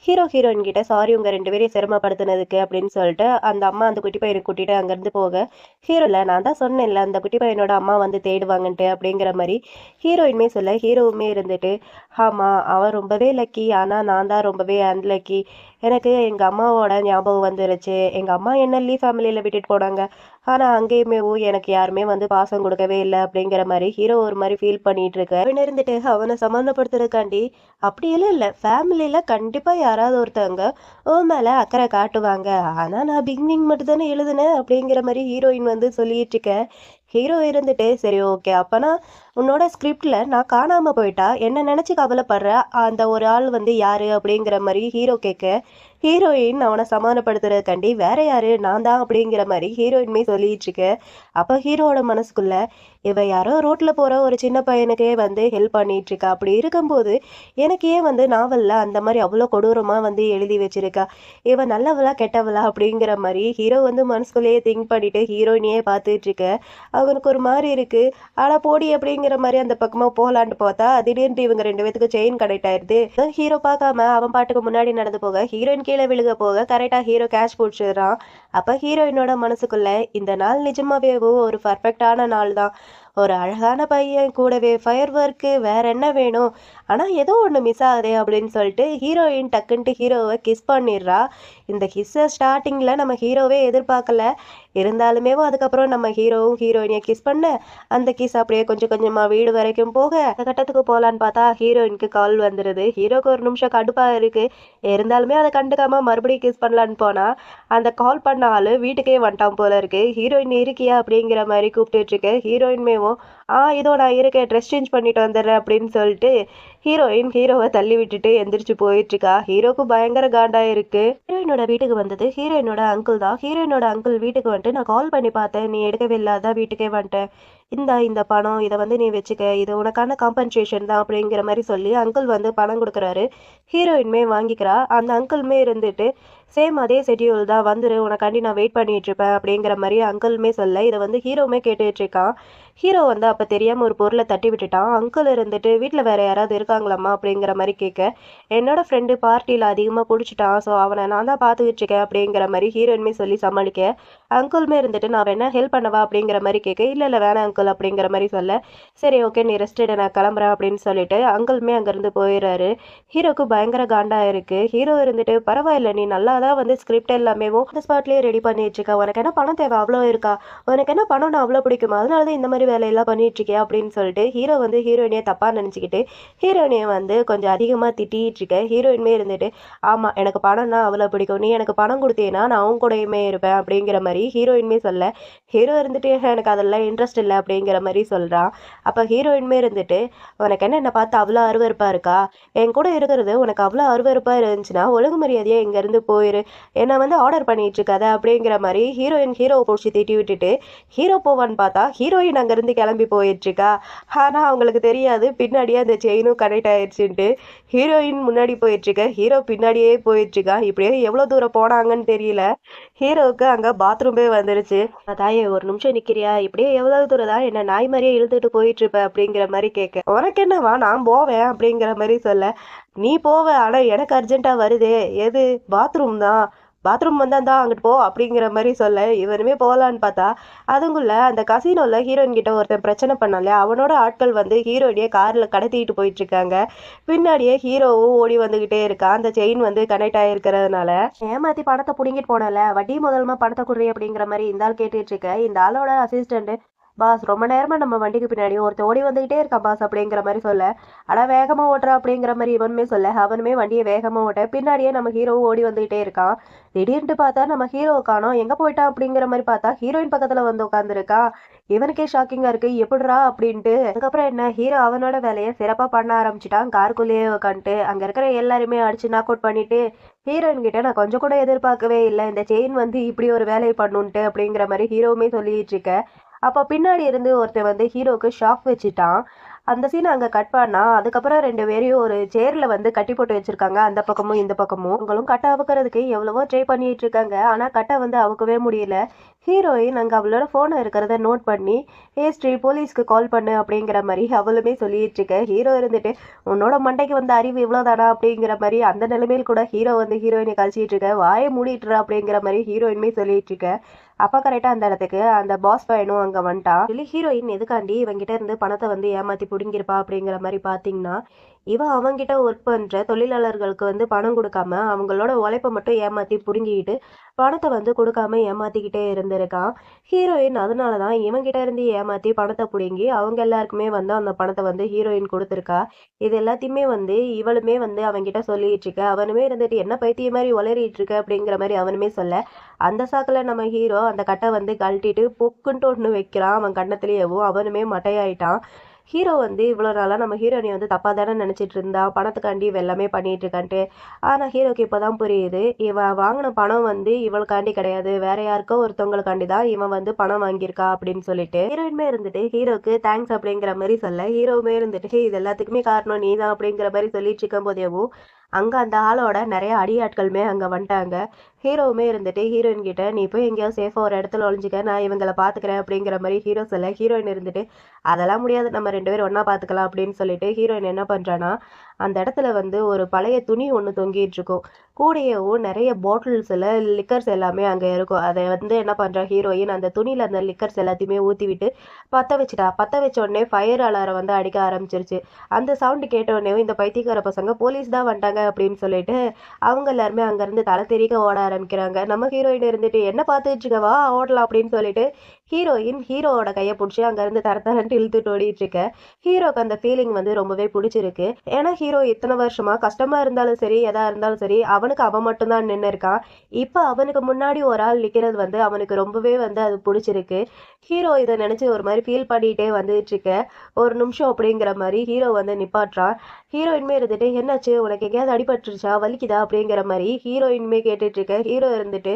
ஹீரோயின் கிட்ட சாரி உங்க 2 பேரையும் சிரமப்படுத்தினதுக்கு அப்படின்னு சொல்லிட்டு அந்த அம்மா அந்த குட்டி பையனை கூட்டிட்டு அங்கேருந்து போக, ஹீரோல நான் தான் சொன்னேன்ல அந்த குட்டி பையனோட அம்மா வந்து தேடுவாங்கன்ட்டு அப்படிங்கிற மாதிரி ஹீரோயின்மே சொல்ல, ஹீரோவுமே இருந்துட்டு ஆமாம் அவன் ரொம்பவே லக்கி, ஆனால் நான் தான் ரொம்பவே அன்லக்கி. எனக்கு எங்கள் அம்மாவோட ஞாபகம் வந்துருச்சு. எங்கள் அம்மா என்ன ஃபேமிலியில் விட்டுட்டு போனாங்க, ஆனால் அங்கேயுமே எனக்கு யாருமே வந்து பாசம் கொடுக்கவே இல்லை அப்படிங்கிற மாதிரி ஹீரோ ஒரு மாதிரி ஃபீல் பண்ணிட்டு இருக்க. அவன் இருந்துட்டு அவனை சம்மந்தப்படுத்துறதுக்காண்டி அப்படியெல்லாம் இல்லை, ஃபேமிலியில் கண்டிப்பாக யாராவது ஒருத்தவங்க உன் மேலே அக்கறை காட்டுவாங்க, ஆனால் நான் பிகினிங் மட்டும் தானே எழுதுனேன் அப்படிங்கிற மாதிரி ஹீரோயின் வந்து சொல்லிட்டு இருக்க. ஹீரோ இருந்துட்டு சரி ஓகே, அப்போனா உன்னோட ஸ்கிரிப்டில் நான் காணாமல் போயிட்டா என்ன நினச்சி கவலைப்படுற அந்த ஒரு ஆள் வந்து யார் அப்படிங்கிற மாதிரி ஹீரோ கேட்க, ஹீரோயின் அவனை சமாதானப்படுத்துறதுக்காண்டி வேற யாரு நான் தான் அப்படிங்கிற மாதிரி ஹீரோயின்மே சொல்லிட்டு இருக்க. அப்போ ஹீரோவோட மனசுக்குள்ள இவ யாரோ ரோட்டில் போகிற ஒரு சின்ன பையனுக்கே வந்து ஹெல்ப் பண்ணிட்டு இருக்கா, அப்படி இருக்கும்போது எனக்கு ஏன் வந்து நாவலில் அந்த மாதிரி அவ்வளோ கொடூரமாக வந்து எழுதி வச்சிருக்கா, இவ நல்லவளா கெட்டவளா அப்படிங்கிற மாதிரி ஹீரோ வந்து மனசுக்குள்ளேயே திங்க் பண்ணிட்டு ஹீரோயினையே பார்த்துட்டு இருக்க. அவனுக்கு ஒரு மாதிரி இருக்கு. ஆனா போடி அப்படிங்கிற மாதிரி அந்த பக்கமா போகலான்ட்டு பார்த்தா திடீர்னு இவங்க 2 பேத்துக்கு செயின் கனெக்ட் ஆயிருது. ஹீரோ பார்க்காம அவன் பாட்டுக்கு முன்னாடி நடந்து போக ஹீரோயின் கீழே விழுக போக கரெக்டா ஹீரோ கேட்ச் பிடிச்சிடுறான். அப்ப ஹீரோயினோட மனசுக்குள்ள இந்த நாள் நிஜமாவே ஒரு பர்ஃபெக்டான நாள் தான், ஒரு அழகான பையன் கூடவே ஃபயர் ஒர்க்கு வேற என்ன வேணும், ஆனால் ஏதோ ஒன்று மிஸ் ஆகுதே அப்படின்னு சொல்லிட்டு ஹீரோயின் டக்குன்ட்டு ஹீரோவை கிஸ் பண்ணிடுறா. இந்த கிஸ்ஸை ஸ்டார்டிங்கில் நம்ம ஹீரோவே எதிர்பார்க்கல, இருந்தாலுமே அதுக்கப்புறம் நம்ம ஹீரோவும் ஹீரோயினியை கிஸ் பண்ண அந்த கிஸ் அப்படியே கொஞ்சம் கொஞ்சமாக வீடு வரைக்கும் போக அந்த கட்டத்துக்கு போகலான்னு பார்த்தா ஹீரோயினுக்கு கால் வந்துடுது. ஹீரோக்கு ஒரு நிமிஷம் கடுப்பாக இருக்குது, இருந்தாலுமே அதை கண்டுக்காம மறுபடியும் கிஸ் பண்ணலான்னு போனால் அந்த கால் பண்ண ஆள் வீட்டுக்கே வந்துட்டான் போல இருக்கு. ஹீரோயின் இருக்கியா அப்படிங்கிற மாதிரி கூப்பிட்டுட்டு இருக்கு. ஹீரோயின்மே இதோ நான் இருக்கேன், ட்ரெஸ் சேஞ்ச் பண்ணிட்டு வந்துடுறேன் அப்படின்னு சொல்லிட்டு ஹீரோயின் ஹீரோவை தள்ளி விட்டுட்டு எந்திரிச்சு போயிட்டு இருக்கா. ஹீரோக்கு பயங்கர காண்டா இருக்கு. ஹீரோயினோட வீட்டுக்கு வந்தது ஹீரோயினோட அங்கிள் தான். ஹீரோயினோட அங்கிள் வீட்டுக்கு வந்துட்டு நான் கால் பண்ணி பார்த்தேன், நீ எடுக்கவே இல்லாத வீட்டுக்கே வந்துட்டேன், இந்த பணம் இதை வந்து நீ வச்சுக்க, இது உனக்கான காம்பன்சேஷன் தான் அப்படிங்கிற மாதிரி சொல்லி அங்கிள் வந்து பணம் கொடுக்குறாரு. ஹீரோயின்மே வாங்கிக்கிறா. அந்த அங்கிள்மே இருந்துட்டு சேம் அதே ஷெட்யூல் தான், வந்துரு உனக்காண்டி நான் வெயிட் பண்ணிட்டு இருப்பேன் அப்படிங்கிற மாதிரி அங்கிள்மே சொல்ல இதை வந்து ஹீரோவுமே கேட்டுட்டு இருக்கான். ஹீரோ வந்து அப்போ தெரியாமல் ஒரு பொருளை தட்டி விட்டுட்டான். அங்கிள் இருந்துட்டு வீட்டில் வேற யாராவது இருக்காங்களாம்மா அப்படிங்கிற மாதிரி கேட்க, என்னோட ஃப்ரெண்டு பார்ட்டியில் அதிகமாக பிடிச்சிட்டான், ஸோ அவனை நான் தான் பார்த்துக்கிட்டு இருக்கேன் அப்படிங்கிற மாதிரி ஹீரோயின்மே சொல்லி சமாளிக்க, அங்கிள்மே இருந்துட்டு நான் வேணா ஹெல்ப் பண்ணவா அப்படிங்கிற மாதிரி கேட்க, இல்லை வேணாம் அங்கிள் அப்படிங்கிற மாதிரி சொல்ல, சரி ஓகே நீ ரெஸ்ட் எடு நான் கிளம்புறேன் அப்படின்னு சொல்லிட்டு அங்கிள்மே அங்கேருந்து போயிடுறாரு. ஹீரோக்கு பயங்கர காண்டா இருக்கு. ஹீரோ இருந்துட்டு பரவாயில்ல நீ நல்லா தான் வந்து ஸ்கிரிப்ட் எல்லாமே அந்த ஸ்பாட்லேயே ரெடி பண்ணி வச்சுக்க, உனக்கு என்ன பணம் தேவை அவ்வளோ இருக்கா, உனக்கு என்ன பணம் நான் அவ்வளோ பிடிக்குமா, அதனால தான் இந்த மாதிரி வேலையெல்லாம் பண்ணிட்டு இருக்கேன் அப்படின்னு சொல்லிட்டு ஹீரோ வந்து ஹீரோயினியை தப்பா நினச்சிக்கிட்டு ஹீரோயினியை வந்து கொஞ்சம் அதிகமாக திட்டிட்டு இருக்க. ஹீரோயின்மே இருந்துட்டு ஆமாம் எனக்கு பணம்னா அவ்வளோ பிடிக்கும், நீ எனக்கு பணம் கொடுத்தீங்கன்னா நான் அவங்க கூடயுமே இருப்பேன் அப்படிங்கிற மாதிரி ஹீரோயின்மே சொல்ல, ஹீரோ இருந்துட்டு எனக்கு அதெல்லாம் இன்ட்ரெஸ்ட் இல்லை அப்படிங்கிற மாதிரி சொல்கிறான். அப்போ ஹீரோயின்மே இருந்துட்டு உனக்கு என்னை பார்த்து அவ்வளோ அருவருப்பாக இருக்கா, என் கூட இருக்கிறது உனக்கு அவ்வளோ அருவருப்பாக இருந்துச்சுன்னா ஒழுங்கு மரியாதையாக இங்கேருந்து போயிரு போயிரு, என்னை வந்து ஆர்டர் பண்ணிட்டு இருக்காத அப்படிங்கிற மாதிரி ஹீரோவை பிடிச்சி திட்டி விட்டுட்டு ஹீரோ போவான்னு பார்த்தா ஹீரோயின் அங்கேருந்து கிளம்பி போயிட்டு இருக்கா. ஆனால் அவங்களுக்கு தெரியாது பின்னாடியே அந்த செயினும் கனெக்ட் ஆயிடுச்சுன்ட்டு. ஹீரோயின் முன்னாடி போயிட்டு இருக்க, ஹீரோ பின்னாடியே போயிட்டு இருக்கா. இப்படியே எவ்வளோ தூரம் போனாங்கன்னு தெரியல. ஹீரோவுக்கு அங்கே பாத்ரூமே வந்துருச்சு. தாயே ஒரு நிமிஷம் நிக்கிறியா, இப்படியே எவ்வளவு தூரம் தான் என்ன நாய் மாதிரியே இழுத்துட்டு போயிட்டு இருப்ப அப்படிங்கிற மாதிரி கேட்க, உனக்கு என்னவா நான் போவேன் அப்படிங்கிற மாதிரி சொல்ல, நீ போவ ஆனா எனக்கு அர்ஜென்ட்டா வருதே, எது பாத்ரூம் தான், பாத்ரூம் வந்தா தான் அங்கிட்டு போ அப்படிங்கிற மாதிரி சொல்ல, இவனுமே போகலான்னு பார்த்தா அதுக்குள்ள அந்த கசினோல ஹீரோயின் கிட்ட ஒருத்தன் பிரச்சனை பண்ணல, அவனோட ஆட்கள் வந்து ஹீரோயினையே கார்ல கடத்திட்டு போயிட்டு இருக்காங்க. பின்னாடியே ஹீரோவும் ஓடி வந்துகிட்டே இருக்கான். அந்த செயின் வந்து கனெக்ட் ஆயிருக்கிறதுனால ஏமாத்தி பணத்தை புடுங்கிட்டு போனல, வட்டி முதல்மா பணத்தை குடுறி அப்படிங்கிற மாதிரி இந்த ஆள் கேட்டுட்டு இருக்க. இந்த ஆளோட அசிஸ்டன்ட், பாஸ் ரொம்ப நேரமா நம்ம வண்டிக்கு பின்னாடி ஒருத்தர் ஓடி வந்துகிட்டே இருக்கான் பாஸ் அப்படிங்கிற மாதிரி சொல்ல, ஆனா வேகமா ஓட்டுறா அப்படிங்கிற மாதிரி இவனுமே சொல்ல, அவனுமே வண்டியை வேகமா ஓட்ட பின்னாடியே நம்ம ஹீரோவும் ஓடி வந்துகிட்டே இருக்கான். திடீர்னு பார்த்தா நம்ம ஹீரோவை காணோம், எங்க போயிட்டான் அப்படிங்கிற மாதிரி பார்த்தா ஹீரோயின் பக்கத்துல வந்து உட்காந்துருக்கான். இவனுக்கே ஷாக்கிங்கா இருக்கு, எப்படிரா அப்படின்ட்டு. அதுக்கப்புறம் என்ன, ஹீரோ அவனோட வேலையை சிறப்பா பண்ண ஆரம்பிச்சிட்டான். காருக்குள்ளேயே உட்காந்துட்டு அங்க இருக்கிற எல்லாருமே அடிச்சு நாக் அவுட் பண்ணிட்டு, ஹீரோயின் கிட்ட நான் கொஞ்சம் கூட எதிர்பார்க்கவே இல்லை இந்த செயின் வந்து இப்படி ஒரு வேலையை பண்ணுன்ட்டு அப்படிங்கிற மாதிரி ஹீரோவுமே சொல்லிட்டு இருக்க. அப்போ பின்னாடி இருந்து ஒருத்தன் வந்து ஹீரோவுக்கு ஷாக் வச்சுட்டான். அந்த சீனை அங்கே கட் பண்ணா அதுக்கப்புறம் ரெண்டு பேரையும் ஒரு சேர்ல வந்து கட்டி போட்டு வச்சிருக்காங்க, அந்த பக்கமும் இந்த பக்கமும். அவங்களும் கட்டை அவுக்கிறதுக்கு எவ்வளவோ ட்ரை பண்ணிட்டு இருக்காங்க, ஆனா கட்டை வந்து அவுக்கவே முடியல. ஹீரோயின் அங்கே அவளோட ஃபோனை இருக்கிறத நோட் பண்ணி ஸ்ரீ போலீஸ்க்கு கால் பண்ணு அப்படிங்கிற மாதிரி அவளுமே சொல்லிட்டு இருக்க. ஹீரோ இருந்துட்டு உன்னோட மண்டைக்கு வந்து அறிவு இவ்வளோதானா அப்படிங்கிற மாதிரி அந்த நிலைமையில் கூட ஹீரோ வந்து ஹீரோயினை கழிச்சிட்டு இருக்க, வாயை மூடிட்டுறா அப்படிங்கிற மாதிரி ஹீரோயினுமே சொல்லிட்டு இருக்க. அப்ப கரெக்டா அந்த இடத்துக்கு அந்த பாஸ் பையனும் அங்க வந்துட்டான். இல்லை ஹீரோயின் எதுக்காண்டி இவங்கிட்ட இருந்து பணத்தை வந்து ஏமாத்தி புடுங்கிருப்பா அப்படிங்கிற மாதிரி பாத்தீங்கன்னா, இவன் அவங்கிட்ட ஒர்க் பண்ற தொழிலாளர்களுக்கு வந்து பணம் கொடுக்காம அவங்களோட உழைப்பை மட்டும் ஏமாத்தி புடுங்கிட்டு பணத்தை வந்து கொடுக்காம ஏமாத்திக்கிட்டே இருந்திருக்கான். ஹீரோயின் அதனாலதான் இவங்கிட்ட இருந்து ஏமாத்தி பணத்தை புடுங்கி அவங்க எல்லாருக்குமே வந்து அந்த பணத்தை வந்து ஹீரோயின் கொடுத்துருக்கா. இது எல்லாத்தையுமே வந்து இவளுமே வந்து அவன்கிட்ட சொல்லிட்டு இருக்க. அவனுமே இருந்துட்டு என்ன பைத்திய மாதிரி உளறிட்டு இருக்க அப்படிங்கிற மாதிரி அவனுமே சொல்ல, அந்த சாக்குல நம்ம ஹீரோ அந்த கட்டை வந்து கழட்டிட்டு பொக்குன்ட்டு ஒன்று வைக்கிறான் அவன் கண்ணத்துலேயேவும். அவனுமே மட்டையாயிட்டான். ஹீரோ வந்து இவ்வளோ நாளாக நம்ம ஹீரோயினை வந்து தப்பாக தானே நினச்சிட்டு இருந்தா, பணத்துக்காண்டி இவ எல்லாமே பண்ணிட்டு இருக்கான்ட்டு. ஆனால் ஹீரோக்கு இப்போ தான் புரியுது, இவன் வாங்கின பணம் வந்து இவளுக்காண்டி கிடையாது, வேற யாருக்கோ ஒருத்தவங்களுக்காண்டி தான் இவன் வந்து பணம் வாங்கியிருக்கா அப்படின்னு சொல்லிட்டு ஹீரோயின்மே இருந்துட்டு ஹீரோக்கு தேங்க்ஸ் அப்படிங்கிற மாதிரி சொல்ல, ஹீரோவுமே இருந்துட்டு இது எல்லாத்துக்குமே காரணம் நீ தான் அப்படிங்கிற மாதிரி சொல்லிட்டு இருக்கும் போதேவும் அங்கே அந்த ஆளோட நிறைய அடியாட்களுமே அங்கே வந்துட்டாங்க. ஹீரோவுமே இருந்துட்டு ஹீரோயின் கிட்ட நீ போய் எங்கேயாவது சேஃபாக ஒரு இடத்துல ஒழிஞ்சிக்க, நான் இவங்களை பார்த்துக்கிறேன் அப்படிங்கிற மாதிரி ஹீரோ சொல்ல, ஹீரோயின் இருந்துட்டு அதெல்லாம் முடியாது, நம்ம ரெண்டு பேரும் ஒன்றா பார்த்துக்கலாம் அப்படின்னு சொல்லிட்டு ஹீரோயின் என்ன பண்ணுறான்னா, அந்த இடத்துல வந்து ஒரு பழைய துணி ஒன்று தொங்கிட்டு இருக்கும். கூடையவும் நிறைய பாட்டில்ஸில் லிக்கர்ஸ் எல்லாமே அங்கே இருக்கும். அதை வந்து என்ன பண்ணுறா ஹீரோயின் அந்த துணியில் அந்த லிக்கர்ஸ் எல்லாத்தையுமே ஊற்றி விட்டு பற்ற வச்சுட்டா. பற்ற வச்ச உடனே ஃபயர் அலாரம் வந்து அடிக்க ஆரம்பிச்சிருச்சு. அந்த சவுண்டு கேட்ட உடனே இந்த பைத்தியக்கார பசங்க போலீஸ் தான் வந்துட்டாங்க அப்படின்னு சொல்லிட்டு அவங்க எல்லாருமே அங்கேருந்து தலை தெறிக்க ஓட ஆரம்பிக்கிறாங்க. நம்ம ஹீரோயின் இருந்துட்டு என்ன பார்த்துட்டு இருக்கவா ஓடலாம் அப்படின்னு சொல்லிட்டு ஹீரோவோட கையை பிடிச்சி அங்கேருந்து தரத்தரன்ட்டு இழுத்துட்டு ஓடிட்டு இருக்க. ஹீரோக்கு அந்த ஃபீலிங் வந்து ரொம்பவே பிடிச்சிருக்கு. ஏன்னா ஹீரோ இத்தனை வருஷமா கஷ்டமா இருந்தாலும் சரி எதா இருந்தாலும் சரி அவனுக்கு அவன் மட்டும்தான் நின்று இருக்கான். இப்போ அவனுக்கு முன்னாடி ஒரு ஆள் நிற்கிறது வந்து அவனுக்கு ரொம்பவே வந்து அது பிடிச்சிருக்கு. ஹீரோ இதை நினைச்சு ஒரு மாதிரி ஃபீல் பண்ணிட்டே வந்துட்டு இருக்க. ஒரு நிமிஷம் அப்படிங்கிற மாதிரி ஹீரோ வந்து நிப்பாட்டுறான். ஹீரோயின்மே இருந்துட்டு என்னாச்சு உனக்கு எங்கேயாவது அடிபட்டுருச்சா வலிக்குதா அப்படிங்கிற மாதிரி ஹீரோயின்மே கேட்டுட்டு இருக்க. ஹீரோ இருந்துட்டு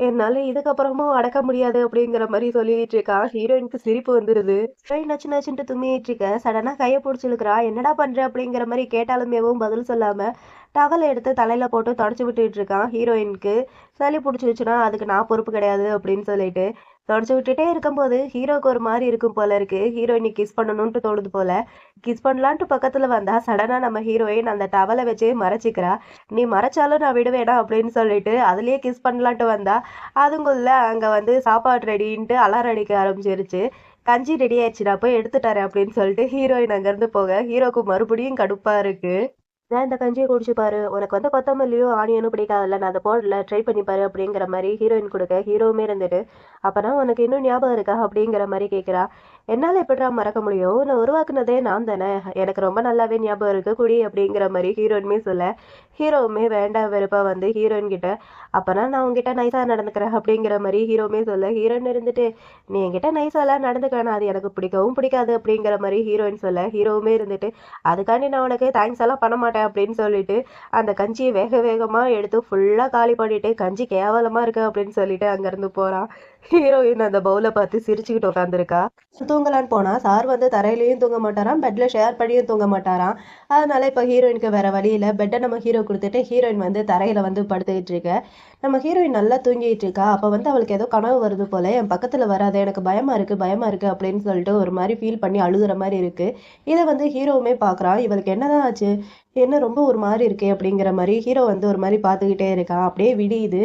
என்னால இதுக்கப்புறமும் அடக்க முடியாது அப்படிங்கிற மாதிரி சொல்லிட்டு இருக்கா. ஹீரோயினுக்கு சிரிப்பு வந்துருது. ஹீரோயின் நச்சு நச்சுன்ட்டு தும்மிட்டு இருக்க. சடனா கையை பிடிச்சிருக்கிறா. என்னடா பண்ற அப்படிங்கிற மாதிரி கேட்டாலுமேவும் பதில் சொல்லாம டவலை எடுத்து தலையில போட்டு தொடச்சு விட்டுட்டு இருக்கான். ஹீரோயினுக்கு சளி பிடிச்சிருச்சுன்னா அதுக்கு நான் பொறுப்பு கிடையாது அப்படின்னு சொல்லிட்டு தொடச்சு விட்டுட்டே இருக்கும்போது ஹீரோக்கு ஒரு மாதிரி இருக்கும் போல இருக்கு. ஹீரோயினை கிஸ் பண்ணணும்ட்டு தோணுது போல. கிஸ் பண்ணலான்ட்டு பக்கத்துல வந்தா சடனா நம்ம ஹீரோயின் அந்த டவலை வச்சு மறைச்சிக்கிறா. நீ மறைச்சாலும் நான் விடுவேடா அப்படின்னு சொல்லிட்டு அதுலயே கிஸ் பண்ணலான்ட்டு வந்தா அதுங்குள்ள அங்க வந்து சாப்பாடு ரெடின்ட்டு அலாரம் அடிக்க ஆரம்பிச்சிருச்சு. கஞ்சி ரெடி ஆயிடுச்சு நான் போய் எடுத்துட்டாரு அப்படின்னு சொல்லிட்டு ஹீரோயின் அங்கேருந்து போக ஹீரோக்கு மறுபடியும் கடுப்பா இருக்கு. நான் இந்த கஞ்சியை குடிச்சு பாரு, உனக்கு வந்து கொத்தமல்லியும் ஆனியனும் பிடிக்காதுல்ல, நான் அதை போடல ட்ரை பண்ணி பாரு அப்படிங்கிற மாதிரி ஹீரோயின் கொடுக்க. ஹீரோவுமே இருந்துட்டு அப்பனா உனக்கு இன்னும் ஞாபகம் இருக்கா அப்படிங்கிற மாதிரி கேட்குறா. என்னால் எப்படிடா மறக்க முடியும், நான் உருவாக்குனதே நான் தானே, எனக்கு ரொம்ப நல்லாவே ஞாபகம் இருக்கு குடி அப்படிங்கிற மாதிரி ஹீரோயினுமே சொல்ல. ஹீரோவுமே வேண்டாம் வெறுப்பா வந்து ஹீரோயின் கிட்ட அப்பனா நான் உங்ககிட்ட நைஸா நடந்துக்கிறேன் அப்படிங்கிற மாதிரி ஹீரோவுமே சொல்ல. ஹீரோயின் இருந்துட்டு நீ என்கிட்ட நைஸாலாம் நடந்துக்கிறேன் அது எனக்கு பிடிக்கவும் பிடிக்காது அப்படிங்கிற மாதிரி ஹீரோயின் சொல்ல. ஹீரோவுமே இருந்துட்டு அதுக்காண்டி நான் உனக்கு தேங்க்ஸ் எல்லாம் பண்ண மாட்டேன் அப்படின்னு சொல்லிட்டு அந்த கஞ்சியை வேக வேகமா எடுத்து ஃபுல்லா காலி பண்ணிட்டு கஞ்சி கேவலமா இருக்கு அப்படின்னு சொல்லிட்டு அங்கிருந்து போறான். ஹீரோயின் அந்த பவுல பார்த்து சிரிச்சுக்கிட்டு உட்காந்துருக்கா. தூங்கலான்னு போனா சார் வந்து தரையிலயும் தூங்க மாட்டாராம், பெட்ல ஷேர் பண்ணியும் தூங்க மாட்டாராம். அதனால இப்ப ஹீரோயினுக்கு வேற வழி இல்ல. பெட்டை நம்ம ஹீரோ கொடுத்துட்டு ஹீரோயின் வந்து தரையில வந்து படுத்துக்கிட்டு இருக்க. நம்ம ஹீரோயின் நல்லா தூங்கிட்டு இருக்கா. அப்ப வந்து அவளுக்கு ஏதோ கனவு வருது போல. என் பக்கத்துல வராத, எனக்கு பயமா இருக்கு பயமா இருக்கு அப்படின்னு சொல்லிட்டு ஒரு மாதிரி ஃபீல் பண்ணி அழுகுற மாதிரி இருக்கு. இதை வந்து ஹீரோவுமே பாக்குறான். இவளுக்கு என்னதான் ஆச்சு, என்ன ரொம்ப ஒரு மாதிரி இருக்கே அப்படிங்கிற மாதிரி ஹீரோ வந்து ஒரு மாதிரி பார்த்துக்கிட்டே இருக்கான். அப்படியே விடியுது.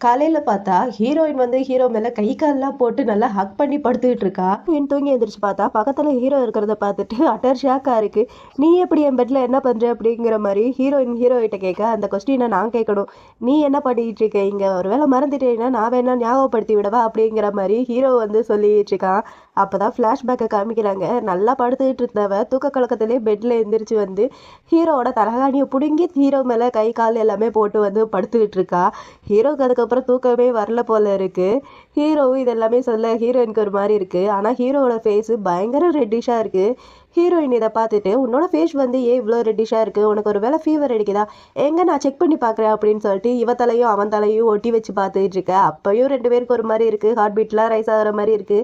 காலையில பார்த்தா ஹீரோயின் வந்து ஹீரோ மேல கை கால்லாம் போட்டு நல்லா ஹக் பண்ணி படுத்துக்கிட்டு இருக்கா. ஹீரோயின் தூங்கி எந்திரிச்சு பார்த்தா பக்கத்துல ஹீரோ இருக்கிறத பார்த்துட்டு அட்டர் ஷாக்கா இருக்கு. நீ எப்படி என் பெட்ல என்ன பண்ற அப்படிங்கிற மாதிரி ஹீரோயின் ஹீரோயிட்ட கேட்க, அந்த கொஸ்டினை நான் கேட்கணும். நீ என்ன பண்ணிட்டு இருக்க இங்க, ஒருவேளை மறந்துட்டேன்னா நான் வேணா ஞாபகப்படுத்தி விடவா அப்படிங்கிற மாதிரி ஹீரோ வந்து சொல்லிட்டு இருக்கான். அப்பதான் பிளாஷ்பேக்கை காமிக்கிறாங்க. நல்லா படுத்துக்கிட்டு இருந்தவ தூக்க கலக்கத்திலே பெட்ல எந்திரிச்சு வந்து ஹீரோவோட தலகாணியை புடுங்கி ஹீரோ மேல கை கால் எல்லாமே போட்டு வந்து படுத்துக்கிட்டு இருக்கா. ஹீரோக்கு அதுக்கப்புறம் தூக்கமே வரல போல இருக்கு. ஹீரோவும் இதெல்லாமே சொல்ல ஹீரோயினுக்கு ஒரு மாதிரி இருக்கு. ஆனா ஹீரோவோட ஃபேஸ் பயங்கர ரெட்டிஷா இருக்கு. ஹீரோயின் இதை பார்த்துட்டு, உன்னோட ஃபேஸ் வந்து ஏன் இவ்வளோ ரெட்டிஷா இருக்கு, உனக்கு ஒரு வேளை ஃபீவர் அடிக்குதா, எங்க நான் செக் பண்ணி பார்க்குறேன் அப்படின்னு சொல்லிட்டு இவ தலையும் அவன் தலையும் ஒட்டி வச்சு பார்த்துக்கிட்டு இருக்க. அப்பயும் ரெண்டு பேருக்கு ஒரு மாதிரி இருக்கு. ஹார்ட் பீட்லாம் ரைஸ் ஆகிற மாதிரி இருக்கு.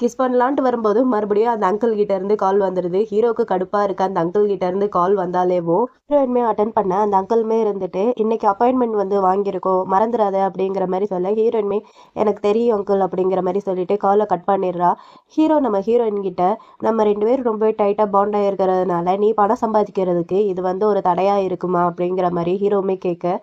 கிஸ் பண்ணலான்ட்டு வரும்போது மறுபடியும் அந்த அங்கிள் கிட்ட இருந்து கால் வந்துடுது. ஹீரோக்கு கடுப்பா இருக்கு. அந்த அங்கிள் கிட்ட இருந்து கால் வந்தாலேவும் ஹீரோயின்மே அட்டன் பண்ண அந்த அங்கிள்மே இருந்துட்டு, இன்னைக்கு அப்பாயின்மெண்ட் வந்து வாங்கியிருக்கோம், மறந்துடாத அப்படிங்கிற மாதிரி சொல்ல ஹீரோயின்மே எனக்கு தெரியும் அங்கிள் அப்படிங்கிற மாதிரி சொல்லிட்டு காலை கட் பண்ணிடுறா. ஹீரோ நம்ம ஹீரோயின் கிட்ட, நம்ம ரெண்டு பேரும் ரொம்ப டைட்டா பாண்ட் ஆயிருக்கிறதுனால நீ பணம் சம்பாதிக்கிறதுக்கு இது வந்து ஒரு தடையா இருக்குமா அப்படிங்கிற மாதிரி ஹீரோவுமே கேட்க,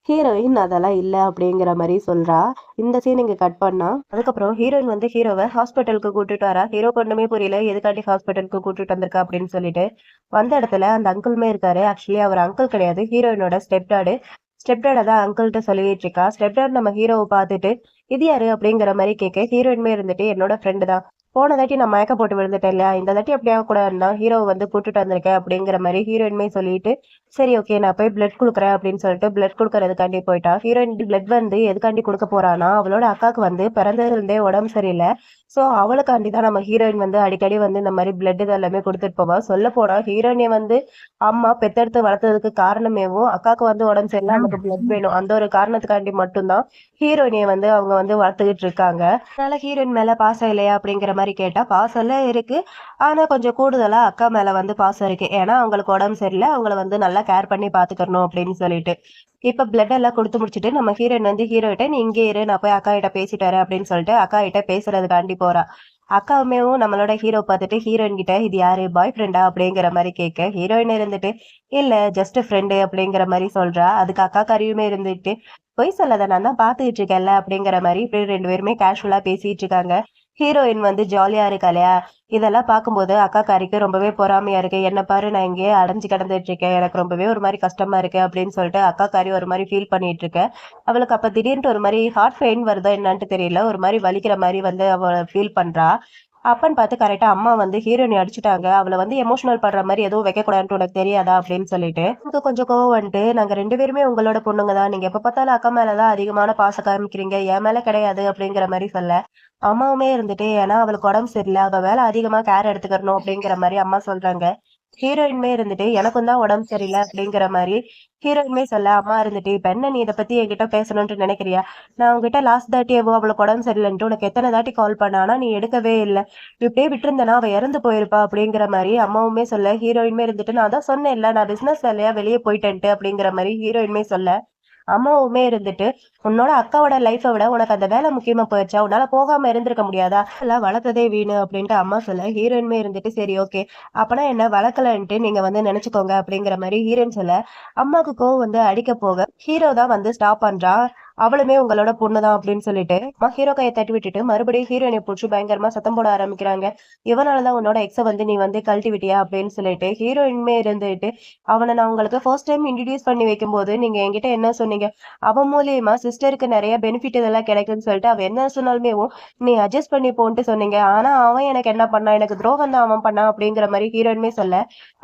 ஹீரோயின் அதெல்லாம் இல்லை அப்படிங்கிற மாதிரி சொல்றா. இந்த சீன் இங்க கட் பண்ணா. அதுக்கப்புறம் ஹீரோயின் வந்து ஹீரோவை ஹாஸ்பிட்டலுக்கு கூட்டிட்டு வரா. ஹீரோ ஒண்ணுமே புரியல, எதுக்காண்டி ஹாஸ்பிட்டலுக்கு கூட்டிட்டு வந்திருக்கா அப்படின்னு சொல்லிட்டு. வந்த இடத்துல அந்த அங்கிளுமே இருக்காரு. ஆக்சுவலி அவர் அங்கிள் கிடையாது, ஹீரோயினோட ஸ்டெப்டாடு. ஸ்டெப்டாட தான் அங்கிள்கிட்ட சொல்லிட்டு இருக்கா. ஸ்டெப்டாட் நம்ம ஹீரோவை பார்த்துட்டு, இது யாரு அப்படிங்கிற மாதிரி கேட்க, ஹீரோயின்மே இருந்துட்டு என்னோட ஃப்ரெண்டு தான், போன தாட்டி நான் மயக்க போட்டு விழுந்துட்டேன் இல்லையா, இந்த தாட்டி அப்படியே கூட இருந்தா ஹீரோவை வந்து கூட்டிட்டு வந்திருக்கேன் அப்படிங்கிற மாதிரி ஹீரோயின்மே சொல்லிட்டு, சரி ஓகே நான் போய் பிளட் கொடுக்குறேன் அப்படின்னு சொல்லிட்டு பிளட் கொடுக்கறதுக்காண்டி போயிட்டா. ஹீரோயின் பிளட் வந்து எதுக்காண்டி கொடுக்க போறானா, அவளோட அக்காவுக்கு வந்து பிறந்ததுலேருந்தே உடம்பு சரியில்லை. ஸோ அவளுக்காண்டி தான் நம்ம ஹீரோயின் வந்து அடிக்கடி வந்து இந்த மாதிரி பிளட் இதெல்லாமே கொடுத்துட்டு போவா. சொல்ல போனா ஹீரோயினை வந்து அம்மா பெத்தெடுத்து வளர்த்ததுக்கு காரணமேவும் அக்காவுக்கு வந்து உடம்பு சரியில்லை, நமக்கு பிளட் வேணும், அந்த ஒரு காரணத்துக்காண்டி மட்டும்தான் ஹீரோயினியை வந்து அவங்க வந்து வளர்த்துக்கிட்டு இருக்காங்க. அதனால ஹீரோயின் மேல பாசம் இல்லையா அப்படிங்கிற மாதிரி கேட்டா, பாசம் எல்லாம் இருக்கு, ஆனா கொஞ்சம் கூடுதலா அக்கா மேல வந்து பாசம் இருக்கு. ஏன்னா அவங்களுக்கு உடம்பு சரியில்லை, அவங்கள வந்து நல்லா கேர் பண்ணி பாத்துக்கணும் அப்படின்னு சொல்லிட்டு. இப்ப பிளட் எல்லாம் கொடுத்து முடிச்சுட்டு நம்ம ஹீரோயின் வந்து ஹீரோயிட்ட, நீ இங்கே இரு நான் போய் அக்கா கிட்ட பேசிட்டு வரேன் அப்படின்னு சொல்லிட்டு அக்கா கிட்ட பேசுறதுக்காண்டி போறா. அக்காவுமேவும் நம்மளோட ஹீரோ பார்த்துட்டு ஹீரோயின் கிட்ட, இது யாரு பாய் ஃப்ரெண்டா அப்படிங்கிற மாதிரி கேட்க, ஹீரோயின் இருந்துட்டு இல்ல ஜஸ்ட் ஃப்ரெண்டு அப்படிங்கிற மாதிரி சொல்றா. அதுக்கு அக்கா கறியுமே இருந்துட்டு, பொய் சொல்லாத நான் தான் பாத்துக்கிட்டு இருக்கேன்ல அப்படிங்கிற மாதிரி இப்படி ரெண்டு பேருமே கேஷுவலா பேசிட்டு இருக்காங்க. ஹீரோயின் வந்து ஜாலியா இருக்கா இல்லையா, இதெல்லாம் பார்க்கும்போது அக்காக்காரிக்கு ரொம்பவே பொறாமையா இருக்கு. என்ன பாரு நான் இங்கேயே அடைஞ்சு கிடந்துட்டு இருக்கேன், எனக்கு ரொம்பவே ஒரு மாதிரி கஷ்டமா இருக்கு அப்படின்னு சொல்லிட்டு அக்காக்காரி ஒரு மாதிரி ஃபீல் பண்ணிட்டு இருக்கேன். அவளுக்கு அப்ப திடீர்னு ஒரு மாதிரி ஹார்ட் பெயின் வருதோ என்னன்னு தெரியல, ஒரு மாதிரி வலிக்கிற மாதிரி வந்து அவ ஃபீல் பண்றா. அப்பன்னு பார்த்து கரெக்டா அம்மா வந்து ஹீரோயினி அடிச்சுட்டாங்க, அவளை வந்து எமோஷனல் பண்ற மாதிரி எதுவும் வைக்கக்கூடாதுன்னு உனக்கு தெரியாதா அப்படின்னு சொல்லிட்டு எனக்கு கொஞ்சம் கோவம் வந்துட்டு, நாங்க ரெண்டு பேருமே உங்களோட பொண்ணுங்க தான், நீங்க எப்ப பார்த்தாலும் அக்கா மேலதான் அதிகமான பாசம் காமிக்கிறீங்க, என் மேல கிடையாது அப்படிங்கிற மாதிரி சொல்ல, அம்மாவுமே இருந்துட்டு ஏன்னா அவளுக்கு உடம்பு சரியில்லை, அவ மேல அதிகமா கேர் எடுத்துக்கணும் அப்படிங்கிற மாதிரி அம்மா சொல்றாங்க. ஹீரோயின்மே இருந்துட்டு எனக்கும் தான் உடம்பு சரியில்லை அப்படிங்கிற மாதிரி ஹீரோயின்மே சொல்ல, அம்மா இருந்துட்டு இப்ப என்ன நீ இதை பத்தி என்கிட்ட பேசணும்னு நினைக்கிறியா, நான் உங்ககிட்ட லாஸ்ட் தாட்டியவோ அவளுக்கு உடம்பு சரியில்லைன்ட்டு உனக்கு எத்தனை தாட்டி கால் பண்ணானா நீ எடுக்கவே இல்லை, இப்படியே விட்டுருந்தேனா அவ இறந்து போயிருப்பா அப்படிங்கிற மாதிரி அம்மாவுமே சொல்ல, ஹீரோயின்மே இருந்துட்டு நான் தான் சொன்னேன் இல்ல நான் பிசினஸ் வேலையா வெளியே போயிட்டேன்ட்டு அப்படிங்கிற மாதிரி ஹீரோயின்மே சொல்ல, அம்மாவுமே இருந்துட்டு உன்னோட அக்காவோட லைஃபை விட உனக்கு அந்த வேலை முக்கியமா போயிடுச்சா, உன்னால போகாம இருந்திருக்க முடியாதா, எல்லாம் வளர்த்ததே வீணு அப்படின்ட்டு அம்மா சொல்ல, ஹீரோயின்மே இருந்துட்டு சரி ஓகே அப்பனா என்ன வளர்க்கலன்ட்டு நீங்க வந்து நினைச்சுக்கோங்க அப்படிங்கிற மாதிரி ஹீரோயின் சொல்ல, அம்மாவுக்கு கோவம் வந்து அடிக்க போக ஹீரோ தான் வந்து ஸ்டாப் பண்றா. அவளுமே உங்களோட பொண்ணுதான் அப்படின்னு சொல்லிட்டு ஹீரோ கையை தட்டி விட்டுட்டு மறுபடியும் ஹீரோயினை பிடிச்சி பயங்கரமா சத்தம் போட ஆரம்பிக்கிறாங்க. இவனாலதான் உன்னோட எக்ஸ வந்து நீ வந்து கழட்டி விட்டியா அப்படின்னு சொல்லிட்டு ஹீரோயின்மே இருந்துட்டு, அவனை நான் உங்களுக்கு ஃபர்ஸ்ட் டைம் இன்ட்ரடியூஸ் பண்ணி வைக்கும் போது நீங்க என்கிட்ட என்ன சொன்னீங்க, அவன் மூலியமா சிஸ்டருக்கு நிறைய பெனிஃபிட் இதெல்லாம் கிடைக்குன்னு சொல்லிட்டு அவ என்ன சொன்னாலுமே நீ அட்ஜஸ்ட் பண்ணி போன்ட்டு சொன்னீங்க, ஆனா அவன் எனக்கு என்ன பண்ணான், எனக்கு துரோகம் தான் அவன் பண்ணான் அப்படிங்கிற மாதிரி ஹீரோயின்மே சொல்ல,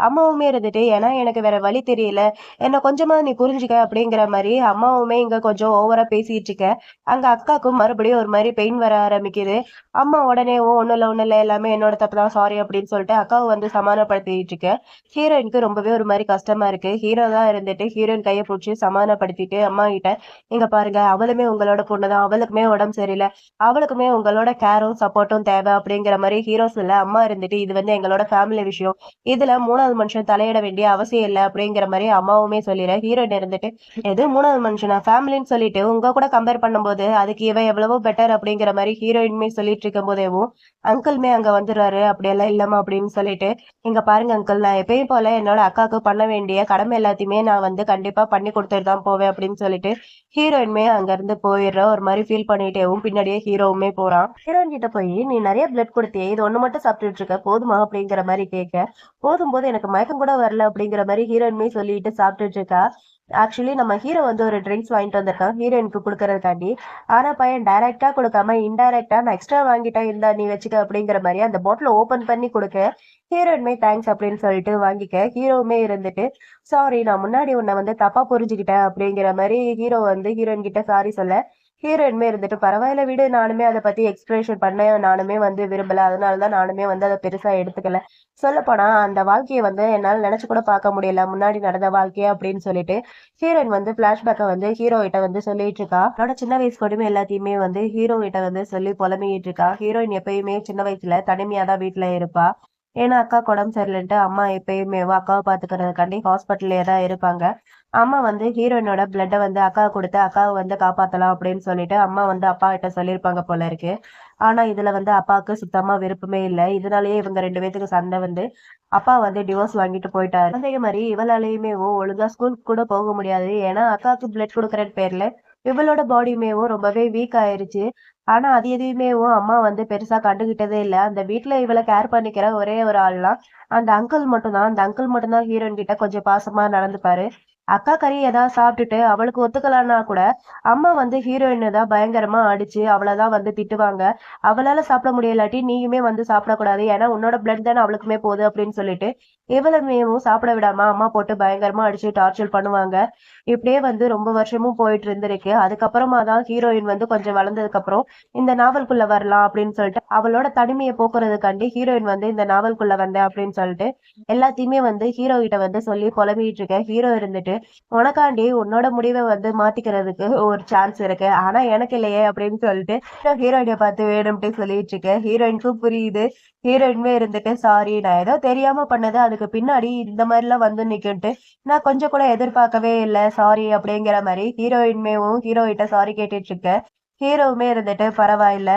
அம்மாவுமே இருந்துட்டு ஏன்னா எனக்கு வேற வழி தெரியல, என்ன கொஞ்சமா நீ புரிஞ்சுக்க அப்படிங்கிற மாதிரி அம்மாவுமே இங்க கொஞ்சம் ஓவரா ஓவரா பேசிட்டு இருக்க. அங்க அக்காக்கும் மறுபடியும் ஒரு மாதிரி பெயின் வர ஆரம்பிக்குது. அம்மா உடனே ஒண்ணும் இல்ல எல்லாமே என்னோட தப்பு தான் சாரி அப்படின்னு சொல்லிட்டு அக்காவை வந்து சமாதானப்படுத்திட்டு இருக்க. ஹீரோயினுக்கு ரொம்பவே ஒரு மாதிரி கஷ்டமா இருக்கு. ஹீரோ தான் இருந்துட்டு ஹீரோயின் கையை பிடிச்சி சமாதானப்படுத்திட்டு அம்மா கிட்ட இங்க பாருங்க அவளுமே உங்களோட பொண்ணுதான், அவளுக்குமே உடம்பு சரியில்லை, அவளுக்குமே உங்களோட கேரும் சப்போர்ட்டும் தேவை அப்படிங்கிற மாதிரி ஹீரோ சொல்ல அம்மா இருந்துட்டு இது வந்து எங்களோட ஃபேமிலி விஷயம், இதுல மூணாவது மனுஷன் தலையிட வேண்டிய அவசியம் இல்லை அப்படிங்கிற மாதிரி அம்மாவுமே சொல்லிடுற. ஹீரோயின் இருந்துட்டு எது மூணாவது மனுஷனா ஃபேமிலின்னு சொல்லிட்டு உங்க கூட கம்பேர் பண்ணும்போது அதுக்கு இவன் எவ்வளவோ பெட்டர் அப்படிங்கிற மாதிரி ஹீரோயின்மே சொல்லிட்டு இருக்கும் போதேவும் அங்கிள்மே அங்க வந்துடுறாரு. அப்படியெல்லாம் இல்லம்மா அப்படின்னு சொல்லிட்டு இங்க பாருங்க அங்கிள், நான் எப்பயும் போல என்னோட அக்காவுக்கு பண்ண வேண்டிய கடமை எல்லாத்தையுமே நான் வந்து கண்டிப்பா பண்ணி கொடுத்துட்டு தான் போவேன் அப்படின்னு சொல்லிட்டு ஹீரோயின்மே அங்க இருந்து போயிடுற. ஒரு மாதிரி ஃபீல் பண்ணிட்டேவும் பின்னாடியே ஹீரோவுமே போறான். ஹீரோயின் கிட்ட போய் நீ நிறைய பிளட் கொடுத்தியே, இது ஒண்ணு மட்டும் சாப்பிட்டுட்டு இருக்க போதுமா அப்படிங்கிற மாதிரி கேட்க, போதும் போது எனக்கு மயக்கம் கூட வரல அப்படிங்கிற மாதிரி ஹீரோயின்மே சொல்லிட்டு சாப்பிட்டுட்டு இருக்கா. ஆக்சுவலி நம்ம ஹீரோ வந்து ஒரு ட்ரிங்க்ஸ் வாங்கிட்டு வந்திருக்கான் ஹீரோயினுக்கு கொடுக்கறதுக்காண்டி. ஆனா பையன் டைரக்டா கொடுக்காம இன்டைரக்டா நான் எக்ஸ்ட்ரா வாங்கிட்டேன் இருந்தா நீ வச்சுக்க அப்படிங்கிற மாதிரி அந்த பாட்டில் ஓபன் பண்ணி கொடுக்க, ஹீரோயின்மே தேங்க்ஸ் அப்படின்னு சொல்லிட்டு வாங்கிக்க. ஹீரோவுமே இருந்துட்டு சாரி நான் முன்னாடி உன்னை வந்து தப்பா புரிஞ்சுக்கிட்டேன் அப்படிங்கிற மாதிரி ஹீரோ வந்து ஹீரோயின் கிட்ட சாரி சொல்ல, ஹீரோயின்மே இருந்துட்டு பரவாயில்ல விடு, நானுமே அதை பத்தி எக்ஸ்பிரஷன் பண்ண நானுமே வந்து விரும்பல, அதனாலதான் நானுமே வந்து அதை பெருசா எடுத்துக்கல, சொல்லப்போனா அந்த வாழ்க்கையை வந்து என்னால நினைச்சு கூட பார்க்க முடியல முன்னாடி நடந்த வாழ்க்கைய அப்படின்னு சொல்லிட்டு ஹீரோயின் வந்து பிளாஷ்பேக்கை வந்து ஹீரோ கிட்ட வந்து சொல்லிட்டு இருக்கா. அவனோட சின்ன வயசு கொடுமை எல்லாத்தையுமே வந்து ஹீரோ கிட்ட வந்து சொல்லி புலம்பிட்டு இருக்கா. ஹீரோயின் எப்பயுமே சின்ன வயசுல தனிமையா தான் வீட்டுல இருப்பா. ஏன்னா அக்காவுக்கு உடம்பு சரியில்லைன்ட்டு அம்மா எப்பயுமே அக்காவை பாத்துக்கிறதுக்காண்டி ஹாஸ்பிட்டல்லே தான் இருப்பாங்க. அம்மா வந்து ஹீரோயினோட பிளட்டை வந்து அக்கா கொடுத்து அக்காவை வந்து காப்பாத்தலாம் அப்படின்னு சொல்லிட்டு அம்மா வந்து அப்பா கிட்ட சொல்லியிருப்பாங்க போல இருக்கு. ஆனா இதுல வந்து அப்பாவுக்கு சுத்தமா விருப்பமே இல்லை. இதனாலேயே இவங்க ரெண்டு பேத்துக்கு சண்டை வந்து அப்பா வந்து டிவோர்ஸ் வாங்கிட்டு போயிட்டாரு. அதே மாதிரி இவளாலேயுமே ஒழுங்கா ஸ்கூலுக்கு கூட போக முடியாது. ஏன்னா அக்காவுக்கு பிளட் கொடுக்கற பேர்ல இவளோட பாடியுமேவும் ரொம்பவே வீக் ஆயிருச்சு. ஆனா அது எதையுமேவும் அம்மா வந்து பெருசா கண்டுகிட்டதே இல்ல. அந்த வீட்டுல இவளை கேர் பண்ணிக்கிற ஒரே ஒரு ஆள்லாம் அந்த அங்கிள் மட்டும்தான். அந்த அங்கிள் மட்டும்தான் ஹீரோயின் கிட்ட கொஞ்சம் பாசமா நடந்துப்பாரு. அக்கா கறி ஏதாவது சாப்பிட்டுட்டு அவளுக்கு ஒத்துக்கலான்னா கூட அம்மா வந்து ஹீரோயினை தான் பயங்கரமா அடிச்சு அவளைதான் வந்து திட்டுவாங்க. அவளால சாப்பிட முடியலாட்டி நீயுமே வந்து சாப்பிடக்கூடாது, ஏன்னா உன்னோட பிளட் தானே அவளுக்குமே போகுது அப்படின்னு சொல்லிட்டு இவளுமேவும் சாப்பிட விடாம அம்மா போட்டு பயங்கரமா அடிச்சு டார்ச்சர் பண்ணுவாங்க. இப்படியே வந்து ரொம்ப வருஷமும் போயிட்டு இருந்திருக்கு. அதுக்கப்புறமா தான் ஹீரோயின் வந்து கொஞ்சம் வளர்ந்ததுக்கு அப்புறம் இந்த நாவல்குள்ள வரலாம் அப்படின்னு சொல்லிட்டு அவளோட தனிமையை போக்குறதுக்காண்டி ஹீரோயின் வந்து இந்த நாவல்குள்ள வந்தேன் அப்படின்னு சொல்லிட்டு எல்லாத்தையுமே வந்து ஹீரோ கிட்ட வந்து சொல்லி புலம்பிட்டு இருக்க. ஹீரோ இருந்துட்டு உனக்காண்டி உன்னோட முடிவை வந்து மாத்திக்கிறதுக்கு ஒரு சான்ஸ் இருக்கு, ஆனா எனக்கு இல்லையே அப்படின்னு சொல்லிட்டு ஹீரோயினை பார்த்து வேணும்ட்டு சொல்லிட்டு இருக்க. ஹீரோயினுக்கும் புரியுது. ஹீரோயினுமே இருந்துட்டு சாரி நான் ஏதோ தெரியாம பண்ணது, அதுக்கு பின்னாடி இந்த மாதிரி எல்லாம் வந்து நிக்கிட்டு நான் கொஞ்சம் கூட எதிர்பார்க்கவே இல்லை சாரி அப்படிங்கிற மாதிரி ஹீரோயின்மேவும் ஹீரோ கிட்ட சாரி கேட்டுட்டு இருக்க. ஹீரோவுமே இருந்துட்டு பரவாயில்ல,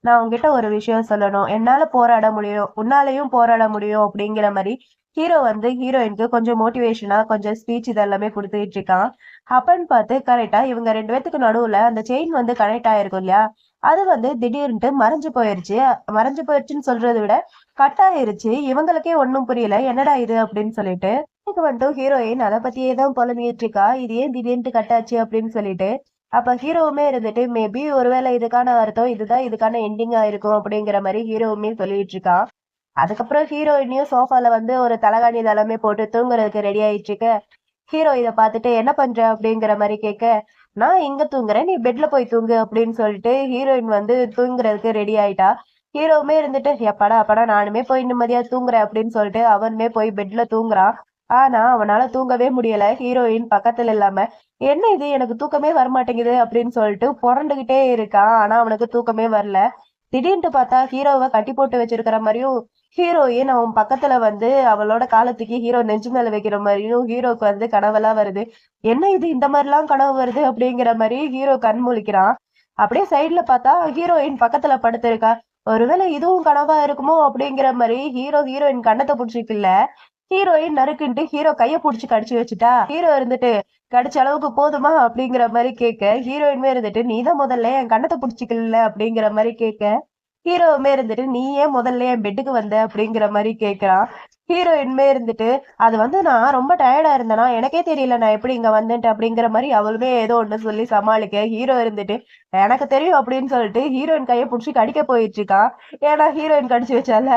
நான் உங்ககிட்ட ஒரு விஷயம் சொல்லணும், என்னால போராட முடியும் உன்னாலையும் போராட முடியும் அப்படிங்கிற மாதிரி ஹீரோ வந்து ஹீரோயினுக்கு கொஞ்சம் மோட்டிவேஷனா கொஞ்சம் ஸ்பீச் இதெல்லாமே கொடுத்துட்டு இருக்கான். அப்பன்னு பார்த்து கரெக்டா இவங்க ரெண்டு பேத்துக்கு நடுவுல அந்த செயின் வந்து கனெக்ட் ஆயிருக்கும் இல்லையா, அது வந்து திடீர்னுட்டு மறைஞ்சு போயிருச்சு. மறைஞ்சு போயிருச்சுன்னு சொல்றதை விட கட் ஆயிருச்சு. இவங்களுக்கே ஒன்னும் புரியல என்னடா இது அப்படின்னு சொல்லிட்டு இதுக்கு வந்துட்டு ஹீரோயின் அதை பத்தியே தான் புலம்பிட்டு இருக்கா, இது ஏன் திடீர்னு கட் ஆச்சு அப்படின்னு சொல்லிட்டு. அப்ப ஹீரோவுமே இருந்துட்டு மேபி ஒருவேளை இதுக்கான அர்த்தம் இதுதான், இதுக்கான எண்டிங்கா இருக்கும் அப்படிங்கிற மாதிரி ஹீரோவுமே சொல்லிட்டு இருக்கான். அதுக்கப்புறம் ஹீரோயினையும் சோஃபால வந்து ஒரு தலகாணி தளமே போட்டு தூங்குறதுக்கு ரெடி ஆயிட்டு இருக்க. ஹீரோ இதை பார்த்துட்டு என்ன பண்ற அப்படிங்கிற மாதிரி கேட்க, நான் இங்க தூங்குறேன் நீ பெட்ல போய் தூங்கு அப்படின்னு சொல்லிட்டு ஹீரோயின் வந்து தூங்குறதுக்கு ரெடி ஆயிட்டா. ஹீரோவுமே இருந்துட்டு எப்படா அப்படா நானுமே போய் நிம்மதியா தூங்குறேன் அப்படின்னு சொல்லிட்டு அவனுமே போய் பெட்ல தூங்குறான். ஆனா அவனால தூங்கவே முடியல. ஹீரோயின் பக்கத்துல இல்லாம என்ன இது எனக்கு தூக்கமே வரமாட்டேங்குது அப்படின்னு சொல்லிட்டு புரண்டுகிட்டே இருக்கான். ஆனா அவனுக்கு தூக்கமே வரல. திடீர்னு பார்த்தா ஹீரோவை கட்டி போட்டு வச்சிருக்கிற மாதிரியும் ஹீரோயின் அவன் பக்கத்துல வந்து அவளோட காலத்துக்கு ஹீரோ நெஞ்சு மேல வைக்கிற மாதிரியும் ஹீரோக்கு வந்து கனவெல்லாம் வருது. என்ன இது இந்த மாதிரி எல்லாம் கனவு வருது அப்படிங்கிற மாதிரி ஹீரோ கண் முழிக்கிறான். அப்படியே சைட்ல பார்த்தா ஹீரோயின் பக்கத்துல படுத்திருக்கா. ஒருவேளை இதுவும் கனவா இருக்குமோ அப்படிங்கிற மாதிரி ஹீரோயின் கண்ணத்தை புடிச்சிக்கல. ஹீரோயின் நறுக்குன்ட்டு ஹீரோ கைய புடிச்சு கடிச்சு வச்சுட்டா. ஹீரோ இருந்துட்டு கடிச்ச அளவுக்கு போதுமா அப்படிங்கிற மாதிரி கேட்க, ஹீரோயின்மே இருந்துட்டு நீதான் முதல்ல என் கண்ணத்தை புடிச்சிக்கல அப்படிங்கிற மாதிரி கேட்க, ஹீரோவுமே இருந்துட்டு நீ ஏன் முதல்ல என் பெட்டுக்கு வந்த அப்படிங்கிற மாதிரி கேட்கிறான். ஹீரோயின்மே இருந்துட்டு, அது வந்து நான் ரொம்ப டயர்டா இருந்தேனா, எனக்கே தெரியல நான் எப்படி இங்க வந்தேன்ட்டு அப்படிங்கிற மாரி அவளுமே ஏதோ ஒண்ணு சொல்லி சமாளிக்க, ஹீரோ இருந்துட்டு, எனக்கு தெரியும் அப்படின்னு சொல்லிட்டு ஹீரோயின் கைய புடிச்சு கடிக்க போயிட்டுருக்கான். ஏன்னா ஹீரோயின் கடிச்சு வச்சால,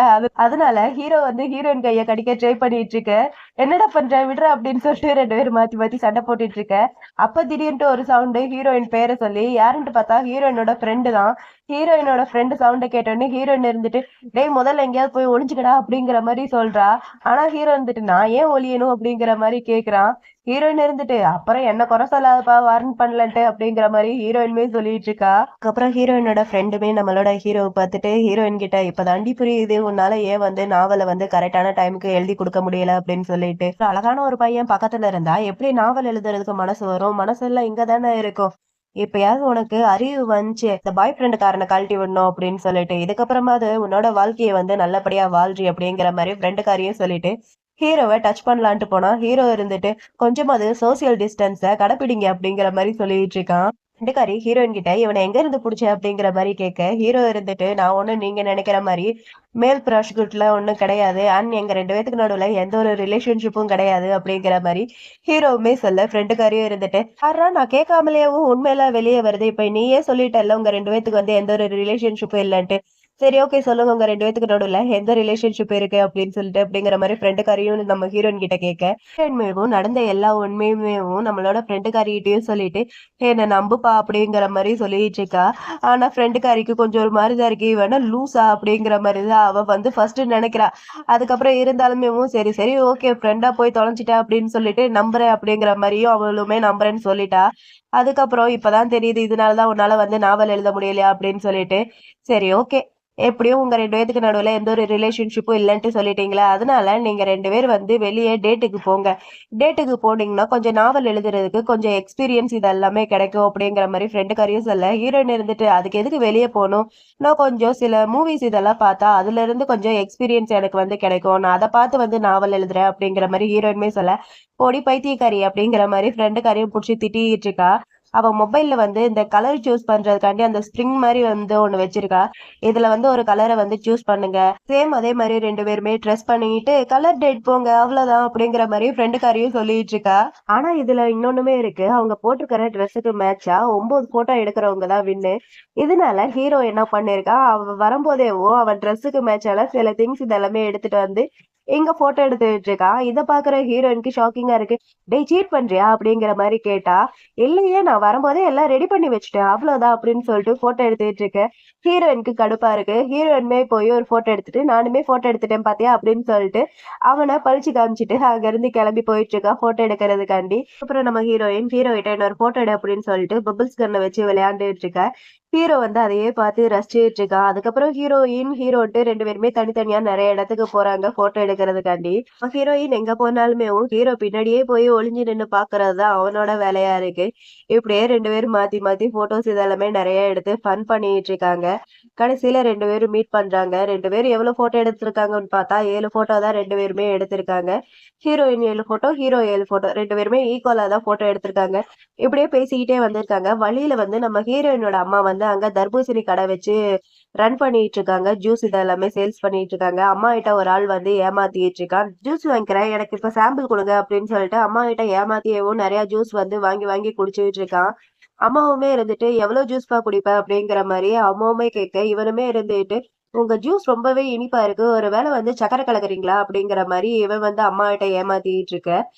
அதனால ஹீரோ வந்து ஹீரோயின் கைய கடிக்க ட்ரை பண்ணிட்டு இருக்க. "என்னடா பண்ற? விட்றா" அப்படின்னு சொல்லிட்டு 2 பேரும் மாத்தி மாத்தி சண்டை போட்டுட்டு இருக்க. அப்ப திடீர்னுட்டு ஒரு சவுண்டு ஹீரோயின் பேர சொல்லி, யாருன்ட்டு பார்த்தா ஹீரோயினோட ஃப்ரெண்டு தான். ஹீரோயினோட ஃப்ரெண்டு சவுண்ட கேட்டோனே ஹீரோயின் இருந்துட்டு, "டேய் முதல்ல எங்கேயாவது போய் ஒளிஞ்சுக்கடா" அப்படிங்கிற மாரி சொல்றா. ஆனா ஹீரோ இருந்துட்டு, "நான் ஏன் ஒளியணும்?" அப்படிங்கிற மாரி கேட்கிறான். ஹீரோயின் இருந்துட்டு, "அப்புறம் என்ன குறை சொல்லாதப்பா வார்ன் பண்ணலன்ட்டு" அப்படிங்கிற மாரி ஹீரோயினுமே சொல்லிட்டு இருக்கா. அதுக்கப்புறம் ஹீரோயினோட ஃப்ரெண்டுமே நம்மளோட ஹீரோவ பார்த்துட்டு ஹீரோயின் கிட்ட, "இப்ப தாண்டி புரியுது உன்னால ஏன் வந்து நாவல வந்து கரெக்ட்டான டைம்க்கு எழுதி குடுக்க முடியல" அப்படின்னு சொல்லிட்டு. அழகான ஒரு பையன் பக்கத்துல இருந்தா எப்படி நாவல் எழுதுறதுக்கு மனசு வரும்? மனசெல்லாம் இங்க தானே இருக்கும். எப்பயாவது உனக்கு அறிவு வந்துச்சு, இந்த பாய் ஃப்ரெண்டுக்காரன கழட்டி விடணும் அப்படின்னு சொல்லிட்டு, இதுக்கப்புறமாவது உன்னோட வாழ்க்கைய வந்து நல்லபடியா வாழ்றி அப்படிங்கிற மாரி ஃப்ரெண்டுக்காரியும் சொல்லிட்டு, ஹீரோவ டச் பண்ணலான்ட்டு போனா, ஹீரோ இருந்துட்டு, கொஞ்சமாவது சோசியல் டிஸ்டன்ஸ கடைப்பிடிங்க அப்படிங்கிற மாரி சொல்லிட்டு இருக்கான். ஃப்ரெண்டுக்காரி ஹீரோயின் கிட்ட, "இவன எங்க இருந்து புடிச்ச?" அப்படிங்கிற மாரி கேட்க, ஹீரோ இருந்துட்டு, "நான் ஒண்ணும் நீங்க நெனைக்கிற மாரி மேல் ப்ராஸ்டிடியூட்லாம் ஒண்ணும் கிடையாது. அண்ட் எங்க 2 பேத்துக்கு நடுவுல எந்த ஒரு ரிலேஷன்ஷிப்பும் கிடையாது." அப்படிங்கிற மாரி ஹீரோவுமே சொல்ல, ஃப்ரெண்டுக்காரியும் இருந்துட்டு, "பார்றா நான் கேட்காமலேயேவும் உண்மையெல்லாம் வெளிய வருது. இப்ப நீயே சொல்லிட்டல்ல உங்க 2 பேத்துக்கு வந்து எந்த ஒரு ரிலேஷன்ஷிப்பும் இல்லன்ட்டு. சரி ஓகே சொல்லுங்க உங்க 2 பேத்துக்கு நடுவுல எந்த ரிலேஷன்ஷிப் இருக்கு?" அப்படின்னு சொல்லிட்டு அப்படிங்கிற மாரி ஃப்ரெண்டுக்காரியும் நம்ம ஹீரோயின் கிட்ட கேட்க, ஹீரோயின்மேவும் நடந்த எல்லா உண்மையுமேவும் நம்மளோட ஃப்ரெண்டுக்காரிகிட்டயும் சொல்லிட்டு, "என்ன நம்புப்பா" அப்படிங்கிற மாரி சொல்லிட்டு இருக்கா. ஆனா ஃப்ரெண்டுக்காரிக்கு கொஞ்சம் ஒரு மாரி தான் இருக்கு. "இவ என்ன லூசா?" அப்படிங்கிற மாரி தான் அவ வந்து ஃபர்ஸ்ட்டு நெனைக்கிறா. அதுக்கப்புறம் இருந்தாலுமேவும் சரி, சரி ஓகே ஃப்ரெண்டா போய் தொலைஞ்சுட்ட அப்படின்னு சொல்லிட்டு நம்புறேன் அப்படிங்கிற மாரியும் அவளுமே நம்புறேன்னு சொல்லிட்டா. அதுக்கப்புறம் இப்பதான் தெரியுது இதனால தான் உன்னால வந்து நாவல் எழுத முடியலையா அப்படின்னு சொல்லிட்டு. சரி ஓகே. எப்படியும் உங்க 2 பேத்துக்கு நடுவுல எந்த ஒரு ரிலேஷன்ஷிப்பும் இல்லன்ட்டு சொல்லிட்டீங்களா, அதனால நீங்க 2 பேர் வந்து வெளிய டேட்டுக்கு போங்க. டேட்டுக்கு போனீங்கன்னா கொஞ்சம் நாவல் எழுதுறதுக்கு கொஞ்சம் எக்ஸ்பீரியன்ஸ் இது எல்லாமே கிடைக்கும் அப்படிங்கிற மாரி ஃப்ரெண்டுக்காரியும் சொல்ல, ஹீரோயின் இருந்துட்டு அதுக்கு எதுக்கு வெளிய போணும்? நான் கொஞ்சம் சில மூவிஸ் இதெல்லாம் பார்த்தா அதுலருந்து கொஞ்சம் எக்ஸ்பீரியன்ஸ் எனக்கு வந்து கிடைக்கும். நான் அத பார்த்து வந்து நாவல் எழுதுறேன் அப்படிங்கிற மாரி ஹீரோயினுமே சொல்ல, "போடி பைத்தியக்காரி" அப்படிங்கிற மாரி ஃப்ரெண்டுக்காரியும் புடிச்சு திட்டிட்டு இருக்கா. அவ மொபைல்ல வந்து இந்த கலர் சூஸ் பண்றதுக்காண்டி அந்த ஸ்ப்ரிங் மாரி வந்து ஒண்ணு வச்சிருக்கா. இதுல வந்து ஒரு கலர வந்து சூஸ் பண்ணுங்க. சேம் அதே மாரி 2 பேருமே ட்ரெஸ் பண்ணிட்டு கலர் டேட் போங்க அவ்வளோதான் அப்படிங்கிற மாரி ஃப்ரெண்டுக்காரியும் சொல்லிட்டு இருக்கா. ஆனா இதுல இன்னொன்னுமே இருக்கு. அவங்க போட்டிருக்கிற ட்ரெஸ்ஸுக்கு மேட்சா 9 ஃபோட்டோ எடுக்கிறவங்க தான் வின்னு. இதனால ஹீரோ என்ன பண்ணியிருக்கான், அவ வரும்போதேவும் அவன் ட்ரெஸ்ஸுக்கு மேட்சான சில திங்ஸ் இதெல்லாமே எடுத்துட்டு வந்து இங்க ஃபோட்டோ எடுத்துட்டு இருக்கான். இத பாக்குற ஹீரோயினுக்கு ஷாக்கிங்கா இருக்கு. "டேய் சீட் பண்றியா?" அப்படிங்கிற மாரி கேட்டா, "இல்லையே நான் வரும்போதே எல்லாம் ரெடி பண்ணி வச்சுட்டேன். அவ்வளோதான்" அப்படின்னு சொல்லிட்டு ஃபோட்டோ எடுத்துட்டு இருக்க. ஹீரோயினுக்கு கடுப்பா இருக்கு. ஹீரோயினுமே போய் ஒரு ஃபோட்டோ எடுத்துட்டு, "நானுமே ஃபோட்டோ எடுத்துட்டேன் பாத்தியா?" அப்படின்னு சொல்லிட்டு அவன பழிச்சு காமிச்சுட்டு அங்கிருந்து கிளம்பி போயிட்டு இருக்கா ஃபோட்டோ எடுக்கிறதுக்காண்டி. அப்புறம் நம்ம ஹீரோயின் ஹீரோகிட்ட இன்னொரு ஃபோட்டோ எடு அப்படின்னு சொல்லிட்டு பபிள்ஸ் கன்ன வச்சு விளையாண்டுட்டு இருக்கா. ஹீரோ வந்து அதையே பார்த்து ரசிச்சுட்டு இருக்கான். அதுக்கப்புறம் ஹீரோயின், ஹீரோன்ட்டு 2 பேருமே தனித்தனியா நெறைய இடத்துக்கு போறாங்க ஃபோட்டோ எடுக்கிறதுக்காண்டி. ஹீரோயின் எங்க போனாலுமேவும் ஹீரோ பின்னாடியே போய் ஒளிஞ்சு நின்னு பார்க்கறது தான் அவனோட வேலையா இருக்கு. இப்படியே 2 பேரும் மாத்தி மாத்தி ஃபோட்டோஸ் இதெல்லாமே நெறைய எடுத்து ஃபன் பண்ணிட்டு இருக்காங்க. கடைசியில 2 பேரும் மீட் பண்றாங்க. 2 பேரும் எவ்வளோ ஃபோட்டோ எடுத்திருக்காங்கன்னு பார்த்தா 7 ஃபோட்டோ தான் 2 பேருமே எடுத்திருக்காங்க. Heroine 7 photo, hero 7 photo. 2 பேருமே ஈக்குவலா தான் ஃபோட்டோ எடுத்திருக்காங்க. இப்படியே பேசிக்கிட்டே வந்திருக்காங்க. வழியில வந்து நம்ம ஹீரோயினோட அம்மா வந்து அங்க தர்பூசணி கடை வச்சு ரன் பண்ணிட்டு இருக்காங்க. ஜூஸ் இதெல்லாமே சேல்ஸ் பண்ணிட்டு இருக்காங்க. அம்மாகிட்ட ஒரு ஆள் வந்து ஏமாத்திட்டு இருக்கான். "ஜூஸ் வாங்கிக்கிறேன். எனக்கு இப்ப சாம்பிள் குடுங்க" அப்படின்னு சொல்லிட்டு அம்மாகிட்ட ஏமாத்தியவும் நெறைய ஜூஸ் வந்து வாங்கி வாங்கி குடிச்சுட்டு இருக்கான். அம்மாவுமே இருந்துட்டு, "எவ்வளோ ஜூஸ்ப்பா குடிப்ப?" அப்படிங்கிற மாரி அம்மாவுமே கேட்க, இவனுமே இருந்துட்டு, "உங்க ஜூஸ் ரொம்பவே இனிப்பா இருக்கு. ஒரு வேள வந்து சர்க்கரை கலக்குறீங்களா?" அப்படிங்கிற மாரி இவன் வந்து அம்மாகிட்ட ஏமாத்திட்டு இருக்க.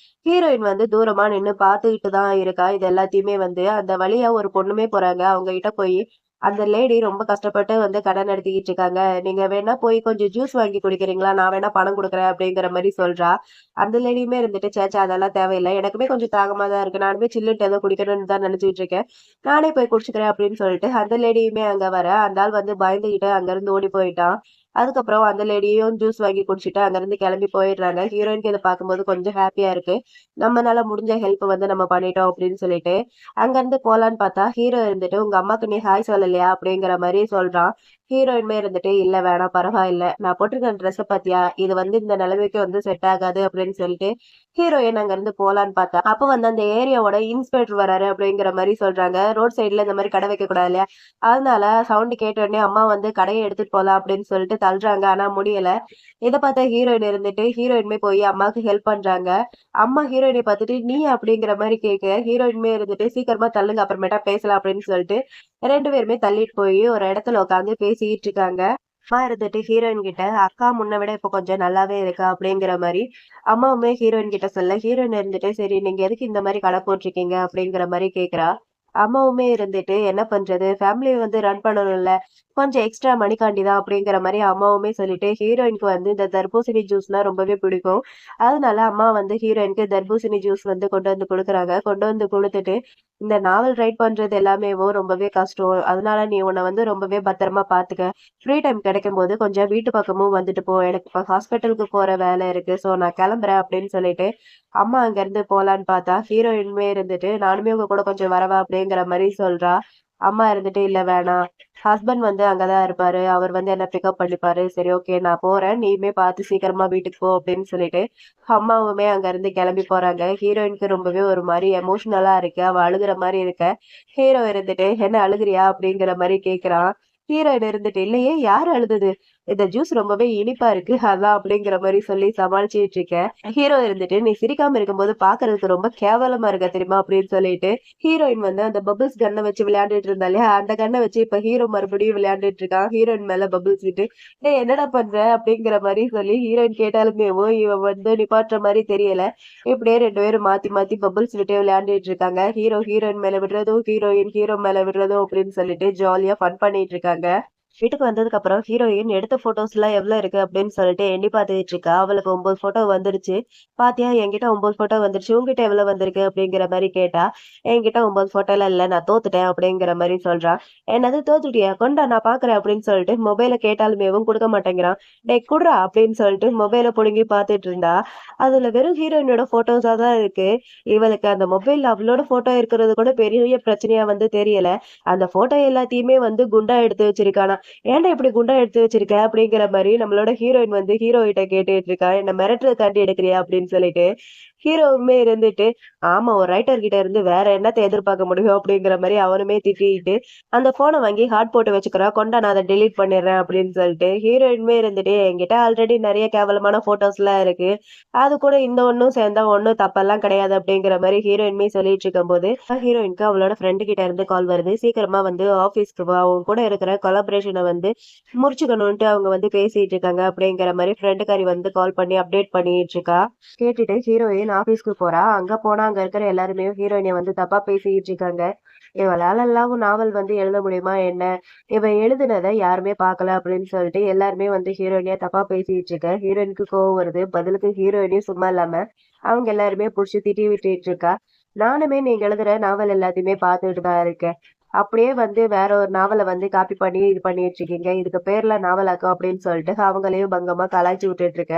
ஹீரோயின் வந்து தூரமா நின்னு பார்த்துக்கிட்டு தான் இருக்கா. இது எல்லாத்தையுமே வந்து அந்த வழியா ஒரு பொண்ணுமே போறாங்க. அவங்க கிட்ட போயி, "அந்த லேடி ரொம்ப கஷ்டப்பட்டு வந்து கடை நடத்திக்கிட்டு இருக்காங்க. நீங்க வேணா போய் கொஞ்சம் ஜூஸ் வாங்கி குடிக்கிறீங்களா? நான் வேணா பணம் குடுக்குறேன்." அப்படிங்கிற மாரி சொல்றா. அந்த லேடியுமே இருந்துட்டு, "ச்சே! ச்சே! அதெல்லாம் தேவையில்ல. எனக்குமே கொஞ்சம் தாகமா தான் இருக்கு. நானுமே சில்லுன்ட்டு ஏதோ குடிக்கணும்னு தான் நெனச்சுட்டு இருக்கேன். நானே போய் குடிச்சுக்கிறேன்" அப்படின்னு சொல்லிட்டு அந்த லேடியுமே அங்க வர, அந்த ஆள் வந்து பயந்துகிட்டு அங்கிருந்து ஓடி போயிட்டான். அதுக்கப்புறம் அந்த லேடியும் ஜூஸ் வாங்கி குடிச்சுட்டு அங்கிருந்து கிளம்பி போயிடுறாங்க. ஹீரோயினுக்கு இத பார்க்கும்போது கொஞ்சம் ஹாப்பியா இருக்கு. நம்மனால முடிஞ்ச ஹெல்ப் வந்து நம்ம பண்ணிட்டோம் அப்படின்னு சொல்லிட்டு. அங்கிருந்து போலான்னு பார்த்தா, ஹீரோ இருந்துட்டு, "உங்க அம்மாக்கு நீ ஹாய் சொல்லலையா?" அப்படிங்கிற மாரி சொல்றான். ஹீரோயினுமே இருந்துட்டு, "இல்ல வேணாம் பரவாயில்ல. நான் போட்டிருக்க ட்ரெஸ்ஸ பாத்தியா? இது வந்து இந்த நிலைமைக்கு வந்து செட் ஆகாது" அப்படின்னு சொல்லிட்டு ஹீரோயின் அங்கிருந்து போலான்னு பார்த்தா, அப்ப வந்து அந்த ஏரியாவோட இன்ஸ்பெக்டர் வராரு அப்படிங்கிற மாரி சொல்றாங்க. ரோட் சைடுல இந்த மாரி கடை வைக்கக்கூடாது இல்லையா? அதனால சவுண்ட் கேட்ட உடனே அம்மா வந்து கடைய எடுத்துட்டு போலாம் அப்படின்னு சொல்லிட்டு தள்ளுறாங்க. ஆனா முடியல. இத பார்த்தா ஹீரோயின் இருந்துட்டு ஹீரோயினுமே போய் அம்மாக்கு ஹெல்ப் பண்றாங்க. அம்மா ஹீரோயின பார்த்துட்டு, "நீ?" அப்படிங்கிற மாரி கேட்க, ஹீரோயினுமே இருந்துட்டு, "சீக்கிரமா தள்ளுங்க அப்புறமேட்டா பேசலாம்" அப்படின்னு சொல்லிட்டு 2 பேருமே தள்ளிட்டு போய் ஒரு இடத்துல உட்காந்து பேசிட்டு இருக்காங்க. அம்மா இருந்துட்டு ஹீரோயின் கிட்ட, "அக்கா முன்ன விட இப்ப கொஞ்சம் நல்லாவே இருக்கா" அப்படிங்கிற மாரி அம்மாவுமே ஹீரோயின் கிட்ட சொல்ல, ஹீரோயின் இருந்துட்டு, "சரி நீங்க எதுக்கு இந்த மாரி கடை போட்டுருக்கீங்க?" அப்படிங்கிற மாரி கேட்கிறா. அம்மாவுமே இருந்துட்டு, "என்ன பண்றது? ஃபேமிலிய வந்து ரன் பண்ணணும்ல. கொஞ்சம் எக்ஸ்ட்ரா மணிக்காண்டி தான்" அப்படிங்கிற மாரி அம்மாவுமே சொல்லிட்டு, ஹீரோயினுக்கு வந்து இந்த தர்பூசணி ஜூஸ்னா ரொம்பவே பிடிக்கும். அதனால அம்மா வந்து ஹீரோயினுக்கு தர்பூசணி ஜூஸ் வந்து கொண்டு வந்து குடுக்குறாங்க. கொண்டு வந்து குடுத்துட்டு, "இந்த நாவல் ரைட் பண்றது எல்லாமேவும் ரொம்பவே கஷ்டம். அதனால நீ உன்ன வந்து ரொம்பவே பத்திரமா பார்த்துக்க. ஃப்ரீ டைம் கிடைக்கும்போது கொஞ்சம் வீட்டு பக்கமும் வந்துட்டு போ. எனக்கு இப்ப ஹாஸ்பிட்டலுக்கு போற வேலை இருக்கு. ஸோ நான் கிளம்புறேன்" அப்படின்னு சொல்லிட்டு, அம்மா அங்கருந்து போலான்னு பார்த்தா, ஹீரோயினுமே இருந்துட்டு, "நானுமே உங்க கூட கொஞ்சம் வரவா?" அப்படிங்கிற மாரி சொல்றா. அம்மா இருந்துட்டு, "இல்ல வேணாம். ஹஸ்பண்ட் வந்து அங்க தான் இருப்பாரு. அவர் வந்து என்ன பிக்கப் பண்ணிப்பாரு. சரி ஓகே நான் போறேன். நீயுமே பார்த்து சீக்கிரமா வீட்டுக்கு போ" அப்படின்னு சொல்லிட்டு, அம்மாவுமே அங்கருந்து கிளம்பி போறாங்க. ஹீரோயினுக்கு ரொம்பவே ஒரு மாரி எமோஷனலா இருக்கு. அவ அழுகுற மாரி இருக்க, ஹீரோ இருந்துட்டு, "என்ன அழுகுறியா?" அப்படிங்கிற மாரி கேட்குறான். ஹீரோயின் இருந்துட்டு, "இல்லையே யார் அழுதது? இந்த ஜூஸ் ரொம்பவே இனிப்பா இருக்கு. அதான்" அப்படிங்கிற மாரி சொல்லி சமாளிச்சுட்டு இருக்கேன். ஹீரோ இருந்துட்டு, "நீ சிரிக்காம இருக்கும்போது பார்க்கறதுக்கு ரொம்ப கேவலமா இருக்க தெரியுமா?" அப்படின்னு சொல்லிட்டு, ஹீரோயின் வந்து அந்த பபிள்ஸ் கன்ன வச்சு விளையாண்டுட்டு இருந்தா இல்லையா? அந்த கன்ன வச்சு இப்ப ஹீரோ மறுபடியும் விளையாண்டுட்டு இருக்கான். ஹீரோயின் மேல பபிள்ஸ் விட்டு, "டேய் என்னடா பண்ற?" அப்படிங்கிற மாரி சொல்லி ஹீரோயின் கேட்டாலுமேவும் இவன் வந்து நிப்பாட்டுற மாரி தெரியல. இப்படியே 2 பேரும் மாத்தி மாத்தி பபிள்ஸ் விட்டு விளையாண்டுட்டு இருக்காங்க. ஹீரோயின் மேல விடுறதும், ஹீரோயின் ஹீரோ மேல விடுறதும் அப்படின்னு சொல்லிட்டு ஜாலியா ஃபன் பண்ணிட்டு இருக்காங்க. வீட்டுக்கு வந்ததுக்கப்புறம் ஹீரோயின் எடுத்த ஃபோட்டோஸ்லாம் எவ்ளோ இருக்கு அப்படின்னு சொல்லிட்டு எண்ணி பார்த்துட்டு இருக்கா. அவளுக்கு 9 ஃபோட்டோ வந்துருச்சு. "பாத்தியா என்கிட்ட 9 ஃபோட்டோ வந்துருச்சு. உன்கிட்ட எவ்வளோ வந்திருக்கு?" அப்படிங்கிற மாரி கேட்டா. "என்கிட்ட 9 ஃபோட்டோலாம் இல்ல. நான் தோத்துட்டேன்" அப்படிங்கிற மாரி சொல்றா. "என்னது தோத்துட்டியா? கொண்டா நான் பார்க்குறேன்" அப்படின்னு சொல்லிட்டு மொபைல கேட்டாலுமேவும் குடுக்க மாட்டேங்கிறான். "டேய் குட்றா" அப்படின்னு சொல்லிட்டு மொபைல புடுங்கி பார்த்துட்டு இருந்தா. அதுல வெறும் ஹீரோயினோட ஃபோட்டோஸா தான் இருக்கு. இவளுக்கு அந்த மொபைல்ல அவளோட ஃபோட்டோ இருக்கிறது கூட பெரிய பிரச்சனையா வந்து தெரியல. அந்த ஃபோட்டோ எல்லாத்தையுமே வந்து குண்டா எடுத்து வச்சிருக்கானாம். "ஏன்டா இப்படி குண்டா எடுத்து வச்சிருக்க?" அப்படிங்கிற மாரி நம்மளோட ஹீரோயின் வந்து ஹீரோ கிட்ட கேட்டுட்டு இருக்கா. "என்ன மிரட்டுறதுக்காண்டி எடுக்குறியா?" அப்படின்னு சொல்லிட்டு. ஹீரோவுமே இருந்துட்டு, "ஆமா ஒரு ரைட்டர் கிட்ட இருந்து வேற என்னத்த எதிர்பார்க்க முடியும்?" அப்படிங்கிற மாரி அவனுமே திட்டிட்டு, அந்த ஃபோன வாங்கி ஹாட் போட்டு வச்சுக்கிறான். "கொண்டா நான் அத டெலீட் பண்ணிடுறேன்" அப்படின்னு சொல்லிட்டு. ஹீரோயினுமே இருந்துட்டு, "என்கிட்ட ஆல்ரெடி நெறைய கேவலமான ஃபோட்டோஸ்லாம் இருக்கு. அது கூட இந்த ஒண்ணும் சேர்ந்தா ஒண்ணும் தப்பெல்லாம் கிடையாது" அப்படிங்கிற மாரி ஹீரோயினுமே சொல்லிட்டு இருக்கும்போது, ஹீரோயினுக்கு அவளோட ஃப்ரெண்டு கிட்ட இருந்து கால் வருது. "சீக்கிரமா வந்து ஆஃபீஸ்க்கு வா. உன் கூட இருக்கிற கொலாபரேஷன வந்து முறிச்சுக்கணுன்ட்டு அவங்க வந்து பேசிட்டு இருக்காங்க" அப்படிங்கிற மாரி ஃப்ரெண்டுக்காரி வந்து கால் பண்ணி அப்டேட் பண்ணிட்டு இருக்கா. கேட்டுட்டு ஹீரோயின் ஆஃபீஸ்க்கு போறா. அங்க போனா அங்க இருக்கிற எல்லாருமே ஹீரோயின வந்து தப்பா பேசிட்டு இருக்காங்க. "இவளாலலாம் நாவல் வந்து எழுத முடியுமா என்ன? இவ எழுதுனத யாருமே பார்க்கல" அப்படின்னு சொல்லிட்டு எல்லாருமே வந்து ஹீரோயினிய தப்பா பேசிட்டு இருக்க. ஹீரோயினுக்கு கோவம் வருது. பதிலுக்கு ஹீரோயினையும் சும்மா இல்லாம அவங்க எல்லாருமே புடிச்சு திட்டி விட்டுட்டு இருக்கா. "நானுமே நீங்க எழுதுற நாவல் எல்லாத்தையுமே பார்த்துட்டு தான் இருக்கேன். அப்படியே வந்து வேற ஒரு நாவல வந்து காப்பி பண்ணி இது பண்ணிட்டு இருக்கீங்க. இதுக்கு பேர்ல நாவலாக்கும்" அப்படின்னு சொல்லிட்டு அவங்களையும் பங்கமா கலாய்ச்சு விட்டுட்டு இருக்க.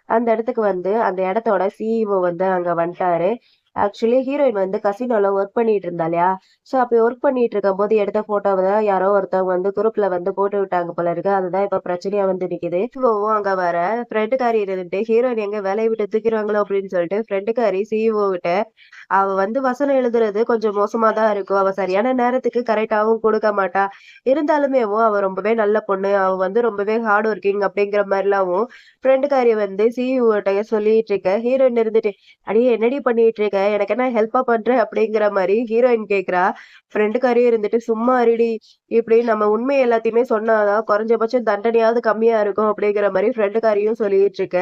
அந்த இடத்துக்கு வந்து அந்த இடத்தோட சிஇஓ வந்து அங்க வந்துட்டாரு. ஆக்சுவலி ஹீரோயின் வந்து கசினோல ஒர்க் பண்ணிட்டு இருந்தா இல்லையா? ஸோ அப்படி ஒர்க் பண்ணிட்டு இருக்கும்போது எடுத்த ஃபோட்டோவ தான் யாரோ ஒருத்தவங்க வந்து குரூப்ல வந்து போட்டு விட்டாங்க போல இருக்கு. அதுதான் இப்ப பிரச்சனையா வந்து நிக்குது. சிஇஓவும் அங்க வர ஃப்ரெண்டுக்காரி இருந்துட்டு ஹீரோயின் எங்க வேலைய விட்டு தூக்கிருவாங்களோ அப்படின்னு சொல்லிட்டு ஃப்ரெண்டுக்காரி சிஇஓ கிட்ட அவ வந்து வசனம் எழுதுறது கொஞ்சம் மோசமா தான் இருக்கும். அவ சரியான நேரத்துக்கு கரெக்ட்டாவும் குடுக்க மாட்டா. இருந்தாலுமேவும் அவ ரொம்பவே நல்ல பொண்ணு. அவ வந்து ரொம்பவே ஹார்ட் ஒர்க்கிங் அப்படிங்கிற மாரிலாவும் ஃப்ரெண்டுக்காரி வந்து சிஇஓட்ட சொல்லிட்டு இருக்க. ஹீரோயின் இருந்துட்டு, "அடியே என்னடி பண்ணிட்டு இருக்க? எனக்கு என்ன ஹெல்ப்பா பண்ற?" அப்படிங்கிற மாரி ஹீரோயின் கேட்கிறா. ஃப்ரெண்டுக்காரியும் இருந்துட்டு, "சும்மா இருடி. இப்படி நம்ம உண்மை எல்லாத்தையுமே சொன்னா தான் குறைஞ்சபட்சம் தண்டனையாவது கம்மியா இருக்கும்" அப்படிங்கிற மாரி ஃப்ரெண்டுக்காரியும் சொல்லிட்டு இருக்க.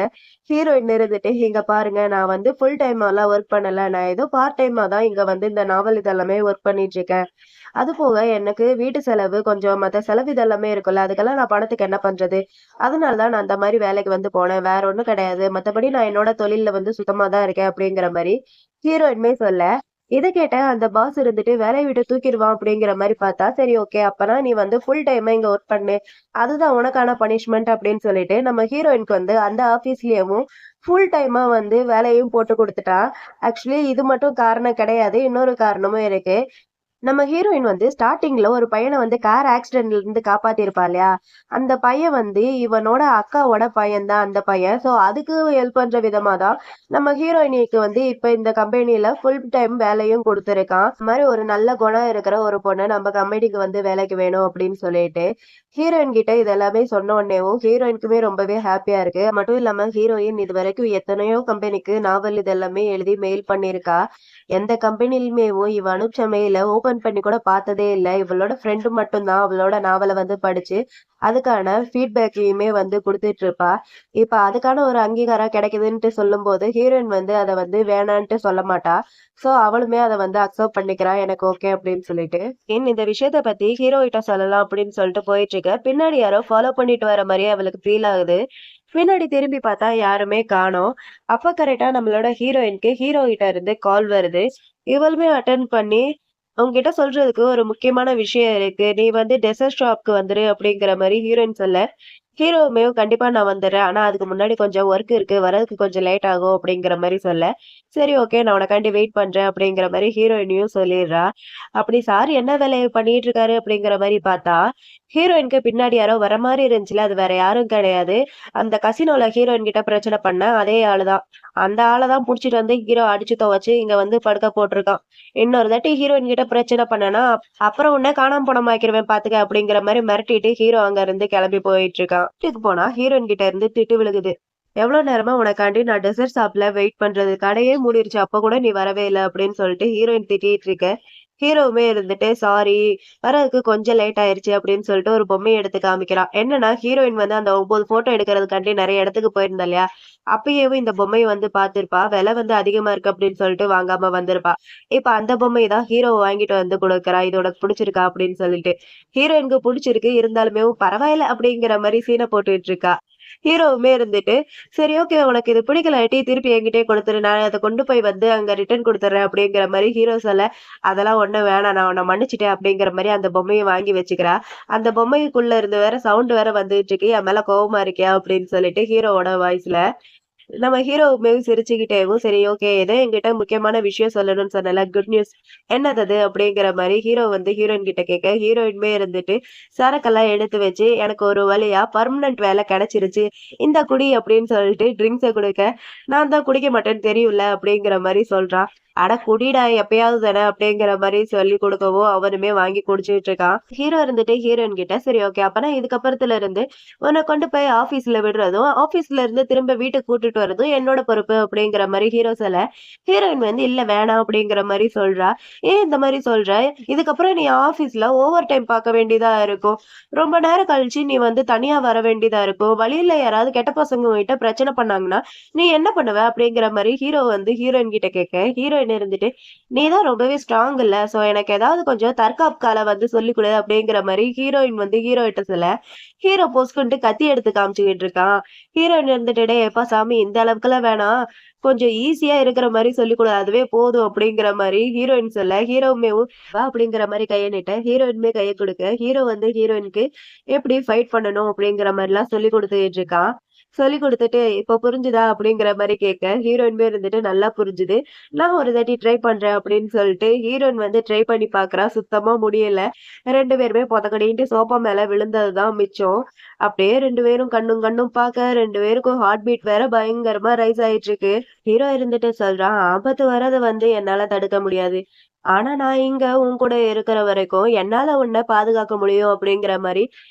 ஹீரோயின் இருந்துட்டு, "இங்க பாருங்க நான் வந்து ஃபுல் டைமாலாம் ஒர்க் பண்ணல. நான் ஏதோ பார்ட் டைமா தான் இங்க வந்து இந்த நாவல் இதெல்லாமே ஒர்க் பண்ணிட்டு இருக்கேன். அதுபோக எனக்கு வீட்டு செலவு, கொஞ்சம் மத்த செலவு இதெல்லாமே இருக்குல்ல. அதுக்கெல்லாம் நான் பணத்துக்கு என்ன பண்றது? அதனால தான் நான் அந்த மாரி வேலைக்கு வந்து போனேன். வேற ஒண்ணும் கிடையாது. மத்தபடி நான் என்னோட தொழில்ல வந்து சுத்தமா தான் இருக்கேன்" அப்படிங்கிற மாரி ஹீரோயினுமே சொல்ல, இத கேட்ட அந்த பாஸ் இருந்துட்டு வேலைய விட்டு தூக்கிருவான் அப்படிங்கிற மாரி பார்த்தா, சரி ஓகே அப்பனா நீ வந்து ஃபுல் டைமா இங்க ஒர்க் பண்ணு. அதுதான் உனக்கான பனிஷ்மென்ட் அப்படின்னு சொல்லிட்டு நம்ம ஹீரோயினுக்கு வந்து அந்த ஆஃபீஸ்லயவும் ஃபுல் டைமா வந்து வேலையும் போட்டு குடுத்துட்டான். ஆக்சுவலி இது மட்டும் காரணம் கிடையாது. இன்னொரு காரணமும் இருக்கு. நம்ம ஹீரோயின் வந்து ஸ்டார்ட்டிங்ல ஒரு பையனை வந்து கார் ஆக்சிடென்ட்ல இருந்து காப்பாத்திருப்பா இல்லையா? அந்த பையன் வந்து இவனோட அக்காவோட பையன் தான் அந்த பையன். ஸோ அதுக்கு ஹெல்ப் பண்ற விதமா தான் நம்ம ஹீரோயினிக்கு வந்து இப்ப இந்த கம்பெனில ஃபுல் டைம் வேலையும் குடுத்துருக்கான். இந்த மாரி ஒரு நல்ல குணம் இருக்கிற ஒரு பொண்ணு நம்ம கம்பெனிக்கு வந்து வேலைக்கு வேணும் அப்படின்னு சொல்லிட்டு, ஹீரோயின் கிட்ட இது எல்லாமே சொன்ன உடனேவும் ஹீரோயினுக்குமே ரொம்பவே ஹாப்பியா இருக்கு. மட்டும் இல்லாம ஹீரோயின் இதுவரைக்கும் எத்தனையோ கம்பெனிக்கு நாவல் இதெல்லாமே எழுதி மெயில் பண்ணியிருக்கா. எந்த கம்பெனிலுமேவும் இவ அனுப்பிச்ச மெயில ஓப்பன் பண்ணி கூட பார்த்ததே இல்ல. இவளோட ஃப்ரெண்டு மட்டும் தான் அவளோட நாவல வந்து படிச்சு, அதுக்கான ஃபீட்பேக்கையுமே வந்து குடுத்துட்டு இருப்பா. இப்ப அதுக்கான ஒரு அங்கீகாரம் கிடைக்குதுன்ட்டு சொல்லும்போது, ஹீரோயின் வந்து அத வந்து வேணான்ட்டு சொல்ல மாட்டா. ஸோ அவளுமே அத வந்து அக்செப்ட் பண்ணிக்கிறா. எனக்கு ஓகே அப்படின்னு சொல்லிட்டு. இந்த விஷயத்த பத்தி ஹீரோ கிட்ட சொல்லலாம் அப்படின்னு சொல்லிட்டு போயிட்டு இருக்க. பின்னாடி யாரோ ஃபாலோ பண்ணிட்டு வர மாரியே அவளுக்கு ஃபீல் ஆகுது. பின்னாடி திரும்பி பார்த்தா யாருமே காணோம். அப்ப கரெக்ட்டா நம்மளோட ஹீரோயினுக்கு ஹீரோ கிட்ட இருந்து கால் வருது. இவளுமே அட்டெண்ட் பண்ணி, "உன்கிட்ட சொல்றதுக்கு ஒரு முக்கியமான விஷயம் இருக்கு. நீ வந்து டெசர்ட் ஷாப்க்கு வந்துரு" அப்படிங்கிற மாரி ஹீரோயின் சொல்ல, ஹீரோவுமே "கண்டிப்பா நான் வந்துர்றேன். ஆனா அதுக்கு முன்னாடி கொஞ்சம் ஒர்க் இருக்கு. வரதுக்கு கொஞ்சம் லேட் ஆகும்" அப்படிங்கிற மாரி சொல்ல, "சரி ஓகே நான் உனக்காண்டி வெயிட் பண்றேன்" அப்படிங்கிற மாரி ஹீரோயினியும் சொல்லிர்றா. அப்படி சார் என்ன வேலைய பண்ணிட்டு இருக்காரு அப்படிங்கிற மாரி பார்த்தா, ஹீரோயினுக்கு பின்னாடி யாரோ வர மாரி இருந்துச்சுல்ல, அது வேற யாரும் கிடையாது. அந்த கசினோல ஹீரோயின் கிட்ட பிரச்சனை பண்ண அதே ஆளு தான். அந்த ஆள தான் புடிச்சிட்டு வந்து ஹீரோ அடிச்சு துவச்சு இங்க வந்து படுக்க போட்டுருக்கான். இன்னொரு தாட்டி ஹீரோயின் கிட்ட பிரச்சனை பண்ணனா, அப்புறம் உன்ன காணாம போனமாக்கிருவேன் பாத்துக்க அப்படிங்கிற மாரி மிரட்டிட்டு ஹீரோ அங்க இருந்து கிளம்பி போயிட்டு இருக்கான். வீட்டுக்கு போனா ஹீரோயின் கிட்ட இருந்து திட்டு விழுகுது. எவ்வளவு நேரமா உனக்காண்டி நான் டெசர்ட் ஷாப்ல வெயிட் பண்றது. கடையே மூடிருச்சு. அப்ப கூட நீ வரவே இல்ல அப்படின்னு சொல்லிட்டு ஹீரோயின் திட்டிட்டு இருக்க. ஹீரோவுமே இருந்துட்டு சாரி வரதுக்கு கொஞ்சம் லேட் ஆயிருச்சு அப்படின்னு சொல்லிட்டு ஒரு பொம்மைய எடுத்து காமிக்கிறான். என்னன்னா ஹீரோயின் வந்து அந்த 9 ஃபோட்டோ எடுக்கிறதுக்காண்டி நெறைய இடத்துக்கு போயிருந்தா இல்லையா? அப்பயேவும் இந்த பொம்மைய வந்து பார்த்திருப்பா. விலை வந்து அதிகமா இருக்கு அப்படின்னு சொல்லிட்டு வாங்காம வந்திருப்பா. இப்ப அந்த பொம்மைய தான் ஹீரோ வாங்கிட்டு வந்து குடுக்குறா. "இது உனக்கு புடிச்சிருக்கா?" அப்படின்னு சொல்லிட்டு. ஹீரோயினுக்கு புடிச்சிருக்கு. இருந்தாலுமே பரவாயில்ல அப்படிங்கிற மாரி சீன போட்டுட்டு இருக்கா. ஹீரோவுமே இருந்துட்டு, "சரி ஓகே உனக்கு இது பிடிக்கலாட்டி திருப்பி என்கிட்டயே குடுத்துரு. நான் அத கொண்டு போய் வந்து அங்க ரிட்டர்ன் குடுத்துர்றேன்" அப்படிங்கிற மாரி ஹீரோ சொல்ல, "அதெல்லாம் ஒண்ணும் வேணாம். நான் உன்ன மன்னிச்சுட்டேன்" அப்படிங்கிற மாரி அந்த பொம்மைய வாங்கி வச்சுக்கிறா. அந்த பொம்மைக்குள்ள இருந்து வேற சவுண்ட் வேற வந்துட்டு இருக்கு. "என் மேல கோவமா இருக்கியா?" அப்படின்னு சொல்லிட்டு ஹீரோவோட வாய்ஸ்ல. நம்ம ஹீரோவுமே சிரிச்சுக்கிட்டேவும், "சரி ஓகே. ஏதோ என்கிட்ட முக்கியமான விஷயம் சொல்லணும்னு சொன்னேன்ல. Good news. என்னது அது?" அப்படிங்கிற மாரி ஹீரோ வந்து ஹீரோயின் கிட்ட கேட்க, ஹீரோயினுமே இருந்துட்டு சரக்கெல்லாம் எடுத்து வச்சு, "எனக்கு ஒரு வழியா பெர்மனன்ட் வேலை கிடைச்சிருச்சு. இந்தா குடி" அப்படின்னு சொல்லிட்டு ட்ரிங்க்ஸ குடுக்க, "நான் தான் குடிக்க மாட்டேன்னு தெரியும்ல" அப்படிங்கிற மாரி சொல்றா. "அட குடிடா எப்பயாவது தானே" அப்படிங்கிற மாரி சொல்லிக் குடுக்கவும், அவனுமே வாங்கி குடிச்சுட்டு இருக்கான். ஹீரோ இருந்துட்டு ஹீரோயின் கிட்ட, "சரி ஓகே. அப்பனா இதுக்கப்புறத்துல இருந்து உன்ன கொண்டு போய் ஆஃபீஸ்ல விடுறதும், ஆஃபீஸ்ல இருந்து திரும்ப வீட்டுக்கு கூட்டிட்டு வரதும் என்னோட பொறுப்பு" அப்படிங்கிற மாரி ஹீரோ சொல்ல, ஹீரோயின் வந்து "இல்ல வேணாம்" அப்படிங்கிற மாரி சொல்றா. "ஏன் இந்த மாரி சொல்ற? இதுக்கப்புறம் நீ ஆஃபீஸ்ல ஓவர் டைம் பார்க்க வேண்டியதா இருக்கும். ரொம்ப நேரம் கழிச்சு நீ வந்து தனியா வர வேண்டியதா இருக்கும். வழியில யாராவது கெட்ட பசங்க உன்கிட்ட பிரச்சனை பண்ணாங்கன்னா, நீ என்ன பண்ணுவ?" அப்படிங்கிற மாரி ஹீரோ வந்து ஹீரோயின் கிட்ட கேட்க, ஹீரோயின் இருந்துட்டு, "நீ தான் ரொம்பவே ஸ்ட்ராங் இல்ல. சோ எனக்கு ஏதாவது கொஞ்சம் தற்காப்பு கலை வந்து சொல்லிக் குடு" அப்படிங்கிற மாரி ஹீரோயின் வந்து ஹீரோயிட்ட சொல்ல, ஹீரோ பொசுக்குன்ட்டு கத்தி எடுத்து காமிச்சுக்கிட்டு இருக்கான். ஹீரோயின் இருந்துட்டு, "டேய் எப்பா சாமி இந்த அளவுக்குலாம் வேணாம். கொஞ்சம் ஈஸியா இருக்கிற மாரி சொல்லிக் குடு. அதுவே போதும்" அப்படிங்கிற மாரி ஹீரோயின் சொல்ல, ஹீரோவுமே வா அப்படிங்கிற மாரி கைய நீட்ட, ஹீரோயினுமே கைய குடுக்க, ஹீரோ வந்து ஹீரோயினுக்கு எப்படி ஃபைட் பண்ணணும் அப்படிங்கிற மாரிலாம் சொல்லிக் குடுத்துட்டு இருக்கான். சொல்லிக் குடுத்துட்டு, "இப்ப புரிஞ்சுதா?" அப்படிங்கிற மாரி கேட்க, ஹீரோயினுமே இருந்துட்டு, "நல்லா புரிஞ்சுது. நான் ஒரு தாட்டி ட்ரை பண்றேன்" அப்படின்னு சொல்லிட்டு ஹீரோயின் வந்து ட்ரை பண்ணி பார்க்குறா. சுத்தமா முடியல. 2 பேருமே பொதக்கடின்ட்டு சோஃபா மேல விழுந்தது தான் மிச்சம். அப்படியே 2 பேரும் கண்ணும் கண்ணும் பார்க்க 2 பேருக்கும் ஹார்ட் பீட் வேற பயங்கரமா ரைஸ் ஆயிட்டு இருக்கு. ஹீரோ இருந்துட்டு சொல்றான், "ஆபத்து வர்றத வந்து என்னால தடுக்க முடியாது. ஆனா நான் இங்க உன் கூட இருக்கிற வரைக்கும் என்னால உன்ன பாதுகாக்க முடியும்" அப்படிங்கிற மாரி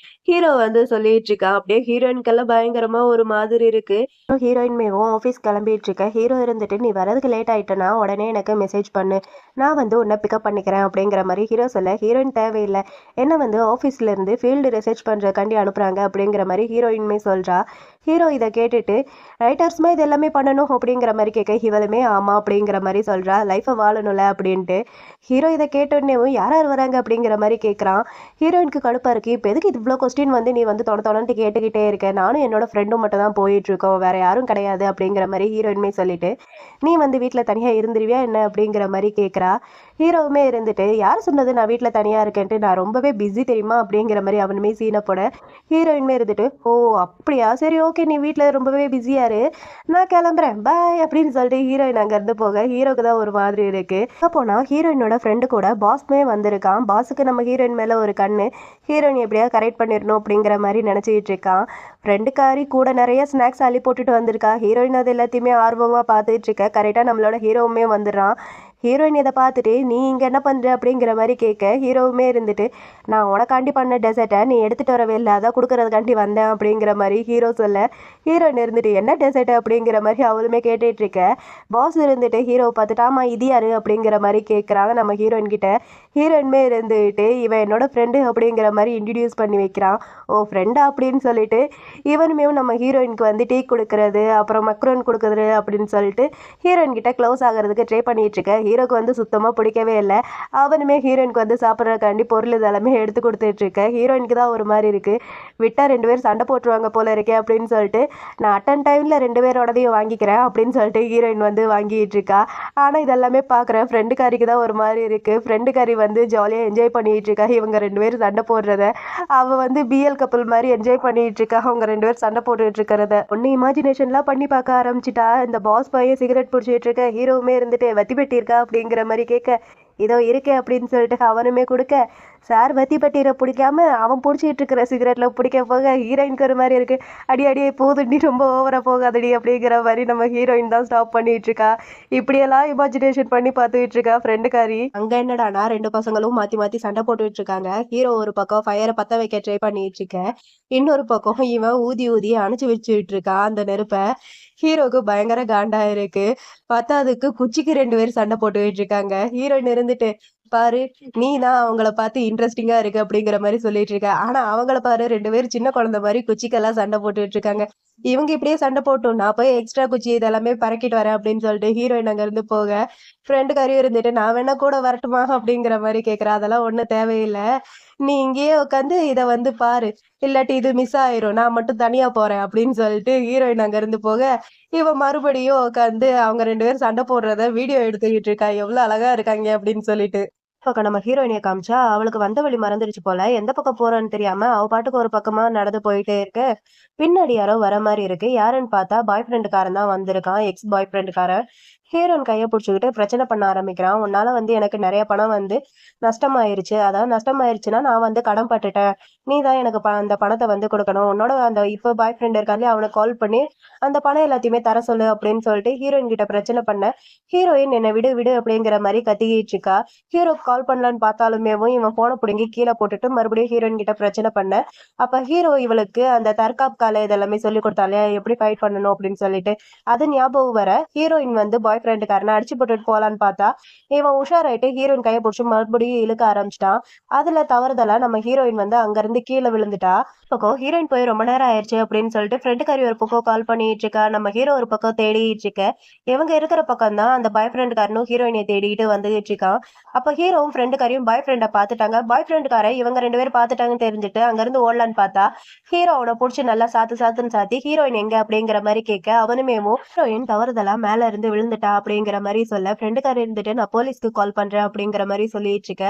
ஹீரோ வந்து சொல்லிட்டு இருக்கான். அப்படியே ஹீரோயினுக்கெல்லாம் பயங்கரமா ஒரு மாதிரி இருக்கு. ஹீரோயின்மேவும் ஆஃபீஸ் கிளம்பிட்டு இருக்க. ஹீரோ இருந்துட்டு, "நீ வரதுக்கு லேட் ஆயிட்டனா உடனே எனக்கு மெசேஜ் பண்ணு. நான் வந்து உன்ன பிக்கப் பண்ணிக்கிறேன்" அப்படிங்கிற மாரி ஹீரோ சொல்ல, ஹீரோயின் தேவையில்ல. என்ன வந்து ஆஃபீஸ்ல இருந்து ஃபீல்டு ரிசர்ச் பண்றதுக்காண்டி அனுப்புறாங்க அப்படிங்கிற மாரி ஹீரோயினுமே சொல்றா. ஹீரோ இத கேட்டுட்டு, "ரைட்டர்ஸ்மா இது எல்லாமே பண்ணணும்" அப்படிங்கிற மாரி கேட்க, இவளுமே ஆமா அப்படிங்கிற மாரி சொல்றா. லைஃப வாழணும்ல அப்படின்ட்டு. ஹீரோ இத கேட்டோனேவும் யார் யார் வராங்க அப்படிங்கிற மாரி கேட்குறான். ஹீரோயினுக்கு கடுப்பா இருக்கு. இப்ப எதுக்கு இவ்ளோ கொஸ்டின் வந்து நீ வந்து தொண தொணன்ட்டு கேட்டுக்கிட்டே இருக்க? நானும் என்னோட ஃப்ரெண்டும் மட்டும் தான் போயிட்டுருக்கோம். வேற யாரும் கிடையாது அப்படிங்கிற மாரி ஹீரோயினுமே சொல்லிட்டு, "நீ வந்து வீட்ல தனியா இருந்துருவியா என்ன?" அப்படிங்கிற மாரி கேட்குறா. ஹீரோவுமே இருந்துட்டு, "யார் சொன்னது நான் வீட்ல தனியா இருக்கேன்ட்டு? நான் ரொம்பவே பிஸி தெரியுமா?" அப்படிங்கிற மாரி அவனுமே சீன போட, ஹீரோயினுமே இருந்துட்டு, "ஓ! அப்படியா? சரி ஓகே நீ வீட்டுல ரொம்பவே பிஸியா இரு, நான் கிளம்புறேன் பாய் அப்படின்னு சொல்லிட்டு ஹீரோயின் அங்க இருந்து போக ஹீரோக்கு தான் ஒரு மாதிரி இருக்கு. போனா ஹீரோயினோட ஃப்ரெண்டு கூட பாஸ்மே வந்திருக்கான். பாஸுக்கு நம்ம ஹீரோயின் மேல ஒரு கண்ணு, ஹீரோயின் எப்படியா கரெக்ட் பண்ணிடணும் அப்படிங்கிற மாதிரி நினைச்சிட்டு இருக்கான். ஃப்ரெண்டுக்காரி கூட நிறைய ஸ்நாக்ஸ் அள்ளி போட்டுட்டு வந்திருக்கா. ஹீரோயின் அது எல்லாத்தையுமே ஆர்வமா பார்த்துட்டு இருக்க. கரெக்டா நம்மளோட ஹீரோவுமே வந்துடுறான். ஹீரோயின் இதை பார்த்துட்டு நீ இங்கே என்ன பண்ணுற அப்படிங்கிற மாதிரி கேட்க ஹீரோவுமே இருந்துட்டு நான் உனக்காண்டி பண்ண டெசர்ட்டை நீ எடுத்துகிட்டு வரவே இல்லை, அதான் கொடுக்கறதுக்காண்டி வந்தேன் அப்படிங்கிற மாதிரி ஹீரோ சொல்ல ஹீரோயின் இருந்துட்டு என்ன டெசர்ட் அப்படிங்கிற மாதிரி அவளுமே கேட்டுட்டு இருக்க. பாஸ் இருந்துட்டு ஹீரோவை பார்த்துட்டு ஆமா இது யாரு அப்படிங்கிற மாதிரி கேட்குறாங்க நம்ம ஹீரோயின் கிட்ட. ஹீரோயின்மே இருந்துட்டு இவன் என்னோட ஃப்ரெண்டு அப்படிங்கிற மாதிரி இன்ட்ரடியூஸ் பண்ணி வைக்கிறான். ஓ ஃப்ரெண்டா அப்படின்னு சொல்லிட்டு இவனுமே நம்ம ஹீரோயினுக்கு வந்து டீ கொடுக்கறது அப்புறம் மக்ரோன் கொடுக்குறது அப்படின்னு சொல்லிட்டு ஹீரோயின் கிட்ட க்ளோஸ் ஆகிறதுக்கு ட்ரை பண்ணிட்டு இருக்க. ஹீரோக்கு வந்து சுத்தமாக பிடிக்கவே இல்லை. அவனுமே ஹீரோயினுக்கு வந்து சாப்பிட்றதுக்காண்டி பொருள் இதெல்லாமே எடுத்து கொடுத்துட்டு இருக்க. ஹீரோயினுக்கு தான் ஒரு மாதிரி இருக்கு, விட்டா 2 பேரும் சண்டை போட்டுருவாங்க போல இருக்கே அப்படின்னு சொல்லிட்டு நான் அட்டன் டைம்ல 2 பேரோடதையும் வாங்கிக்கிறேன் அப்படின்னு சொல்லிட்டு ஹீரோயின் வந்து வாங்கிட்டு இருக்கா. ஆனால் இதெல்லாமே பார்க்குறேன் ஃப்ரெண்டுக்காரிக்கு தான் ஒரு மாதிரி இருக்கு. ஃப்ரெண்டுக்காரி வந்து ஜாலியாக என்ஜாய் பண்ணிட்டு இருக்கா இவங்க 2 பேரும் சண்டை போடுறத. அவள் வந்து பிஎல் கப்பல் மாதிரி என்ஜாய் பண்ணிட்டு இருக்கா அவங்க 2 பேரும் சண்டை போட்டுட்டு இருக்கிறத. ஒன்று இமேஜினேஷன்லாம் பண்ணி பார்க்க ஆரம்பிச்சிட்டா. இந்த பாஸ் பையன் சிகரெட் பிடிச்சிட்டு இருக்க, ஹீரோவுமே இருந்துட்டு வத்தி பெட்டியிருக்கா அப்படிங்கிற மாதிரி கேட்க இதோ இருக்கே அப்படின்னு சொல்லிட்டு அவனுமே கொடுக்க சார் வத்தி பட்டீரை பிடிக்காம அவன் பிடிச்சிட்டு இருக்கிற சிகரெட்ல பிடிக்க போக ஹீரோயினுக்கு ஒரு மாதிரி இருக்கு. அடி அடியே போதுண்டி ரொம்ப ஓவரா போகாதடி அப்படிங்கிற மாதிரி நம்ம ஹீரோயின் தான் ஸ்டாப் பண்ணிட்டு இருக்கா. இப்படியெல்லாம் இமேஜினேஷன் பண்ணி பார்த்துட்டு இருக்கா ஃப்ரெண்டுக்காரி. அங்க என்னடானா 2 பசங்களும் மாத்தி மாத்தி சண்டை போட்டுட்டு இருக்காங்க. ஹீரோ ஒரு பக்கம் ஃபயரை பத்த வைக்க ட்ரை பண்ணிட்டு இருக்க, இன்னொரு பக்கம் இவன் ஊதி ஊதி அணைச்சு வச்சுட்டு இருக்கான் அந்த நெருப்பை. ஹீரோக்கு பயங்கர காண்டா இருக்கு. பார்த்தா அதுக்கு குச்சிக்கு 2 பேரும் சண்டை போட்டுக்கிட்டு இருக்காங்க. ஹீரோயின் இருந்துட்டு பாரு நீ தான் அவங்கள பார்த்து இன்ட்ரெஸ்டிங்கா இருக்கு அப்படிங்கிற மாதிரி சொல்லிட்டு இருக்க, ஆனா அவங்கள பாரு 2 பேரும் சின்ன குழந்தை மாதிரி குச்சிக்கெல்லாம் சண்டை போட்டுட்டு இருக்காங்க. இவங்க இப்படியே சண்டை போட்டும் நான் போய் எக்ஸ்ட்ரா குச்சி இதெல்லாமே பறக்கிட்டு வரேன் அப்படின்னு சொல்லிட்டு ஹீரோயின் அங்க இருந்து போக ஃப்ரெண்டுக்காரியும் இருந்துட்டு நான் வேணா கூட வரட்டுமா அப்படிங்கிற மாதிரி கேட்குறா. அதெல்லாம் ஒன்றும் தேவையில்லை, நீ இங்கேயே உட்காந்து இதை வந்து பாரு, இல்லாட்டி இது மிஸ் ஆயிரும், நான் மட்டும் தனியா போறேன் அப்படின்னு சொல்லிட்டு ஹீரோயின் அங்க இருந்து போக இவன் மறுபடியும் உட்காந்து அவங்க 2 பேரும் சண்டை போடுறத வீடியோ எடுத்துக்கிட்டு இருக்கா, எவ்வளவு அழகா இருக்காங்க அப்படின்னு சொல்லிட்டு. பக்கம் நம்ம ஹீரோயினியை காமிச்சா அவளுக்கு வந்த வழி மறந்துடுச்சு போல, எந்த பக்கம் போறான்னு தெரியாம அவ பாட்டுக்கு ஒரு பக்கமா நடந்து போயிட்டே இருக்கு. பின்னாடி யாரோ வர மாதிரி இருக்கு. யாருன்னு பார்த்தா பாய் ஃப்ரெண்டுக்காரன் தான் வந்திருக்கான், எக்ஸ் பாய் ஃப்ரெண்டுக்காரன். ஹீரோயின் கையை பிடிச்சிக்கிட்டு பிரச்சனை பண்ண ஆரம்பிக்கிறான். உன்னால வந்து எனக்கு நிறைய பணம் வந்து நஷ்டமாயிருச்சு, அதாவது நஷ்டமாயிருச்சுன்னா நான் வந்து கடன் பட்டுட்டேன், நீ தான் எனக்கு அந்த பணத்தை வந்து கொடுக்கணும், உன்னோட அந்த இப்போ பாய் ஃப்ரெண்ட் இருக்காங்களே அவனுக்கு கால் பண்ணி அந்த பணம் எல்லாத்தையுமே தர சொல்லு அப்படின்னு சொல்லிட்டு ஹீரோயின் கிட்ட பிரச்சனை பண்ண ஹீரோயின் என்னை விடு விடு அப்படிங்கிற மாதிரி கத்திக்கிட்டு இருக்கா. ஹீரோ கால் பண்ணலான்னு பார்த்தாலுமேவும் இவன் போனை பிடுங்கி கீழே போட்டுட்டு மறுபடியும் ஹீரோயின் கிட்ட பிரச்சனை பண்ண அப்ப ஹீரோ இவளுக்கு அந்த தற்காப்பு கால இதெல்லாமே சொல்லி கொடுத்தாலே எப்படி ஃபைட் பண்ணணும் அப்படின்னு சொல்லிட்டு அது ஞாபகம் வர ஹீரோயின் வந்து பாய் ஃப்ரெண்டுக்காரனை அடிச்சு போட்டுட்டு போலான்னு பார்த்தா இவன் உஷாராயிட்டு ஹீரோயின் கையை பிடிச்சி மறுபடியும் இழுக்க ஆரம்பிச்சிட்டான். அதுல தவறுதலா நம்ம ஹீரோயின் வந்து அங்க இருந்து கீழே விழுந்துட்டா. பக்கம் ஹீரோயின் போய் ரொம்ப நேரம் ஆயிடுச்சு அப்படின்னு சொல்லிட்டு ஃப்ரெண்டுக்காரி ஒரு பக்கம் கால் பண்ணிட்டு இருக்கா, நம்ம ஹீரோ ஒரு பக்கம் தேடிட்டு இருக்க. இவங்க இருக்கிற பக்கம் தான் அந்த பாய் ஃப்ரெண்டுக்காரனும் ஹீரோயினை தேடிட்டு வந்துகிட்டு இருக்கான். அப்ப ஹீரோவும் ஃப்ரெண்டுக்காரையும் பாய் ஃப்ரெண்டை பார்த்துட்டாங்க. பாய் ஃப்ரெண்டுக்காரை இவங்க 2 பேரும் பார்த்துட்டாங்கன்னு தெரிஞ்சுட்டு அங்க இருந்து ஓடலான்னு பார்த்தா ஹீரோ அவனை பிடிச்சி நல்லா சாத்துன்னு சாத்தி ஹீரோயின் எங்க அப்படிங்கிற மாதிரி கேட்க அவனுமேமோ ஹீரோயின் தவறுதலா மேல இருந்து விழுந்துட்டா அப்படிங்கிற மாதிரி சொல்ல ஃப்ரெண்டுக்காரர் இருந்துட்டு நான் போலீஸ்க்கு கால் பண்றேன் அப்படிங்கிற மாதிரி சொல்லிட்டு இருக்க.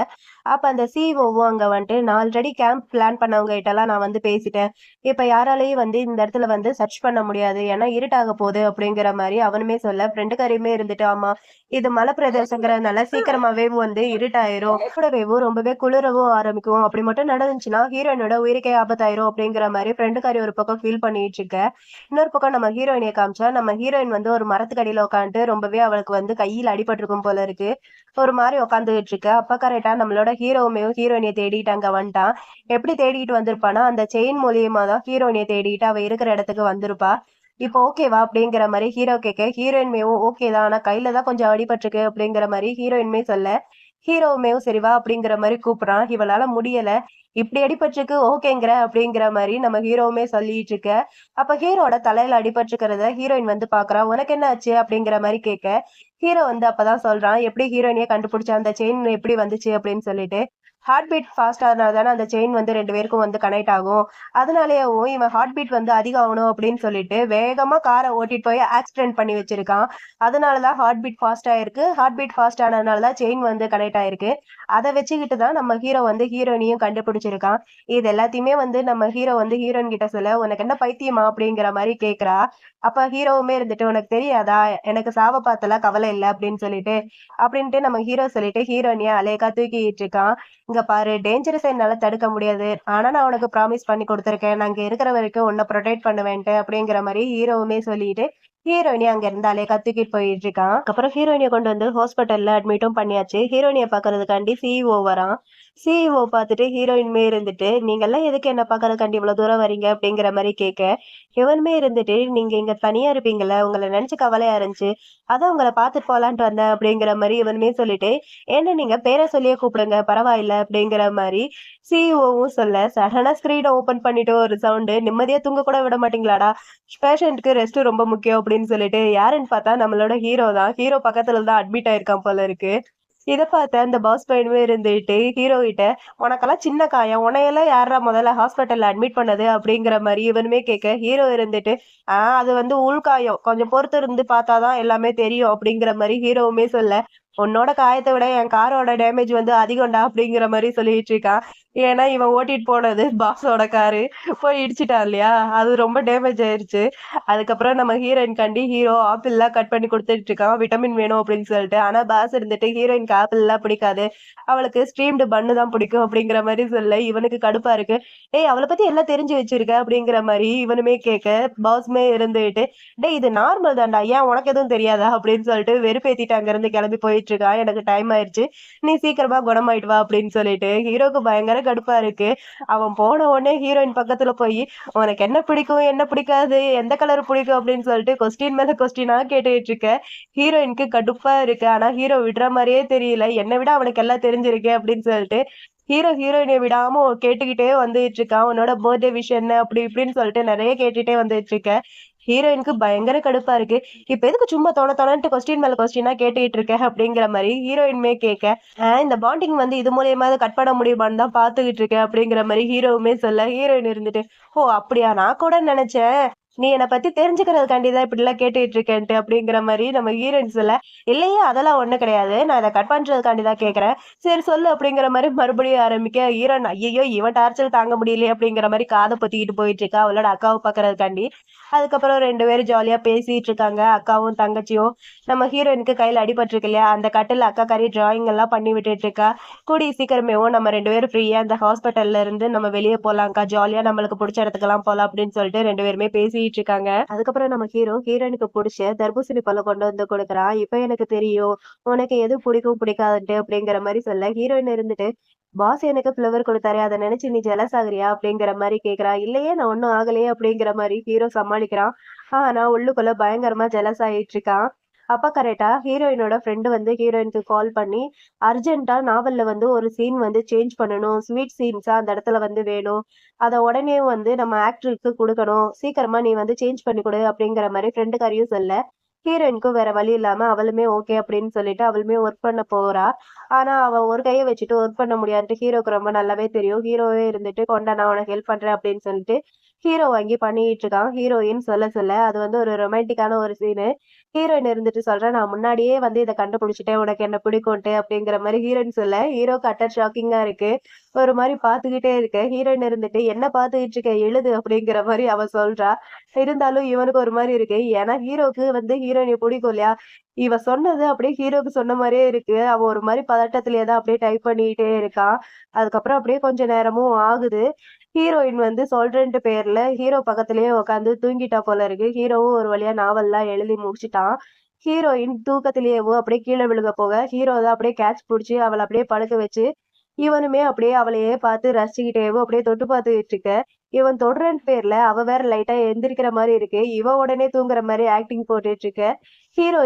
அப்ப அந்த சிஓவும் அங்க வந்துட்டு நான் ஆல்ரெடி கேம்ப் பிளான் பண்ணவங்க கிட்ட எல்லாம் நான் வந்து பேசிட்டேன், இப்ப யாராலையும் வந்து இந்த இடத்துல வந்து சர்ச் பண்ண முடியாது ஏன்னா இருட்டாக போகுது அப்படிங்கிற மாதிரி அவனுமே சொல்ல ஃப்ரெண்டுக்காரையுமே இருந்துட்டு ஆமா இது மலை பிரதேசங்கிறதுனால சீக்கிரமாவே வந்து இருட்டாயிரும், கூடவேவும் ரொம்பவே குளிரவும் ஆரம்பிக்கும், அப்படி மட்டும் நடந்துச்சுன்னா ஹீரோயினோட உயிருக்கே ஆபத்தாயிரும் அப்படிங்கிற மாதிரி ஃப்ரெண்டுக்காரி ஒரு பக்கம் ஃபீல் பண்ணிட்டு இருக்க. இன்னொரு பக்கம் நம்ம ஹீரோயினை காமிச்சா நம்ம ஹீரோயின் வந்து ஒரு மரத்துக்கடியில உட்காந்துட்டு ரொம்பவே அவளுக்கு வந்து கையில் அடிபட்டிருக்கும் போல இருக்கு, ஒரு மாதிரி உட்காந்துட்டு இருக்கு. அப்ப கரெக்டா நம்மளோட ஹீரோவுமே ஹீரோயினை தேடிட்டு அங்க வந்துட்டான். எப்படி தேடிட்டு வந்திருப்பானா அந்த செயின் மூலியமா தான் ஹீரோயினை தேடிட்டு அவ இருக்கிற இடத்துக்கு வந்திருப்பா. இப்போ ஓகேவா அப்படிங்கிற மாதிரி ஹீரோ கேட்க ஹீரோயின்மேவும் ஓகே தான், ஆனா கையில தான் கொஞ்சம் அடிபட்டிருக்கு அப்படிங்கிற மாதிரி ஹீரோயின்மே சொல்ல ஹீரோவுமேவும் சரிவா அப்படிங்கிற மாதிரி கூப்பிடுறான். இவளால முடியல, இப்படி அடிபட்டிருக்கு ஓகேங்கிற அப்படிங்கிற மாதிரி நம்ம ஹீரோவுமே சொல்லிட்டு இருக்க. அப்ப ஹீரோட தலையில அடிபட்டிருக்கிறத ஹீரோயின் வந்து பாக்குறா. உனக்கு என்ன ஆச்சு அப்படிங்கிற மாதிரி கேட்க ஹீரோ வந்து அப்பதான் சொல்றான் எப்படி ஹீரோயினையே கண்டுபிடிச்சா, அந்த செயின் எப்படி வந்துச்சு அப்படின்னு சொல்லிட்டு. ஹார்ட் பீட் ஃபாஸ்ட் ஆனால தானே அந்த செயின் வந்து 2 பேருக்கும் வந்து கனெக்ட் ஆகும். அதனாலயேவும் இவன் ஹார்ட் பீட் வந்து அதிகம் ஆகணும் அப்படின்னு சொல்லிட்டு வேகமா காரை ஓட்டிட்டு போய் ஆக்சிடென்ட் பண்ணி வச்சிருக்கான். அதனால தான் ஹார்ட் பீட் ஃபாஸ்ட் ஆயிருக்கு. ஹார்ட் பீட் ஃபாஸ்ட் ஆனதுனால தான் செயின் வந்து கனெக்ட் ஆயிருக்கு. அத வச்சுக்கிட்டு தான் நம்ம ஹீரோ வந்து ஹீரோயினையும் கண்டுபிடிச்சிருக்கான். இது எல்லாத்தையுமே வந்து நம்ம ஹீரோ வந்து ஹீரோயின் கிட்ட சொல்ல, "உனக்கு என்ன பைத்தியமா?" அப்படிங்கிற மாரி கேட்கிறா. அப்ப ஹீரோவுமே இருந்துட்டு, "உனக்கு தெரியாதா? எனக்கு சாவ பாத்தெல்லாம் கவலை இல்ல" அப்படின்னு சொல்லிட்டு அப்படின்ட்டு நம்ம ஹீரோ சொல்லிட்டு ஹீரோயினைய அலேக்கா தூக்கிட்டு இருக்கான். இங்க பாரு டேஞ்சரஸ என்னால தடுக்க முடியாது. ஆனா நான் உனக்கு ப்ராமிஸ் பண்ணி குடுத்துருக்கேன். நான் இங்க இருக்கிற வரைக்கும் உன்ன புரொடெக்ட் பண்ணுவேன்ட்டு அப்படிங்கிற மாரி ஹீரோவுமே சொல்லிட்டு, ஹீரோயினி அங்க இருந்தாலே கத்திக்கிட்டு போயிட்டு இருக்கான். அதுக்கப்புறம் ஹீரோயினிய கொண்டு வந்து ஹாஸ்பிட்டல்ல அட்மிட்டும் பண்ணியாச்சு. ஹீரோயினிய பாக்குறதுக்காண்டி சிஇஓ வரான். சிஇஓ பாத்துட்டு ஹீரோயினுமே இருந்துட்டு, "நீங்கலாம் எதுக்கு என்ன பாக்குறதுக்காண்டி இவ்வளவு தூரம் வரீங்க?" அப்படிங்கிற மாரி கேட்க, இவனுமே இருந்துட்டு, "நீங்க இங்க தனியா இருப்பீங்கல்ல, உங்கள நெனச்சு கவலையா இருந்துச்சு. அதான் உங்கள பாத்துட்டு போலான்ட்டு வந்தேன்." அப்படிங்கிற மாரி இவனுமே சொல்லிட்டு, "என்ன நீங்க பேர சொல்லியே கூப்பிடுங்க பரவாயில்ல." அப்படிங்கிற மாரி சிஇஓவும் சொல்ல, சடனா ஸ்க்ரீன ஓப்பன் பண்ணிட்டு ஒரு சவுண்டு, "நிம்மதியா தூங்க கூட விட மாட்டீங்களாடா? பேஷண்ட்க்கு ரெஸ்ட் ரொம்ப முக்கியம்." அப்படின்னு சொல்லிட்டு, யாருன்னு பார்த்தா நம்மளோட ஹீரோ தான். ஹீரோ பக்கத்துல தான் அட்மிட் ஆயிருக்கான் போல இருக்கு. இத பார்த்த அந்த பாஸ் பையனுமே இருந்துட்டு ஹீரோ கிட்ட, "உனக்கெல்லாம் சின்ன காயம். உன்னையெல்லாம் யார்றா முதல்ல ஹாஸ்பிட்டல்ல அட்மிட் பண்ணது?" அப்படிங்கிற மாரி இவனுமே கேட்க, ஹீரோ இருந்துட்டு, அது வந்து உள்காயம். கொஞ்சம் பொறுத்து இருந்து பார்த்தா தான் எல்லாமே தெரியும்." அப்படிங்கிற மாரி ஹீரோவுமே சொல்ல, "உன்னோட காயத்த விட என் காரோட டேமேஜ் வந்து அதிகம்டா." அப்படிங்கிற மாரி சொல்லிட்டு இருக்கான். ஏன்னா இவன் ஓட்டிட்டு போனது பாஸோட காரு. போய் இடிச்சுட்டான் இல்லையா? அது ரொம்ப டேமேஜ் ஆயிருச்சு. அதுக்கப்புறம் நம்ம ஹீரோயின்காண்டி ஹீரோ ஆப்பிள்லாம் கட் பண்ணி குடுத்துட்டு இருக்கான். விட்டமின் வேணும் அப்படின்னு சொல்லிட்டு. ஆனா பாஸ் இருந்துட்டு ஹீரோயின்க்கு ஆப்பிள்லாம் பிடிக்காது. அவளுக்கு ஸ்டீம்டு பன்னு தான் பிடிக்கும் அப்படிங்கிற மாரி சொல்ல, இவனுக்கு கடுப்பா இருக்கு. "டேய் அவள பத்தி எல்லாம் தெரிஞ்சு வச்சிருக்க" அப்படிங்கிற மாரி இவனுமே கேட்க, பாஸுமே இருந்துட்டு, "டேய் இது நார்மல் தான்டா. ஏன் உனக்கு எதுவும் தெரியாதா?" அப்படின்னு சொல்லிட்டு வெறுப்பேத்திட்டு அங்கருந்து கிளம்பி போயிட்டு இருக்கான். "எனக்கு டைம் ஆயிருச்சு. நீ சீக்கிரமா குணமாயிட்டு வா" அப்படின்னு சொல்லிட்டு. ஹீரோக்கு பயங்கர கடுப்பா இருக்கு. அவன் போன உடனே ஹீரோயின் பக்கத்துல போயி, "உனக்கு என்ன பிடிக்கும்? என்ன பிடிக்காது? எந்த கலர் பிடிக்கும்?" அப்படின்னு சொல்லிட்டு கொஸ்டின் மேல கொஸ்டினா கேட்டுட்டு இருக்க. ஹீரோயினுக்கு கடுப்பா இருக்கு. ஆனா ஹீரோ விடுற மாரியே தெரியல. என்ன விட அவனுக்கு எல்லாம் தெரிஞ்சிருக்கே அப்படின்னு சொல்லிட்டு, ஹீரோயினிய விடாம கேட்டுக்கிட்டே வந்துட்டு இருக்கான். "உன்னோட பர்த்டே விஷ் என்ன?" அப்படி இப்படின்னு சொல்லிட்டு நெறைய கேட்டுட்டே வந்துட்டு இருக்க. ஹீரோயினுக்கு பயங்கர கடுப்பா இருக்கு. "இப்ப எதுக்கு சும்மா தொண தொணன்ட்டு கொஸ்டின் மேல கொஸ்டினா கேட்டுட்டு இருக்க?" அப்படிங்கிற மாரி ஹீரோயினுமே கேட்க, இந்த பாண்டிங் வந்து இது மூலியமாவது கட் பண்ண முடியுமான்னு தான் பாத்துக்கிட்டு இருக்கேன்." அப்படிங்கிற மாரி ஹீரோவுமே சொல்ல, ஹீரோயின் இருந்துட்டு, "ஓ! அப்படியா? நான் கூட நெனச்சேன், நீ என்ன பத்தி தெரிஞ்சுக்கிறதுக்காண்டி தான் இப்படிலாம் கேட்டுட்டு இருக்கேன்ட்டு." அப்படிங்கிற மாரி நம்ம ஹீரோயின் சொல்ல, "இல்லையே அதெல்லாம் ஒண்ணும் கிடையாது. நான் இத கட் பண்றதுக்காண்டி தான் கேட்கிறேன். சரி சொல்லு." அப்படிங்கிற மாரி மறுபடியும் ஆரம்பிக்க, ஹீரோயின் ஐயய்யோ! இவன் டார்ச்சர் தாங்க முடியலையே அப்படிங்கிற மாரி காத பொத்திக்கிட்டு போயிட்டு இருக்கா, அவளோட அக்காவ பாக்குறதுக்காண்டி. அதுக்கப்புறம் 2 பேரும் ஜாலியா பேசிட்டு இருக்காங்க, அக்காவும் தங்கச்சியும். நம்ம ஹீரோயினுக்கு கையில அடிபட்டிருக்கு இல்லையா? அந்த கட்டில்ல அக்காக்காரி டிராயிங் எல்லாம் பண்ணி விட்டுட்டு இருக்கா. கூடிய சீக்கிரமேவும் நம்ம 2 பேரும் ஃப்ரீயா இந்த ஹாஸ்பிட்டல்ல இருந்து நம்ம வெளிய போலாம்க்கா. ஜாலியா நம்மளுக்கு புடிச்ச இடத்துக்கெல்லாம் போலாம் அப்படின்னு சொல்லிட்டு 2 பேருமே பேசிட்டு இருக்காங்க. அதுக்கப்புறம் நம்ம ஹீரோயினுக்கு புடிச்ச தர்பூசணி பழம் கொண்டு வந்து குடுக்குறான். "இப்ப எனக்கு தெரியும். உனக்கு எது பிடிக்கும் பிடிக்காதுன்ட்டு." அப்படிங்கிற மாரி சொல்ல, ஹீரோயின் இருந்துட்டு, "பாஸ் எனக்கு ஃப்ளவர் குடுத்தாரே, அத நினைச்சு நீ ஜெலஸ் ஆகுறியா?" அப்படிங்கிற மாரி கேட்கிறா. "இல்லையே நான் ஒண்ணும் ஆகலையே." அப்படிங்கிற மாரி ஹீரோ சமாளிக்கிறான். ஆனா உள்ளுக்குள்ள பயங்கரமா ஜெலஸ் ஆயிட்டு இருக்கான். அப்ப கரெக்ட்டா ஹீரோயினோட ஃப்ரெண்ட் வந்து ஹீரோயினுக்கு கால் பண்ணி, அர்ஜென்ட்டா நாவல்ல வந்து ஒரு சீன் வந்து சேஞ்ச் பண்ணணும். ஸ்வீட் சீன்ஸா அந்த இடத்துல வந்து வேணும். அத உடனே வந்து நம்ம ஆக்டருக்கு குடுக்கணும். சீக்கிரமா நீ வந்து சேஞ்ச் பண்ணி குடு அப்படிங்கிற மாரி ஃப்ரெண்டுக்காரியும் சொல்ல, ஹீரோயினுக்கும் வேற வழி இல்லாம அவளுமே ஓகே அப்படின்னு சொல்லிட்டு அவளுமே ஒர்க் பண்ண போறா. ஆனா அவ ஒரு கைய வச்சுட்டு ஒர்க் பண்ண முடியாதுன்ட்டு ஹீரோக்கு ரொம்ப நல்லாவே தெரியும். ஹீரோவே இருந்துட்டு, "கொண்டா நான் உனக்கு ஹெல்ப் பண்றேன்" அப்படின்னு சொல்லிட்டு ஹீரோ வாங்கி பண்ணிட்டு இருக்கான். ஹீரோயின் சொல்ல சொல்ல அது வந்து ஒரு ரொமான்டிக்கான ஒரு சீனு. ஹீரோயின் இருந்துட்டு சொல்றா, "நான் முன்னாடியே வந்து இத கண்டுபிடிச்சுட்டேன். உனக்கு என்ன பிடிக்கும்ன்ட்டு." அப்படிங்கிற மாரி ஹீரோயின் சொல்ல, ஹீரோக்கு அட்டர் ஷாக்கிங்கா இருக்கு. ஒரு மாரி பார்த்துக்கிட்டே இருக்க. ஹீரோயின் இருந்துட்டு, "என்ன பார்த்துக்கிட்டு இருக்க? எழுது." அப்படிங்கிற மாரி அவ சொல்றா. இருந்தாலும் இவனுக்கு ஒரு மாரி இருக்கு. ஏன்னா ஹீரோக்கு வந்து ஹீரோயின பிடிக்கும் இல்லையா? இவ சொன்னது அப்படியே ஹீரோக்கு சொன்ன மாரியே இருக்கு. அவன் ஒரு மாரி பதட்டத்திலேயே தான் அப்படியே டைப் பண்ணிட்டே இருக்கான். அதுக்கப்புறம் அப்படியே கொஞ்ச நேரமும் ஆகுது. ஹீரோயின் வந்து சொல்றேன்ட்டு பேர்ல ஹீரோ பக்கத்திலேயே உட்காந்து தூங்கிட்டா போல இருக்கு. ஹீரோவும் ஒரு வழியா நாவல்லாம் எழுதி முடிச்சுட்டான். ஹீரோயின் தூக்கத்திலேயேவோ அப்படியே கீழ விழுக போக, ஹீரோ தான் அப்படியே கேட்ச் புடிச்சு அவள அப்படியே படுக்க வச்சு, இவனுமே அப்படியே அவளையே பார்த்து ரசிச்சுக்கிட்டேவோ அப்படியே தொட்டு பார்த்துக்கிட்டு இருக்க. இவன் தொடுறேன்னு பேர்ல அவ வேற லைட்டா எந்திரிக்கிற மாரி இருக்கு. இவ உடனே தூங்குற மாரி ஆக்டிங் போட்டுட்டு இருக்க. ஹீரோ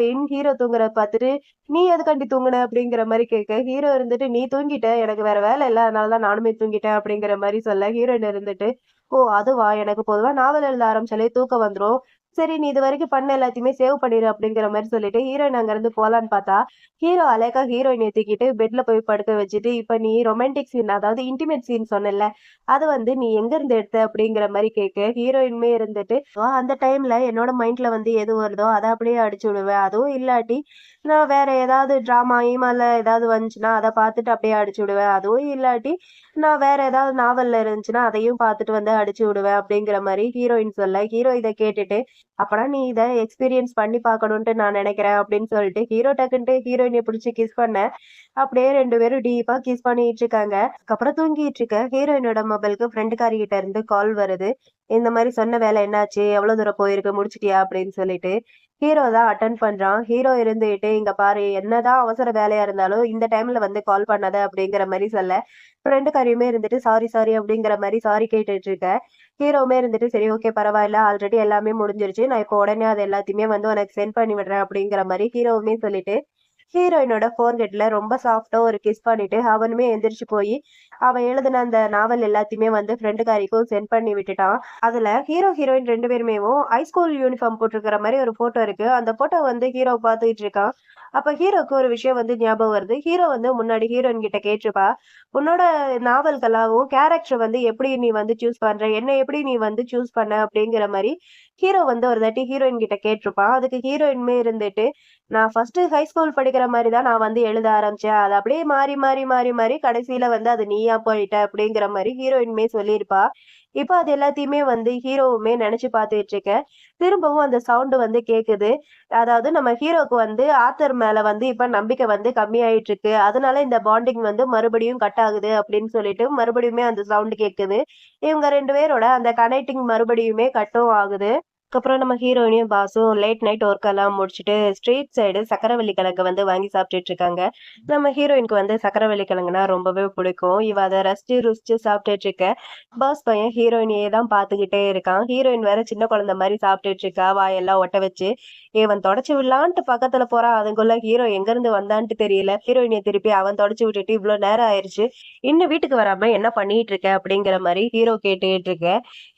தூங்குறத பார்த்துட்டு, "நீ எதுக்காண்டி தூங்குன?" அப்படிங்கிற மாரி கேட்க, ஹீரோ இருந்துட்டு, "நீ தூங்கிட்ட. எனக்கு வேற வேலை இல்ல. அதனால தான் நானுமே தூங்கிட்டேன்." அப்படிங்கிற மாரி சொல்ல, ஹீரோயின் இருந்துட்டு, "ஓ! அதுவா? எனக்கு பொதுவா நாவல் எழுத ஆரம்பிச்சாலே தூக்கம் வந்துரும். சரி நீ இது வரைக்கும் பண்ண எல்லாத்தையுமே சேவ் பண்ணிரு அப்படிங்கிற மாதிரி சொல்லிட்டு ஹீரோயின் அங்க இருந்து போலான்னு பார்த்தா, ஹீரோ அழகா ஹீரோயினை தூக்கிட்டு பெட்ல போய் படுக்க வச்சுட்டு, இப்ப நீ ரொமான்டிக் சீன் அதாவது இன்டிமேட் சீன் சொன்னேல்ல, அது வந்து நீ எங்க இருந்து எடுத்த அப்படிங்கிற மாரி கேட்க, ஹீரோயினுமே இருந்துட்டு, அந்த டைம்ல என்னோட மைண்ட்ல வந்து எது வருதோ அத அப்படியே அடிச்சு விடுவேன். அதுவும் இல்லாட்டி, நான் வேற ஏதாவது ட்ராமா, ஈமால ஏதாவது வந்துச்சுன்னா, அத பார்த்துட்டு அப்படியே அடிச்சு விடுவேன். அதுவும் இல்லாட்டி, நான் வேற ஏதாவது நாவல்ல இருந்துச்சுன்னா, அதையும் பார்த்துட்டு வந்து அடிச்சு விடுவேன் அப்படிங்கிற மாரி ஹீரோயின் சொல்ல, ஹீரோ இத கேட்டுட்டு, அப்பனா நீ இத எக்ஸ்பீரியன்ஸ் பண்ணி பார்க்கணுன்ட்டு நான் நெனைக்கிறேன் அப்படின்னு சொல்லிட்டு, ஹீரோ டக்குன்ட்டு ஹீரோயினைய புடிச்சு கிஸ் பண்ண, அப்படியே 2 பேரும் டீப்பா கிஸ் பண்ணிட்டு இருக்காங்க. அதுக்கப்புறம் தூங்கிட்டு இருக்க ஹீரோயினோட மொபைலுக்கு ஃப்ரெண்டுக்காரி கிட்ட இருந்து கால் வருது. இந்த மாரி சொன்ன வேலை என்னாச்சு? எவ்வளோ தூரம் போயிருக்கு? முடிச்சிட்டியா? அப்படின்னு சொல்லிட்டு. ஹீரோ தான் அட்டெண்ட் பண்றான். ஹீரோ இருந்துகிட்டு, "இங்க பாரு, என்னதான் அவசர வேலையா இருந்தாலும் இந்த டைம்ல வந்து கால் பண்ணாத" அப்படிங்கிற மாரி சொல்ல, ஃப்ரெண்டுக்காரியுமே இருந்துட்டு, "சாரி, சாரி" அப்படிங்கிற மாரி சாரி கேட்டுட்டு இருக்க. ஹீரோவுமே இருந்துட்டு, "சரி ஓகே பரவாயில்ல. ஆல்ரெடி எல்லாமே முடிஞ்சிருச்சு. நான் இப்போ உடனே அது எல்லாத்தையுமே வந்து உனக்கு சென்ட் பண்ணி விடுறேன்" அப்படிங்கிற மாரி ஹீரோவுமே சொல்லிட்டு, ஹீரோயினோட ஃபோர்கெட்ல ரொம்ப சாஃப்ட்டா ஒரு கிஸ் பண்ணிட்டு, அவனுமே எந்திரிச்சு போயி, அவன் எழுதின அந்த நாவல் எல்லாத்தையுமே வந்து ஃப்ரெண்டுக்காரிக்கும் சென்ட் பண்ணி விட்டுட்டான். அதுல ஹீரோ, ஹீரோயின் 2 பேருமேவும் ஹைஸ்கூல் யூனிஃபார்ம் போட்டிருக்கிற மாரி ஒரு ஃபோட்டோ இருக்கு. அந்த ஃபோட்டோ வந்து ஹீரோ பார்த்துக்கிட்டு இருக்கான். அப்ப ஹீரோக்கு ஒரு விஷயம் வந்து ஞாபகம் வருது. ஹீரோ வந்து முன்னாடி ஹீரோயின் கிட்ட கேட்டிருப்பா, "உன்னோட நாவல்களாவும் கேரக்டர் வந்து எப்படி நீ வந்து சூஸ் பண்ற? என்ன எப்படி நீ வந்து சூஸ் பண்ண?" அப்படிங்கிற மாரி ஹீரோ வந்து ஒரு தாட்டி ஹீரோயின் கிட்ட கேட்டிருப்பான். அதுக்கு ஹீரோயினுமே இருந்துட்டு, "நான் ஃபர்ஸ்ட்டு ஹை ஸ்கூல் படிக்கிற மாரி தான் நான் வந்து எழுத ஆரம்பிச்சேன். அது அப்படியே மாறி, மாறி, மாறி, மாறி கடைசியில வந்து அது நீயா போயிட்ட." அப்படிங்கிற மாரி ஹீரோயினுமே சொல்லியிருப்பா. இப்ப அது எல்லாத்தையுமே வந்து ஹீரோவுமே நெனச்சு பாத்துட்டு இருக்கேன். திரும்பவும் அந்த சவுண்ட் வந்து கேக்குது. அதாவது நம்ம ஹீரோக்கு வந்து ஆத்தர் மேல வந்து இப்ப நம்பிக்கை வந்து கம்மியாயிட்டு இருக்கு. அதனால இந்த பாண்டிங் வந்து மறுபடியும் கட் ஆகுது அப்படின்னு சொல்லிட்டு மறுபடியுமே அந்த சவுண்ட் கேக்குது. இவங்க 2 பேரோட அந்த கனெக்டிங் மறுபடியுமே கட்டும் ஆகுது. அதுக்கப்புறம் நம்ம ஹீரோயினியும் பாஸும் லேட் நைட் ஒர்க் எல்லாம் முடிச்சுட்டு ஸ்ட்ரீட் சைடு சக்கரவள்ளி கிழங்கு வந்து வாங்கி சாப்பிட்டுட்டு இருக்காங்க. நம்ம ஹீரோயினுக்கு வந்து சக்கரவள்ளி கிழங்குனா ரொம்பவே பிடிக்கும். இவ அத ரசிச்சு ருசிச்சு சாப்பிட்டுட்டு இருக்க. பாஸ் பையன் ஹீரோயினையே தான் பார்த்துக்கிட்டே இருக்கான். ஹீரோயின் வேற சின்ன குழந்தை மாரி சாப்பிட்டுட்டு இருக்கா. வாயெல்லாம் ஒட்ட வச்சு. இவன் தொடச்சு விடலான்ட்டு பக்கத்துல போறான். அதுக்குள்ள ஹீரோ எங்க இருந்து வந்தான்ட்டு தெரியல. ஹீரோயினிய திருப்பி அவன் தொடச்சு விட்டுட்டு இவ்ளோ நேரம் ஆயிருச்சு. இன்னும் வீட்டுக்கு வராம என்ன பண்ணிட்டு இருக்க? அப்படிங்கிற மாரி ஹீரோ கேட்டுட்டு இருக்க.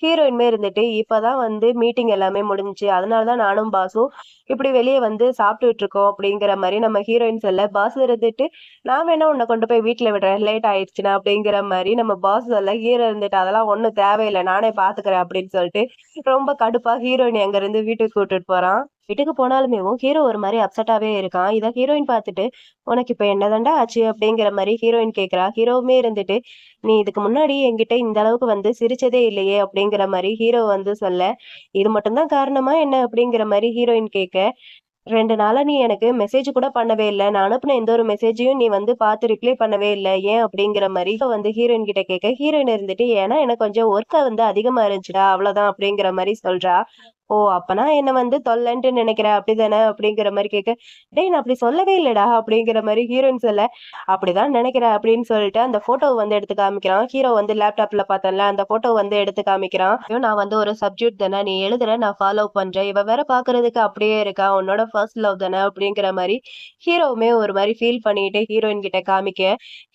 ஹீரோயின்மே இருந்துட்டு, இப்பதான் வந்து மீட்டிங் எல்லாமே முடிஞ்சுச்சு. அதனால தான் நானும் பாஸும் இப்படி வெளிய வந்து சாப்பிட்டுட்டு இருக்கோம் அப்படிங்கிற மாரி நம்ம ஹீரோயின் சொல்ல, பாஸ் இருந்துட்டு, "நான் வேணா உன்ன கொண்டு போய் வீட்ல விடுறேன். லேட் ஆயிடுச்சுன்னா" அப்படிங்கிற மாரி நம்ம பாஸ் சொல்ல, ஹீரோ இருந்துட்டு, "அதெல்லாம் ஒண்ணும் தேவையில்ல. நானே பார்த்துக்கிறேன்" அப்படின்னு சொல்லிட்டு, ரொம்ப கடுப்பா ஹீரோயின அங்கிருந்து வீட்டுக்கு கூட்டிட்டு போறான். வீட்டுக்கு போனாலுமேவும் ஹீரோ ஒரு மாரி அப்செட்டாவே இருக்கான். இத ஹீரோயின் பார்த்துட்டு, "உனக்கு இப்ப என்ன தான்டா ஆச்சு?" அப்படிங்கிற மாரி ஹீரோயின் கேட்கிறா. ஹீரோவுமே இருந்துட்டு, "நீ இதுக்கு முன்னாடி என்கிட்ட இந்த அளவுக்கு வந்து சிரிச்சதே இல்லையே!" அப்படிங்கிற மாரி ஹீரோ வந்து சொல்ல, "இது மட்டும் தான் காரணமா என்ன?" அப்படிங்கிற மாரி ஹீரோயின் கேட்க, 2 நாளா நீ எனக்கு மெசேஜ் கூட பண்ணவே இல்ல. நான் அனுப்புன எந்த ஒரு மெசேஜையும் நீ வந்து பார்த்து ரிப்ளை பண்ணவே இல்ல. ஏன்? அப்படிங்கிற மாரி வந்து ஹீரோயின் கிட்ட கேட்க, ஹீரோயின் இருந்துட்டு, "ஏன்னா எனக்கு கொஞ்சம் ஒர்க் வந்து அதிகமா இருந்துச்சுடா, அவ்வளோதான்" அப்படிங்கிற மாரி சொல்றா. "ஓ! அப்பனா என்ன வந்து தொல்லன்ட்டு நெனைக்கிற அப்படிதானே?" அப்படிங்கிற மாரி கேட்க, "டேய் நான் அப்படி சொல்லவே இல்லடா" அப்படிங்கிற மாரி ஹீரோயின் சொல்ல, "அப்படிதான் நெனைக்கிறேன்" அப்படின்னு சொல்லிட்டு அந்த ஃபோட்டோவ வந்து எடுத்து காமிக்கிறான். ஹீரோ வந்து லேப்டாப்ல பார்த்தேன்ல, அந்த ஃபோட்டோ வந்து எடுத்து காமிக்கிறான். "ஐயோ! நான் வந்து ஒரு சப்ஜெக்ட் தானே, நீ எழுதுற நான் ஃபாலோ பண்றேன். இவ வேற பார்க்கறதுக்கு அப்படியே இருக்கா. உன்னோட ஃபர்ஸ்ட் லவ் தானே" அப்படிங்கிற மாரி ஹீரோவுமே ஒரு மாரி ஃபீல் பண்ணிட்டு ஹீரோயின் கிட்ட காமிக்க,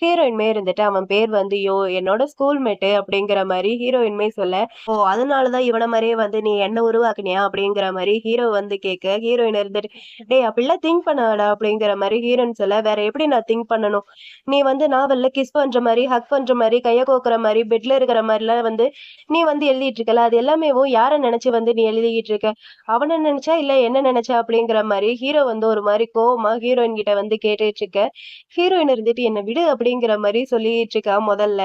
ஹீரோயின்மே இருந்துட்டு அவன் பேர் வந்து என்னோட ஸ்கூல் மேட்டு அப்படிங்கிற மாரி ஹீரோயின்மே சொல்ல, "ஓ! அதனால தான் இவன மாரியே வந்து நீ என்ன உருவாக்குனியா?" அப்படிங்கிற மாரி ஹீரோ வந்து கேட்க, ஹீரோயின் இருந்துட்டு, "டேய் அப்படிலாம் திங்க் பண்ணாதடா" அப்படிங்கிற மாரி ஹீரோயின் சொல்ல, "வேற எப்படி நான் திங்க் பண்ணணும்? நீ வந்து நாவல்ல கிஸ் பண்ற மாரி, ஹக் பண்ற மாரி, கைய கோக்குற மாரி, பெட்ல இருக்கிற மாரிலாம் வந்து நீ வந்து எழுதிட்டு இருக்கல. அது எல்லாமேவும் யார நெனச்சு வந்து நீ எழுதிக்கிட்டு இருக்க? அவன நெனச்சா, இல்ல என்ன நெனச்சா?" அப்படிங்கிற மாரி ஹீரோ வந்து ஒரு மாரி கோவமா ஹீரோயின் கிட்ட வந்து கேட்டுட்டு இருக்க, ஹீரோயின் இருந்துட்டு, "என்ன விடு" அப்படிங்கிற மாரி சொல்லிட்டு இருக்கா முதல்ல.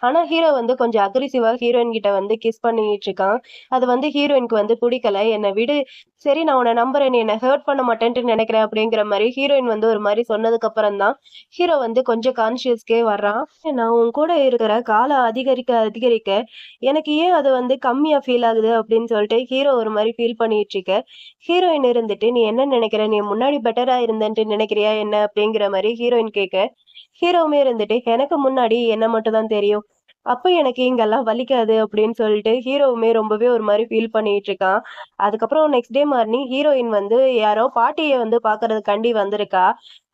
ஆனா ஹீரோ வந்து கொஞ்சம் அக்ரெசிவா ஹீரோயின் கிட்ட வந்து கிஸ் பண்ணிட்டு இருக்கான். அது வந்து ஹீரோயினுக்கு வந்து புடிக்கல. "என்ன விடு. சரி நான் உன்ன நம்புறேன். நீ என்ன ஹர்ட் பண்ண மாட்டேன்ட்டு நெனைக்கிறேன்" அப்படிங்கிற மாரி ஹீரோயின் வந்து ஒரு மாரி சொன்னதுக்கு அப்புறம் தான் ஹீரோ வந்து கொஞ்சம் கான்ஷியஸ்க்கே வர்றான். "நான் உன் கூட இருக்கிற காலம் அதிகரிக்க, அதிகரிக்க எனக்கு ஏன் அது வந்து கம்மியா ஃபீல் ஆகுது?" அப்படின்னு சொல்லிட்டு ஹீரோ ஒரு மாரி ஃபீல் பண்ணிட்டு இருக்க, ஹீரோயின் இருந்துட்டு, "நீ என்ன நெனைக்கிற? நீ முன்னாடி பெட்டரா இருந்தேன்ட்டு நெனைக்கிறியா என்ன?" அப்படிங்கிற மாரி ஹீரோயின் கேட்க, ஹீரோவுமே இருந்துட்டு, "எனக்கு முன்னாடி என்ன மட்டும் தான் தெரியும். அப்ப எனக்கு இங்கெல்லாம் வலிக்காது அப்படின்னு சொல்லிட்டு ஹீரோவுமே ரொம்பவே ஒரு மாரி ஃபீல் பண்ணிட்டு இருக்கான். அதுக்கப்புறம் நெக்ஸ்ட் டே மார்னிங் ஹீரோயின் வந்து யாரோ பாட்டிய வந்து பார்க்கறதுக்காண்டி வந்திருக்கா.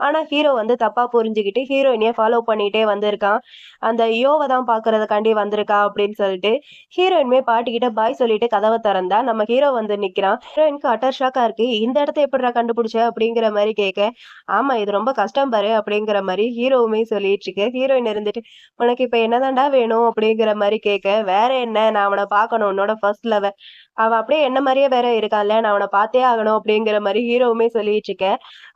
ஆனா ஹீரோ வந்து தப்பா புரிஞ்சுகிட்டு ஹீரோயினையே ஃபாலோ பண்ணிட்டே வந்திருக்கான். அந்த யோவ தான் பார்க்கறதுக்காண்டி வந்திருக்கா அப்படின்னு சொல்லிட்டு ஹீரோயினுமே பாட்டிக்கிட்ட பாய் சொல்லிட்டு கதவ திறந்தா, நம்ம ஹீரோ வந்து நிக்கிறான். ஹீரோயினுக்கு அட்டர் ஷாக்கா இருக்கு. இந்த இடத்த எப்புட்றா கண்டுபிடிச்ச? அப்படிங்கிற மாரி கேட்க, ஆமா இது ரொம்ப கஷ்டம் பாரு அப்படிங்கிற மாரி ஹீரோவுமே சொல்லிட்டு இருக்கு. ஹீரோயின் இருந்துட்டு, உனக்கு இப்ப என்னதான்டா வேணும்? அப்படிங்கிற மாரி கேட்க, வேற என்ன நான் அவன பார்க்கணும். உன்னோட ஃபர்ஸ்ட் லவ்வ. அவன் அப்படியே என்ன மாரியே வேற இருக்கான்ல. நான் அவன பார்த்தே ஆகணும் அப்படிங்கிற மாரி ஹீரோவுமே சொல்லிட்டு இருக்க.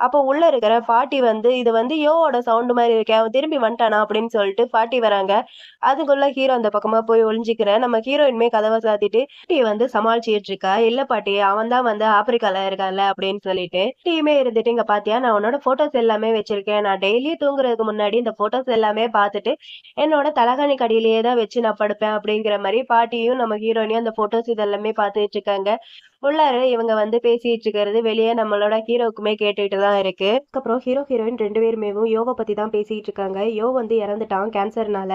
அப்போ உள்ள இருக்கிற பாட்டி வந்து, இது வந்து யோவோட சவுண்ட் மாரி இருக்கே. அவன் திரும்பி வந்துட்டானா? அப்படின்னு சொல்லிட்டு பாட்டி வராங்க. அதுக்குள்ள ஹீரோ அந்த பக்கமா போய் ஒளிஞ்சுக்கிறேன். நம்ம ஹீரோயினுமே கதவ சாத்திட்டு பாட்டிய வந்து சமாளிச்சுட்டு இருக்கா. இல்ல பாட்டி அவன் தான் வந்து ஆப்பிரிக்கால இருக்கான்ல அப்படின்னு சொல்லிட்டு. பாட்டியுமே இருந்துட்டு, இங்க பாத்தியா நான் உன்னோட ஃபோட்டோஸ் எல்லாமே வச்சிருக்கேன். நான் டெய்லி தூங்குறதுக்கு முன்னாடி இந்த ஃபோட்டோஸ் எல்லாமே பார்த்துட்டு என்னோட தலகாணிக்கு அடியிலேயே தான் வச்சு நான் படுப்பேன் அப்படிங்கிற மாரி பாட்டியும், நம்ம ஹீரோயினையும் அந்த ஃபோட்டோஸ் இதெல்லாமே பார்த்துட்டு இருக்காங்க. உள்ளார இவங்க வந்து பேசிட்டு இருக்கிறது வெளிய நம்மளோட ஹீரோவுக்குமே கேட்டுட்டு தான் இருக்கு. அதுக்கப்புறம் ஹீரோ, ஹீரோயின் 2 பேருமேவும் யோவ பத்தி தான் பேசிட்டு இருக்காங்க. யோ வந்து இறந்துட்டான் கேன்சர்னால.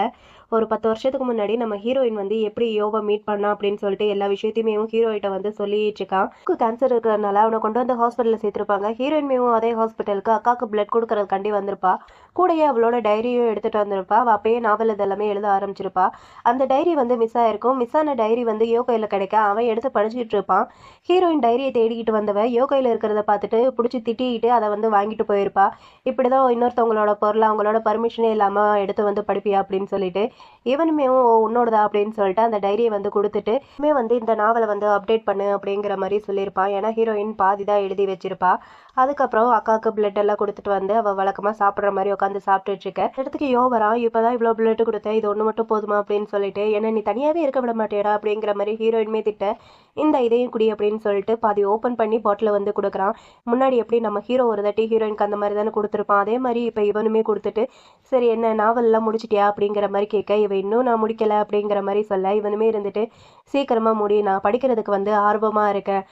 ஒரு 10 வருஷத்துக்கு முன்னாடி நம்ம ஹீரோயின் வந்து எப்படி யோவ மீட் பண்ணா அப்படின்னு சொல்லிட்டு எல்லா விஷயத்தையுமேவும் ஹீரோயிட்ட வந்து சொல்லிட்டு இருக்கான். கேன்சர் இருக்கிறதுனால அவன கொண்டு வந்து ஹாஸ்பிட்டல்ல சேர்த்திருப்பாங்க. ஹீரோயின்மேவும் அதே ஹாஸ்பிட்டலுக்கு அக்காக்கு பிளட் குடுக்கறதுக்காண்டி வந்திருப்பா. கூடயே அவளோட டைரியும் எடுத்துட்டு வந்திருப்பா. அவ அப்பயே நாவல் இதெல்லாமே எழுத ஆரம்பிச்சிருப்பா. அந்த டைரி வந்து மிஸ் ஆயிருக்கும். மிஸ் ஆன டைரி வந்து யோ கையில கிடைக்க அவன் எடுத்து படிச்சுட்டு இருப்பான். ஹீரோயின் டைரிய தேடிக்கிட்டு வந்தவ யோ கையில இருக்கிறத பார்த்துட்டு புடிச்சு திட்டிக்கிட்டு அத வந்து வாங்கிட்டு போயிருப்பா. இப்படிதான் இன்னொருத்தவங்களோட பொருள அவங்களோட பர்மிஷனே இல்லாம எடுத்து வந்து படிப்பியா அப்படின்னு சொல்லிட்டு, இவனுமே "ஓ உன்னோடதா" அப்படின்னு சொல்லிட்டு அந்த டைரிய வந்து குடுத்துட்டு, இனிமே வந்து இந்த நாவல வந்து அப்டேட் பண்ணு அப்படிங்கிற மாரி சொல்லியிருப்பான். ஏன்னா ஹீரோயின் பாதி தான் எழுதி வச்சிருப்பா. அதுக்கப்புறம் அக்காவுக்கு பிளட் எல்லாம் குடுத்துட்டு வந்து அவ வழக்கமா சாப்பிடுற மாரி உட்காந்து சாப்பிட்டுட்டு இருக்க. இடத்துக்கு யோ வரான். இப்பதான் இவ்ளோ பிளட் குடுத்தேன். இது ஒண்ணு மட்டும் போதுமா அப்படின்னு சொல்லிட்டு, என்ன நீ தனியாவே இருக்க விட மாட்டியாடா அப்படிங்கிற மாரி ஹீரோயினுமே திட்ட, இந்த இதையும் குடி அப்படின்னு சொல்லிட்டு பாதி ஓப்பன் பண்ணி பாட்டில வந்து குடுக்குறான். முன்னாடி எப்படி நம்ம ஹீரோ ஒரு தாட்டி ஹீரோயினுக்கு அந்த மாரி தானே குடுத்துருப்பான். அதே மாரி இப்ப இவனுமே குடுத்துட்டு, சரி என்ன நாவல்லாம் முடிச்சிட்டியா அப்படிங்கிற மாரி கேட்க, இவ இன்னும் நான் முடிக்கல அப்படிங்கிற மாரி சொல்ல, இவனுமே இருந்துட்டு சீக்கிரமா முடி. நான் படிக்கிறதுக்கு வந்து ஆர்வமா இருக்கேன்.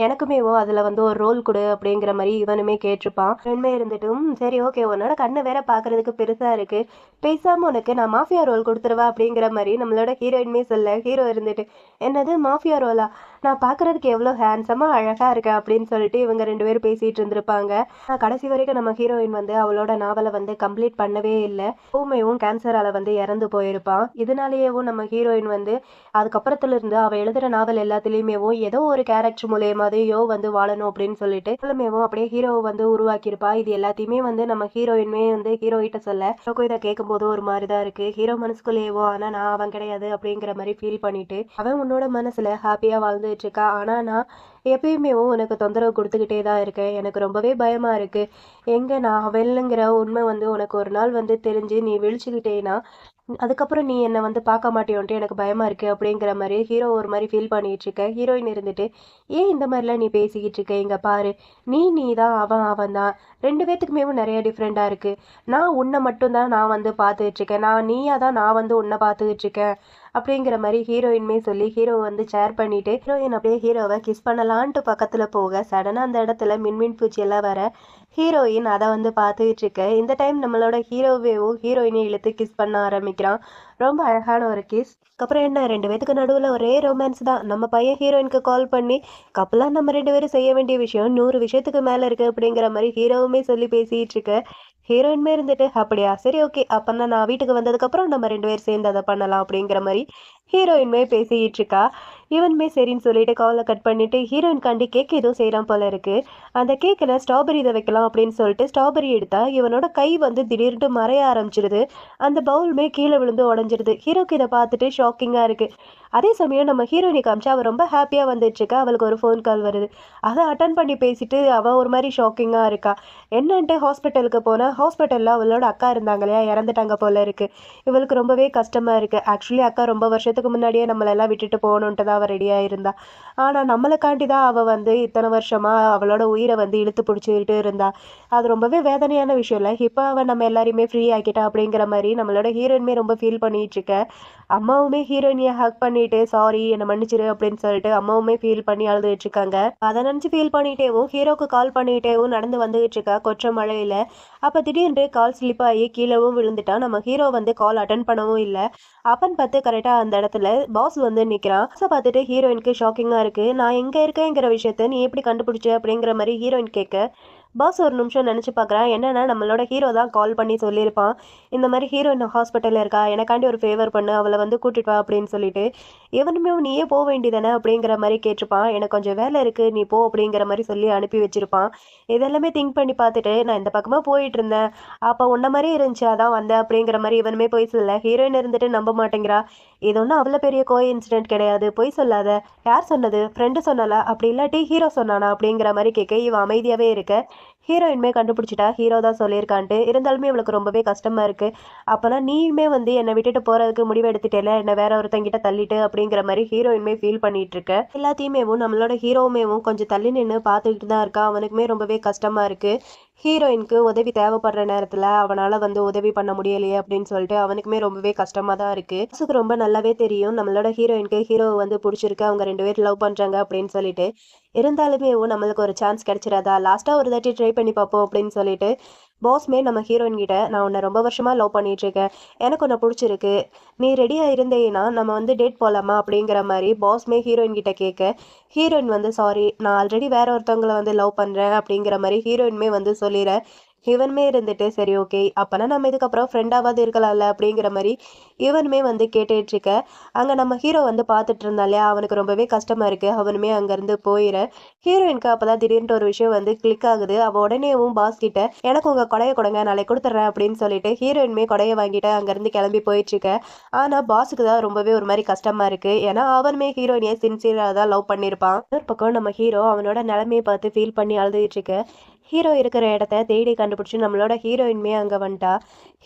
எனக்குமேவோ அதுல வந்து ஒரு ரோல் குடு அப்படிங்கிற மாரி இவனுமே கேட்டிருப்பான். இவனுமே இருந்துட்டு, சரி ஓகே உன்னோட கண்ணு வேற பார்க்கறதுக்கு பெருசா இருக்கு. பேசாம உனக்கு நான் மாஃபியா ரோல் குடுத்துருவா அப்படிங்கிற மாரி நம்மளோட ஹீரோயினுமே சொல்ல, ஹீரோ இருந்துட்டு, என்னது மாஃபியா ரோலா? நான் பார்க்கறதுக்கு எவ்வளோ ஹேண்ட்ஸமா அழகா இருக்கேன் அப்படின்னு சொல்லிட்டு இவங்க 2 பேரும் பேசிட்டு இருந்திருப்பாங்க. கடைசி வரைக்கும் நம்ம ஹீரோயின் வந்து அவளோட நாவல வந்து கம்ப்ளீட் பண்ணவே இல்ல. ஊமையும் கேன்சரால வந்து இறந்து போயிருப்பான். இதனாலேயேவும் நம்ம ஹீரோயின் வந்து அதுக்கப்புறத்துல இருந்து அவ எழுதுற நாவல் எல்லாத்துலயுமேவும் ஏதோ ஒரு கேரக்டர் மூலியமாவது யோ வந்து வாழணும் அப்படின்னு சொல்லிட்டு அவளுமேவும் அப்படியே ஹீரோவை வந்து உருவாக்கியிருப்பா. இது எல்லாத்தையுமே வந்து நம்ம ஹீரோயினுமே வந்து ஹீரோ கிட்ட சொல்ல, ஹீரோக்கும் இதை கேட்கும்போது ஒரு மாதிரிதான் இருக்கு. ஹீரோ மனசுக்குள்ளேயேவோ ஆனா நான் அவன் கிடையாது அப்படிங்கிற மாதிரி ஃபீல் பண்ணிட்டு அவன் உன்னோட மனசுல ஹாப்பியா வாழ்ந்துட்டு இருக்கா. ஆனா நான் எப்பயுமே உனக்கு தொந்தரவு கொடுத்துக்கிட்டே தான் இருக்கேன். எனக்கு ரொம்பவே பயமா இருக்கு. எங்க நான் அவளுங்கிற உண்மை வந்து உனக்கு ஒரு நாள் வந்து தெரிஞ்சு நீ விழிச்சுக்கிட்டேனா அதுக்கப்புறம் நீ என்ன வந்து பார்க்க மாட்டியோன்ட்டு எனக்கு பயமா இருக்கு அப்படிங்கிற மாதிரி ஹீரோ ஒரு மாதிரி ஃபீல் பண்ணிட்டு இருக்க. ஹீரோயின் இருந்துட்டு ஏன் இந்த மாதிரிலாம் நீ பேசிக்கிட்டு இருக்க? இங்க பாரு, நீ தான் அவன் அவன் தான். 2 பேத்துக்குமே நிறைய டிஃப்ரெண்டா இருக்கு. நான் உன்னை மட்டும்தான் நான் வந்து பார்த்துட்டு இருக்கேன். நீயா தான் நான் வந்து உன்னை பார்த்துக்கிட்டு இருக்கேன் அப்படிங்கிற மாதிரி ஹீரோயின்மே சொல்லி ஹீரோ வந்து ஷேர் பண்ணிட்டு ஹீரோயின் அப்படியே ஹீரோவை கிஸ் பண்ணலான்ட்டு பக்கத்துல போக சடனா அந்த இடத்துல மின்மின் பூச்சி எல்லாம் வர ஹீரோயின் அதை வந்து பார்த்துக்கிட்டு இருக்க. இந்த டைம் நம்மளோட ஹீரோவேவும் ஹீரோயினையும் இழுத்து கிஸ் பண்ண ஆரம்பிக்கிறான். ரொம்ப அழகான ஒரு கிஸ். அப்புறம் என்ன 2 பேத்துக்கு நடுவுல ஒரே ரொமான்ஸ் தான். நம்ம பையன் ஹீரோயினுக்கு கால் பண்ணி கப்பலா நம்ம 2 பேரும் செய்ய வேண்டிய விஷயம் 100 விஷயத்துக்கு மேல இருக்கு அப்படிங்கிற மாதிரி ஹீரோவுமே சொல்லி பேசிட்டு இருக்க. ஹீரோயின்மே இருந்துட்டு அப்படியா சரி ஓகே அப்பன்னா நான் வீட்டுக்கு வந்ததுக்கு அப்புறம் நம்ம 2 பேரும் சேர்ந்து அதை பண்ணலாம் அப்படிங்கிற மாதிரி ஹீரோயின்மே பேசிட்டு இருக்கா. இவனுமே சரின்னு சொல்லிட்டு காலை கட் பண்ணிட்டு ஹீரோயின் காண்டி கேக் ஏதோ செய்யறான் போல இருக்கு. அந்த கேக்கில் ஸ்ட்ராபெரி இதை வைக்கலாம் அப்படின்னு சொல்லிட்டு ஸ்ட்ராபெரி எடுத்தா இவனோட கை வந்து திடீர்னு மறைய ஆரம்பிச்சிடுது. அந்த பவுலுமே கீழே விழுந்து உடஞ்சிடுது. ஹீரோக்கு இதை பார்த்துட்டு ஷாக்கிங்கா இருக்கு. அதே சமயம் நம்ம ஹீரோயினை காமிச்சா அவள் ரொம்ப ஹாப்பியா வந்துட்டு இருக்கா. அவளுக்கு ஒரு ஃபோன் கால் வருது. அதை அட்டன் பண்ணி பேசிட்டு அவள் ஒரு மாதிரி ஷாக்கிங்கா இருக்கா. என்னன்ட்டு ஹாஸ்பிட்டலுக்கு போனா ஹாஸ்பிட்டல்ல அவளோட அக்கா இருந்தாங்க இல்லையா, இறந்துட்டாங்க போல இருக்கு. இவளுக்கு ரொம்பவே கஷ்டமா இருக்கு. ஆக்சுவலி அக்கா ரொம்ப வருஷத்துக்கு முன்னாடியே நம்மளெல்லாம் விட்டுட்டு போகணுன்ட்டு தான் அவள் ரெடியா இருந்தா. ஆனா நம்மளுக்காண்டி தான் அவள் வந்து இத்தனை வருஷமா அவளோட உயிரை வந்து இழுத்து பிடிச்சிட்டு இருந்தா. அது ரொம்பவே வேதனையான விஷயம் இல்லை. இப்போ அவள் நம்ம எல்லாரையுமே ஃப்ரீ ஆக்கிட்டா அப்படிங்கிற மாதிரி நம்மளோட ஹீரோயின்மே ரொம்ப ஃபீல் பண்ணிட்டு இருக்க. அம்மாவுமே ஹீரோயினிய ஹக் பண்ணிட்டு சாரி என்ன மன்னிச்சிரு அப்படின்னு சொல்லிட்டு அம்மாவுமே ஃபீல் பண்ணி அழுதுட்டு இருக்காங்க. அதை நினைச்சு ஃபீல் பண்ணிட்டேவும் ஹீரோக்கு கால் பண்ணிட்டேவும் நடந்து வந்துகிட்டு இருக்கா கொற்ற மழையில. அப்ப திடீர்னு கால் ஸ்லிப் ஆகி கீழவும் விழுந்துட்டா. நம்ம ஹீரோ வந்து கால் அட்டன் பண்ணவும் இல்லை. அப்பன்னு பார்த்து கரெக்டா அந்த இடத்துல பாஸ் வந்து நிக்கிறான். பாஸை பார்த்துட்டு ஹீரோயினுக்கு ஷாக்கிங்கா இருக்கு. நான் எங்க இருக்கேங்கிற விஷயத்த நீ எப்படி கண்டுபிடிச்ச அப்படிங்கிற மாதிரி ஹீரோயின் கேட்க, பாஸ் ஒரு நிமிஷம் நினைச்சு பார்க்குறான். என்னன்னா நம்மளோட ஹீரோ தான் கால் பண்ணி சொல்லியிருப்பான். இந்த மாதிரி ஹீரோயின் ஹாஸ்பிட்டலில் இருக்கா, எனக்காண்டி ஒரு ஃபேவர் பண்ணு, அவளை வந்து கூட்டிட்டு வா அப்படின்னு சொல்லிட்டு. எவனுமே நீயே போக வேண்டியதானே அப்படிங்கிற மாதிரி கேட்டிருப்பான். எனக்கு கொஞ்சம் வேலை இருக்கு நீ போ அப்படிங்கிற மாதிரி சொல்லி அனுப்பி வச்சிருப்பான். இதெல்லாமே திங்க் பண்ணி பார்த்துட்டு நான் இந்த பக்கமாக போயிட்டு இருந்தேன், அப்போ உன்ன மாதிரி இருந்துச்சு அதான் வந்தேன் அப்படிங்கிற மாதிரி இவனுமே போய் சொல்ல. ஹீரோயின் இருந்துட்டு நம்ப மாட்டேங்கிறா. இது ஒன்றும் அவ்வளோ பெரிய கோ இன்சிடென்ட் கிடையாது, பொய் சொல்லாத. யார் சொன்னது, ஃப்ரெண்டு சொன்னாலா, அப்படி இல்லாட்டி ஹீரோ சொன்னானா அப்படிங்கிற மாதிரி கேட்க இவன் அமைதியாகவே இருக்க. ஹீரோயின்மே கண்டுபிடிச்சிட்டா ஹீரோ தான் சொல்லியிருக்கான்ட்டு. இருந்தாலுமே இவளுக்கு ரொம்பவே கஷ்டமா இருக்கு. அப்போனா நீயுமே வந்து என்னை விட்டுட்டு போறதுக்கு முடிவு எடுத்துட்டேல, என்னை வேற ஒருத்தங்கிட்ட தள்ளிட்டு அப்படிங்கிற மாதிரி ஹீரோயின்மே ஃபீல் பண்ணிட்டு இருக்க. எல்லாத்தையுமேவும் நம்மளோட ஹீரோவுமேவும் கொஞ்சம் தள்ளி நின்று பார்த்துக்கிட்டு தான் இருக்கா. அவனுக்குமே ரொம்பவே கஷ்டமா இருக்கு. ஹீரோயினுக்கு உதவி தேவைப்படுற நேரத்துல அவனால வந்து உதவி பண்ண முடியலையே அப்படின்னு சொல்லிட்டு அவனுக்குமே ரொம்பவே கஷ்டமா தான் இருக்கு. பாஸுக்கு ரொம்ப நல்லாவே தெரியும் நம்மளோட ஹீரோயினுக்கு ஹீரோவை வந்து பிடிச்சிருக்கு, அவங்க 2 பேரும் லவ் பண்றாங்க அப்படின்னு சொல்லிட்டு. இருந்தாலுமே நம்மளுக்கு ஒரு சான்ஸ் கிடைச்சிடாதா, லாஸ்டா ஒரு தாட்டி ட்ரை பண்ணி பார்ப்போம் அப்படின்னு சொல்லிட்டு பாஸ்மே நம்ம ஹீரோயின் கிட்ட, நான் உன்னை ரொம்ப வருஷமா லவ் பண்ணிட்டு இருக்கேன், எனக்கு உன்னை பிடிச்சிருக்கு, நீ ரெடியா இருந்தேன்னா நம்ம வந்து டேட் போலாமா அப்படிங்கிற மாதிரி பாஸ்மே ஹீரோயின் கிட்ட கேட்க, ஹீரோயின் வந்து சாரி நான் ஆல்ரெடி வேற ஒருத்தவங்களை வந்து லவ் பண்றேன் அப்படிங்கிற மாதிரி ஹீரோயின்மே வந்து சொல்லிடுற. இவனுமே இருந்துட்டு சரி ஓகே அப்பனா நம்ம இதுக்கப்புறம் ஃப்ரெண்டாவது இருக்கலாம்ல அப்படிங்கிற மாதிரி இவனுமே வந்து கேட்டுட்டு இருக்க. அங்க நம்ம ஹீரோ வந்து பார்த்துட்டு இருந்தாலே அவனுக்கு ரொம்பவே கஷ்டமா இருக்கு. அவனுமே அங்கிருந்து போயிட. ஹீரோயினுக்கு அப்பதான் திடீர்னு ஒரு விஷயம் வந்து கிளிக் ஆகுது. அவ உடனேவும் பாஸ் கிட்ட எனக்கு உங்க கொடைய கொடுங்க நாளைக்கு கொடுத்துட்றேன் அப்படின்னு சொல்லிட்டு ஹீரோயினுமே கொடைய வாங்கிட்டு அங்கிருந்து கிளம்பி போயிட்டு இருக்க. ஆனா பாஸுக்கு தான் ரொம்பவே ஒரு மாதிரி கஷ்டமா இருக்கு. ஏன்னா அவனுமே ஹீரோயினியை சின்சியரா தான் லவ் பண்ணியிருப்பான். ஒரு பக்கம் நம்ம ஹீரோ அவனோட நிலைமையை பார்த்து ஃபீல் பண்ணி அழுதுட்டு இருக்க. ஹீரோ இருக்கிற இடத்த தேடி கண்டுபிடிச்சு நம்மளோட ஹீரோயின்மே அங்க வந்துட்டா.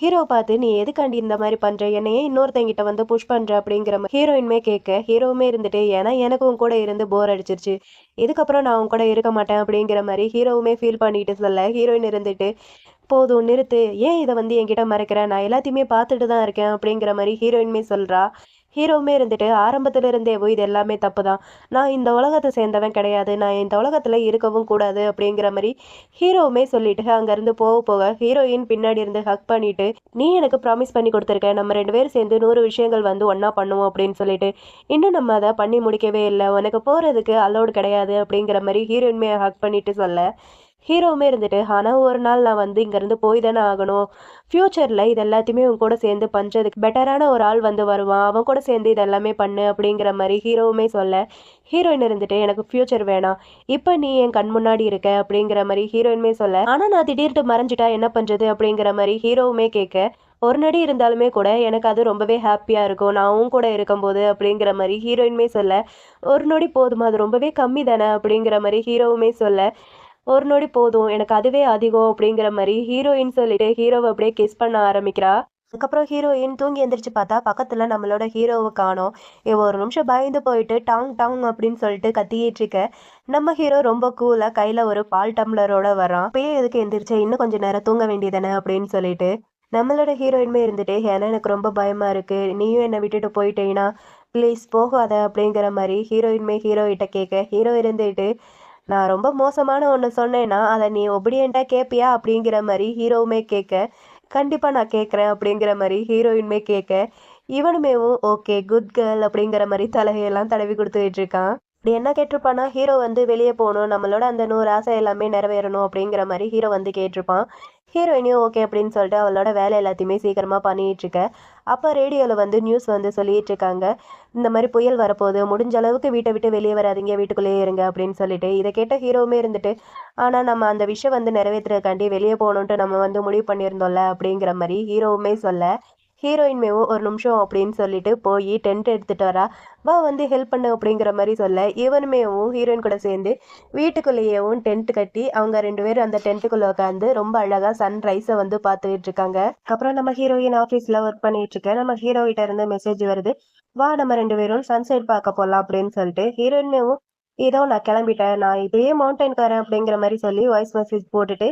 ஹீரோ பார்த்து நீ எதுக்காண்டி இந்த மாதிரி பண்ற, என்னையே இன்னொருத்தங்கிட்ட வந்து புஷ் பண்ற அப்படிங்கிற மாதிரி ஹீரோயின்மே கேட்க, ஹீரோவுமே இருந்துட்டு ஏன்னா எனக்கு உன் கூட இருந்து போர் அடிச்சிருச்சு, இதுக்கப்புறம் நான் உன் கூட இருக்க மாட்டேன் அப்படிங்கிற மாதிரி ஹீரோவுமே ஃபீல் பண்ணிட்டு சொல்ல, ஹீரோயின் இருந்துட்டு போதும் நிறுத்து, ஏன் இதை வந்து என்கிட்ட மறைக்கிற, நான் எல்லாத்தையுமே பார்த்துட்டு தான் இருக்கேன் அப்படிங்கிற மாதிரி ஹீரோயின்மே சொல்றா. ஹீரோவுமே இருந்துட்டு ஆரம்பத்துல இருந்தே இது எல்லாமே தப்பு தான், நான் இந்த உலகத்தை சேர்ந்தவன் கிடையாது, நான் இந்த உலகத்துல இருக்கவும் கூடாது அப்படிங்கிற மாதிரி ஹீரோவுமே சொல்லிட்டு அங்கேருந்து போக போக ஹீரோயின் பின்னாடி இருந்து ஹக் பண்ணிட்டு, நீ எனக்கு ப்ராமிஸ் பண்ணி கொடுத்துருக்க நம்ம 2 பேரும் சேர்ந்து 100 விஷயங்கள் வந்து ஒன்றா பண்ணுவோம் அப்படின்னு சொல்லிட்டு, இன்னும் நம்ம அதை பண்ணி முடிக்கவே இல்லை, உனக்கு போகிறதுக்கு அலோடு கிடையாது அப்படிங்கிற மாதிரி ஹீரோயின்மே ஹக் பண்ணிட்டு சொல்ல, ஹீரோவுமே இருந்துட்டு ஆனால் ஒரு நாள் நான் வந்து இங்கேருந்து போய் தானே ஆகணும், ஃப்யூச்சரில் இது எல்லாத்தையுமே உன் கூட சேர்ந்து பண்ணுறதுக்கு பெட்டரான ஒரு ஆள் வந்து வருவான், அவன் கூட சேர்ந்து இதெல்லாமே பண்ணு அப்படிங்கிற மாதிரி ஹீரோவுமே சொல்ல, ஹீரோயின் இருந்துட்டு எனக்கு ஃப்யூச்சர் வேணாம், இப்போ நீ என் கண் முன்னாடி இருக்க அப்படிங்கிற மாதிரி ஹீரோயின்மே சொல்ல, ஆனால் நான் திடீர்னு மறைஞ்சிட்டா என்ன பண்ணுறது அப்படிங்கிற மாதிரி ஹீரோவுமே கேட்க, ஒரு நடி இருந்தாலுமே கூட எனக்கு அது ரொம்பவே ஹாப்பியாக இருக்கும் நான் உன் கூட இருக்கும்போது அப்படிங்கிற மாதிரி ஹீரோயின்மே சொல்ல, ஒரு நொடி போதுமா அது ரொம்பவே கம்மி தானே அப்படிங்கிற மாதிரி ஹீரோவுமே சொல்ல, ஒரு நொடி போதும் எனக்கு அதுவே அதிகம் அப்படிங்கிற மாதிரி ஹீரோயின் சொல்லிட்டு ஹீரோவை அப்படியே கிஸ் பண்ண ஆரம்பிக்கிறா. அதுக்கப்புறம் ஹீரோயின் தூங்கி எந்திரிச்சு பார்த்தா பக்கத்துல நம்மளோட ஹீரோவை காணோம். இவ ஒரு நிமிஷம் பயந்து போயிட்டு டாங் டாங் அப்படின்னு சொல்லிட்டு கத்திக்கிட்டு இருக்க. நம்ம ஹீரோ ரொம்ப கூலா கையில ஒரு பால் டம்ளரோட வரான். அப்பயே எதுக்கு எந்திரிச்ச, இன்னும் கொஞ்சம் நேரம் தூங்க வேண்டியதானே அப்படின்னு சொல்லிட்டு நம்மளோட ஹீரோயின்மே இருந்துட்டு ஏன்னா எனக்கு ரொம்ப பயமா இருக்கு, நீயும் என்னை விட்டுட்டு போயிட்டேன்னா ப்ளீஸ் போகாத அப்படிங்கிற மாதிரி ஹீரோயின்மே ஹீரோ கிட்ட கேட்க, ஹீரோ இருந்துட்டு நான் ரொம்ப மோசமான ஒன்று சொன்னேன்னா அதை நீ ஒபீடியண்ட்டாக கேட்பியா அப்படிங்கிற மாதிரி ஹீரோவுமே கேட்க, கண்டிப்பாக நான் கேட்குறேன் அப்படிங்கிற மாதிரி ஹீரோயின்மே கேட்க, இவனுமேவும் ஓகே குட் கேர்ள் அப்படிங்கிற மாதிரி தலையெல்லாம் தடவி கொடுத்துட்டு இருக்கான். இப்படி என்ன கேட்டிருப்பானா, ஹீரோ வந்து வெளியே போகணும், நம்மளோட அந்த 100 ஆசை எல்லாமே நிறைவேறணும் அப்படிங்கிற மாதிரி ஹீரோ வந்து கேட்டிருப்பான். ஹீரோயினியும் ஓகே அப்படின்னு சொல்லிட்டு அவளோட வேலை எல்லாத்தையுமே சீக்கிரமா பண்ணிட்டு இருக்க. அப்போ ரேடியோவில் வந்து நியூஸ் வந்து சொல்லிட்டு இருக்காங்க, இந்த மாதிரி புயல் வரப்போகுது, முடிஞ்ச அளவுக்கு வீட்டை விட்டு வெளியே வராதீங்க, வீட்டுக்குள்ளேயே இருங்க அப்படின்னு சொல்லிட்டு. இதை கேட்ட ஹீரோவுமே இருந்துட்டு ஆனால் நம்ம அந்த விஷயம் வந்து நிறைவேற்றுறதுக்காண்டி வெளியே போகணுன்ட்டு நம்ம வந்து முடிவு பண்ணியிருந்தோம்ல அப்படிங்கிற மாதிரி ஹீரோவுமே சொல்ல, ஹீரோயின்மேவும் ஒரு நிமிஷம் அப்படின்னு சொல்லிட்டு போய் டென்ட் எடுத்துட்டு வரா. வா வந்து ஹெல்ப் பண்ணு அப்படிங்கிற மாதிரி சொல்ல, இவனுமேவும் ஹீரோயின் கூட சேர்ந்து வீட்டுக்குள்ளேயேவும் டென்ட் கட்டி அவங்க 2 பேரும் அந்த டென்ட்டுக்குள்ள உட்காந்து ரொம்ப அழகா சன்ரைஸை வந்து பார்த்துக்கிட்டு இருக்காங்க. அப்புறம் நம்ம ஹீரோயின் ஆஃபீஸில் ஒர்க் பண்ணிட்டு இருக்க. நம்ம ஹீரோ கிட்ட இருந்து மெசேஜ் வருது, வா நம்ம 2 பேரும் சன்செட் பார்க்க போகலாம் அப்படின்னு சொல்லிட்டு. ஹீரோயின்மேவும் ஏதோ நான் கிளம்பிட்டேன், நான் இப்படியே மவுண்டைன் காரன் அப்படிங்கிற மாதிரி சொல்லி வாய்ஸ் மெசேஜ் போட்டுட்டு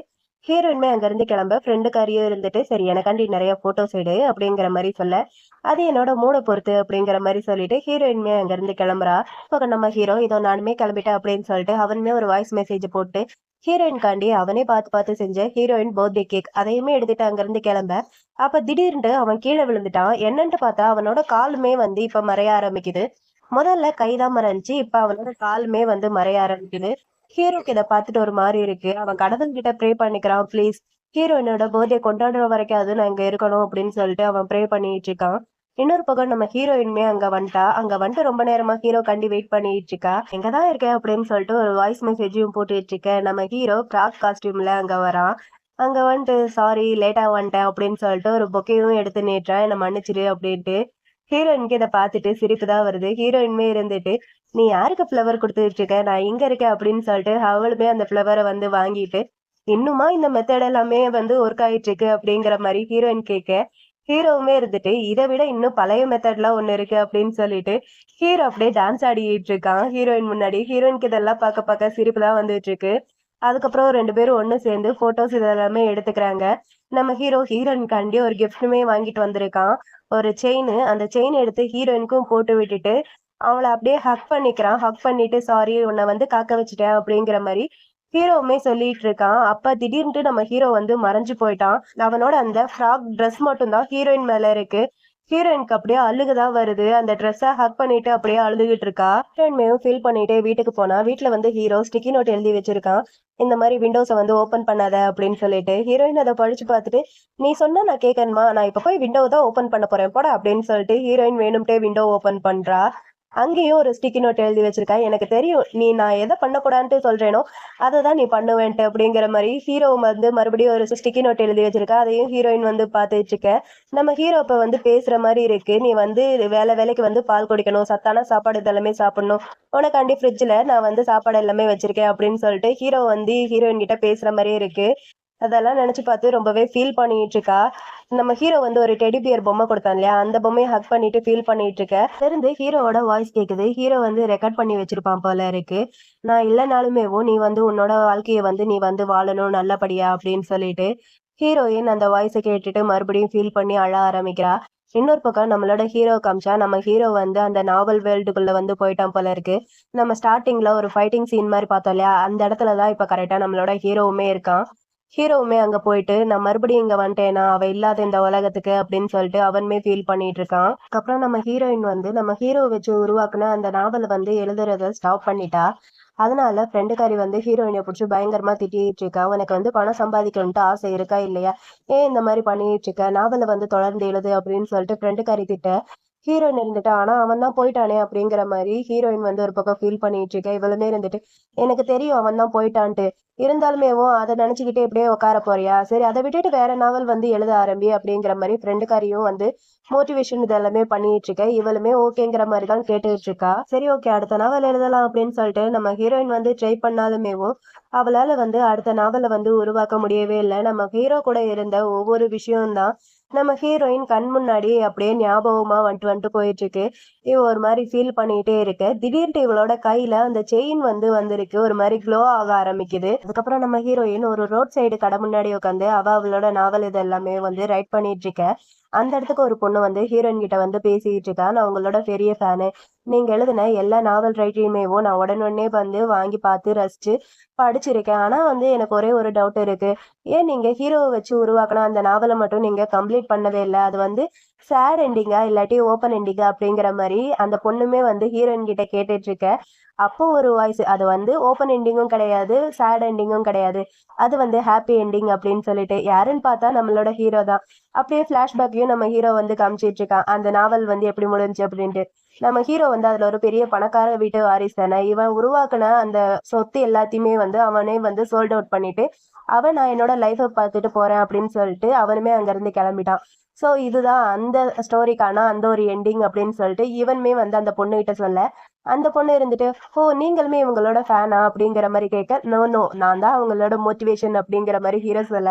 ஹீரோயின்மே அங்கிருந்து கிளம்ப ஃப்ரெண்டுக்காரியும் இருந்துட்டு, "சரி எனக்காண்டி நெறைய ஃபோட்டோஸ் எடு" அப்படிங்கிற மாரி சொல்ல, "அது என்னோட மூட பொறுத்து" அப்படிங்கிற மாரி சொல்லிட்டு ஹீரோயின்மே அங்கிருந்து கிளம்புறா. இப்போ நம்ம ஹீரோ, "இதோ நானுமே கிளம்பிட்டேன்" அப்படின்னு சொல்லிட்டு அவனுமே ஒரு வாய்ஸ் மெசேஜ் போட்டு, ஹீரோயின்காண்டி அவனே பார்த்து பார்த்து செஞ்ச ஹீரோயின் பர்த்டே கேக் அதையுமே எடுத்துட்டு அங்கிருந்து கிளம்ப, அப்ப திடீர்ன்ட்டு அவன் கீழ விழுந்துட்டான். என்னன்ட்டு பார்த்தா அவனோட காலுமே வந்து இப்ப மறைய ஆரம்பிக்குது. முதல்ல கை தான் மறைஞ்சுச்சு. இப்ப அவனோட காலுமே வந்து மறைய ஆரம்பிக்குது. ஹீரோக்கு இத பார்த்துட்டு ஒரு மாரி இருக்கு. அவன் கடவுள்கிட்ட ப்ரே பண்ணிக்கிறான். ப்ளீஸ் ஹீரோயினோட பர்த்டே கொண்டாடுற வரைக்காவது நான் இங்க இருக்கணும் அப்படின்னு சொல்லிட்டு அவன் ப்ரே பண்ணிட்டு இருக்கான். இன்னொரு பக்கம் நம்ம ஹீரோயினுமே அங்க வந்துட்டா. அங்க வந்துட்டு ரொம்ப நேரமா ஹீரோக்காண்டி வெயிட் பண்ணிட்டு இருக்கா. "எங்க தான் இருக்க?" அப்படின்னு சொல்லிட்டு ஒரு வாய்ஸ் மெசேஜையும் போட்டுட்டு இருக்க. நம்ம ஹீரோ ஃப்ராக் காஸ்டியூம்ல அங்க வரான். அங்க வந்துட்டு, "சாரி லேட்டா வந்துட்டேன்" அப்படின்னு சொல்லிட்டு ஒரு பொக்கேவும் எடுத்து நீட்டுறான். "என்ன மன்னிச்சிடு" அப்படின்ட்டு. ஹீரோயினுக்கு இத பார்த்துட்டு சிரிப்பு தான் வருது. ஹீரோயினுமே இருந்துட்டு, "நீ யாருக்கு ஃப்ளவர் குடுத்துட்டு இருக்க? நான் இங்க இருக்கேன்" அப்படின்னு சொல்லிட்டு அவளுமே அந்த ஃப்ளவர வந்து வாங்கிட்டு, "இன்னுமா இந்த மெத்தட் எல்லாமே வந்து ஒர்க் ஆயிட்டு இருக்கு?" அப்படிங்கிற மாரி ஹீரோயின் கேட்க, ஹீரோவுமே இருந்துட்டு, "இத விட இன்னும் பழைய மெத்தட்லாம் ஒண்ணு இருக்கு" அப்படின்னு சொல்லிட்டு, ஹீரோ அப்படியே டான்ஸ் ஆடிட்டு இருக்கான் ஹீரோயின் முன்னாடி. ஹீரோயினுக்கு இதெல்லாம் பார்க்க பார்க்க சிரிப்பு தான் வந்துட்டு இருக்கு. அதுக்கப்புறம் 2 பேரும் ஒண்ணு சேர்ந்து ஃபோட்டோஸ் இதெல்லாமே எடுத்துக்கிறாங்க. நம்ம ஹீரோ ஹீரோயின்காண்டி ஒரு கிஃப்ட்டுமே வாங்கிட்டு வந்திருக்கான். ஒரு செயினு. அந்த செயின் எடுத்து ஹீரோயினுக்கும் போட்டு விட்டுட்டு, அவள அப்படியே ஹக் பண்ணிக்கிறான். ஹக் பண்ணிட்டு, "சாரி உன்ன வந்து காக்க வச்சுட்டேன்" அப்படிங்கிற மாரி ஹீரோவுமே சொல்லிட்டு இருக்கான். அப்ப திடீர்னுட்டு நம்ம ஹீரோ வந்து மறைஞ்சு போயிட்டான். அவனோட அந்த ஃப்ராக் ட்ரெஸ் மட்டும் தான் ஹீரோயின் மேல இருக்கு. ஹீரோயினுக்கு அப்படியே அழுக தான் வருது. அந்த ட்ரெஸ்ஸ ஹக் பண்ணிட்டு அப்படியே அழுதுகிட்டு இருக்கா. ஹீரோயின்மேவும் ஃபீல் பண்ணிட்டே வீட்டுக்கு போனா, வீட்ல வந்து ஹீரோ ஸ்டிக்கி நோட் எழுதி வச்சிருக்கான். இந்த மாரி விண்டோஸ வந்து ஓப்பன் பண்ணாத அப்படின்னு சொல்லிட்டு. ஹீரோயின் அத படிச்சு பார்த்துட்டு, "நீ சொன்னா நான் கேட்கணுமா? நான் இப்ப போய் விண்டோவ தான் ஓப்பன் பண்ண போறேன். போடா" அப்படின்னு சொல்லிட்டு ஹீரோயின் வேணும்ட்டே விண்டோ ஓப்பன் பண்றா. அங்கேயும் ஒரு ஸ்டிக்கி நோட் எழுதி வச்சிருக்கா. "எனக்கு தெரியும். நான் எத பண்ணக்கூடாதுன்ட்டு சொல்றேனோ, அத தான் நீ பண்ணுவேன்ட்டு" அப்படிங்கிற மாரி ஹீரோ வந்து மறுபடியும் ஒரு ஸ்டிக்கி நோட் எழுதி வச்சிருக்கா. அதையும் ஹீரோயின் வந்து பார்த்துட்டு இருக்க. நம்ம ஹீரோ இப்ப வந்து பேசுற மாரி இருக்கு. "நீ வந்து வேளைக்கு வந்து பால் குடிக்கணும். சத்தான சாப்பாடு இதெல்லாமே சாப்பிடணும். உனக்காண்டி ஃப்ரிட்ஜ்ல நான் வந்து சாப்பாடு எல்லாமே வச்சிருக்கேன்" அப்படின்னு சொல்லிட்டு ஹீரோ வந்து ஹீரோயின் கிட்ட பேசுற மாரியே இருக்கு. அதெல்லாம் நெனச்சு பார்த்து ரொம்பவே ஃபீல் பண்ணிட்டு இருக்கா. நம்ம ஹீரோ வந்து ஒரு டெடி பியர் பொம்மை குடுத்தான் இல்லையா? அந்த பொம்மைய ஹக் பண்ணிட்டு ஃபீல் பண்ணிட்டு இருக்க. அதிலிருந்து ஹீரோவோட வாய்ஸ் கேக்குது. ஹீரோ வந்து ரெக்கார்ட் பண்ணி வச்சிருப்பான் போல இருக்கு. "நான் இல்லனாலுமேவும் நீ வந்து உன்னோட வாழ்க்கைய வந்து நீ வந்து வாழணும் நல்லபடியா" அப்படின்னு சொல்லிட்டு. ஹீரோயின் அந்த வாய்ஸ கேட்டுட்டு மறுபடியும் ஃபீல் பண்ணி அழ ஆரம்பிக்கிறா. இன்னொரு பக்கம் நம்மளோட ஹீரோ காமிச்சா, நம்ம ஹீரோ வந்து அந்த நாவல் வேர்ல்டுக்குள்ள வந்து போயிட்டான் போல இருக்கு. நம்ம ஸ்டார்ட்டிங்ல ஒரு ஃபைட்டிங் சீன் மாரி பார்த்தோம் இல்லையா? அந்த இடத்துல தான் இப்ப கரெக்ட்டா நம்மளோட ஹீரோவுமே இருக்கான். ஹீரோவுமே அங்க போயிட்டு, "நான் மறுபடியும் இங்க வந்துட்டேனா, அவ இல்லாத இந்த உலகத்துக்கு" அப்படின்னு சொல்லிட்டு அவனுமே ஃபீல் பண்ணிட்டு இருக்கான். அதுக்கப்புறம் நம்ம ஹீரோயின் வந்து நம்ம ஹீரோவ வச்சு உருவாக்குன அந்த நாவல வந்து எழுதுறத ஸ்டாப் பண்ணிட்டா. அதனால ஃப்ரெண்டுக்காரி வந்து ஹீரோயின புடிச்சு பயங்கரமா திட்டிட்டு இருக்கா. "உனக்கு வந்து பணம் சம்பாதிக்கணும்ட்டு ஆசை இருக்கா இல்லையா? ஏன் இந்த மாரி பண்ணிட்டு இருக்க? நாவல வந்து தொடர்ந்து எழுது" அப்படின்னு சொல்லிட்டு ஃப்ரெண்டுக்காரி திட்ட, ஹீரோயின் இருந்துட்டு, "ஆனா அவன் தான் போயிட்டானே" அப்படிங்கிற மாரி ஹீரோயின் வந்து ஒரு பக்கம் ஃபீல் பண்ணிட்டு இருக்க. இவளுமே இருந்துட்டு, "எனக்கு தெரியும் அவன் தான் போயிட்டான்ட்டு. இருந்தாலுமேவும் அத நெனச்சுக்கிட்டு இப்படியே உட்கார போறியா? சரி அத விட்டுட்டு வேற நாவல் வந்து எழுத ஆரம்பி" அப்படிங்கிற மாரி ஃப்ரெண்டுக்காரியும் வந்து மோட்டிவேஷன் இது எல்லாமே பண்ணிட்டு இருக்க. இவளுமே ஓகேங்கிற மாரி தான் கேட்டுட்டு இருக்கா. சரி ஓகே அடுத்த நாவல் எழுதலாம் அப்படின்னு சொல்லிட்டு நம்ம ஹீரோயின் வந்து ட்ரை பண்ணாலுமேவும், அவளால வந்து அடுத்த நாவல வந்து உருவாக்க முடியவே இல்ல. நம்ம ஹீரோ கூட இருந்த ஒவ்வொரு விஷயம் தான் நம்ம ஹீரோயின் கண் முன்னாடி அப்படியே ஞாபகமா வந்துட்டு வந்துட்டு போயிட்டு இருக்கு. இவ ஒரு மாரி ஃபீல் பண்ணிட்டே இருக்க. திடீர்னு இவளோட கையில அந்த செயின் வந்து வந்திருக்கு. ஒரு மாரி க்ளோ ஆக ஆரம்பிக்குது. அதுக்கப்புறம் நம்ம ஹீரோயின் ஒரு ரோட் சைடு கடை முன்னாடி உட்காந்து அவளோட நாவல் இது எல்லாமே வந்து ரைட் பண்ணிட்டு இருக்க. அந்த இடத்துக்கு ஒரு பொண்ணு வந்து ஹீரோயின் கிட்ட வந்து பேசிட்டு இருக்கா. "நான் உங்களோட பெரிய ஃபேனு. நீங்க எழுதின எல்லா நாவல் ரைட்டரையுமேவும் நான் உடனே வந்து வாங்கி பார்த்து ரசிச்சு படிச்சிருக்கேன். ஆனா வந்து எனக்கு ஒரே ஒரு டவுட் இருக்கு. ஏன் நீங்க ஹீரோவ வச்சு உருவாக்குன அந்த நாவல மட்டும் நீங்க கம்ப்ளீட் பண்ணவே இல்ல? அது வந்து சேட் எண்டிங்கா? இல்லாட்டி ஓப்பன் எண்டிங்கா?" அப்படிங்கிற மாரி அந்த பொண்ணுமே வந்து ஹீரோயின் கிட்ட கேட்டுட்டு இருக்க. அப்போ ஒரு வாய்ஸ் அது வந்து ஓப்பன் எண்டிங்கும் கிடையாது, சேட் எண்டிங்கும் கிடையாது. அது வந்து ஹாப்பி எண்டிங் அப்படின்னு சொல்லிட்டு. யாருன்னு பார்த்தா நம்மளோட ஹீரோ தான். அப்படியே ஃப்ளாஷ்பேக்கையும் நம்ம ஹீரோ வந்து காமிச்சிட்டு இருக்கான். அந்த நாவல் வந்து எப்படி முடிஞ்சுச்சு அப்படின்ட்டு. நம்ம ஹீரோ வந்து அதுல ஒரு பெரிய பணக்கார வீட்டு வாரிசு தானே. இவன் உருவாக்குன அந்த சொத்து எல்லாத்தையுமே வந்து அவனே வந்து சோல்ட் அவுட் பண்ணிட்டு, நான் என்னோட லைஃப பார்த்துட்டு போறேன் அப்படின்னு சொல்லிட்டு அவனுமே அங்கிருந்து கிளம்பிட்டான். ஸோ இதுதான் அந்த ஸ்டோரிக்கான அந்த ஒரு எண்டிங் அப்படின்னு சொல்லிட்டு இவனுமே வந்து அந்த பொண்ணுகிட்ட சொல்ல, அந்த பொண்ணு இருந்துட்டு, "ஓ! நீங்களுமே இவங்களோட ஃபேனா?" அப்படிங்கிற மாரி கேட்க, "நோ, நோ. நான் தான் அவங்களோட மோட்டிவேஷன்" அப்படிங்கிற மாரி ஹீரோ சொல்ல,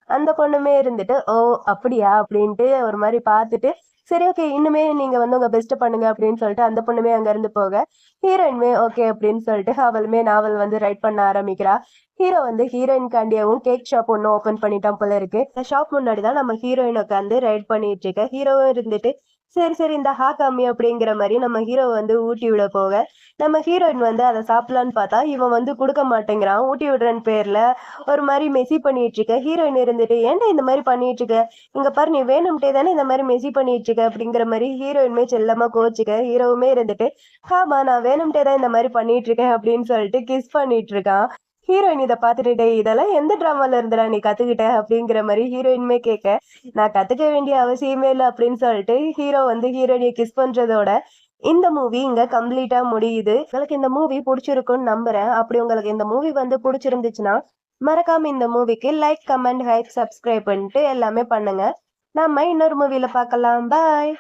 அந்த பொண்ணுமே இருந்துட்டு ஓ அப்படியா அப்படின்ட்டு ஒரு மாதிரி பார்த்துட்டு சரி ஓகே இன்னுமே நீங்க வந்து உங்க பெஸ்ட் பண்ணுங்க அப்படின்னு சொல்லிட்டு அந்த பொண்ணுமே அங்க இருந்து போக ஹீரோயின்மே ஓகே அப்படின்னு சொல்லிட்டு அவளுமே நாவல் வந்து ரைட் பண்ண ஆரம்பிக்கிறா. ஹீரோ வந்து ஹீரோயின் காண்டியாவும் கேக் ஷாப் ஒன்னு ஓபன் பண்ணிட்டான் போல இருக்கு. இந்த ஷாப் முன்னாடிதான் நம்ம ஹீரோயின் உட்காந்து ரைட் பண்ணிட்டு இருக்க. ஹீரோவும் இருந்துட்டு சரி சரி இந்த ஹா கம்மி அப்படிங்கிற மாதிரி நம்ம ஹீரோ வந்து ஊட்டி விட போக நம்ம ஹீரோயின் வந்து அதை சாப்பிடலான்னு பார்த்தா இவன் வந்து கொடுக்க மாட்டேங்கிறான். ஊட்டி விடுறன்னு பேர்ல ஒரு மாதிரி மெசி பண்ணிட்டு இருக்க. ஹீரோயின் இருந்துட்டு ஏன்டா இந்த மாதிரி பண்ணிட்டு இருக்க, இங்க பாரு நீ வேணும்ட்டே தானே இந்த மாதிரி மெசி பண்ணிட்டு இருக்க அப்படிங்கிற மாதிரி ஹீரோயின்மே செல்லமா கோச்சுக்க. ஹீரோவுமே இருந்துட்டு ஆமா நான் வேணும்ட்டே தான் இந்த மாதிரி பண்ணிட்டு இருக்கேன் அப்படின்னு சொல்லிட்டு கிஸ் பண்ணிட்டு இருக்கான். ஹீரோயின் இதை பார்த்துட்டு "டேய், இதெல்லாம் எந்த டிராமால இருந்துடா நீ கத்துக்கிட்ட அப்படிங்கிற மாதிரி ஹீரோயினுமே கேட்க நான் கத்துக்க வேண்டிய அவசியமே இல்லை அப்படின்னு சொல்லிட்டு ஹீரோ வந்து ஹீரோயினை கிஸ் பண்றதோட இந்த மூவி இங்க கம்ப்ளீட்டா முடியுது. உங்களுக்கு இந்த மூவி பிடிச்சிருக்கும்னு நம்புறேன். அப்படி உங்களுக்கு இந்த மூவி வந்து பிடிச்சிருந்துச்சுன்னா மறக்காம இந்த மூவிக்கு லைக் கமெண்ட் ஹைப் சப்ஸ்கிரைப் பண்ணிட்டு எல்லாமே பண்ணுங்க. நம்ம இன்னொரு மூவில பார்க்கலாம். பாய்.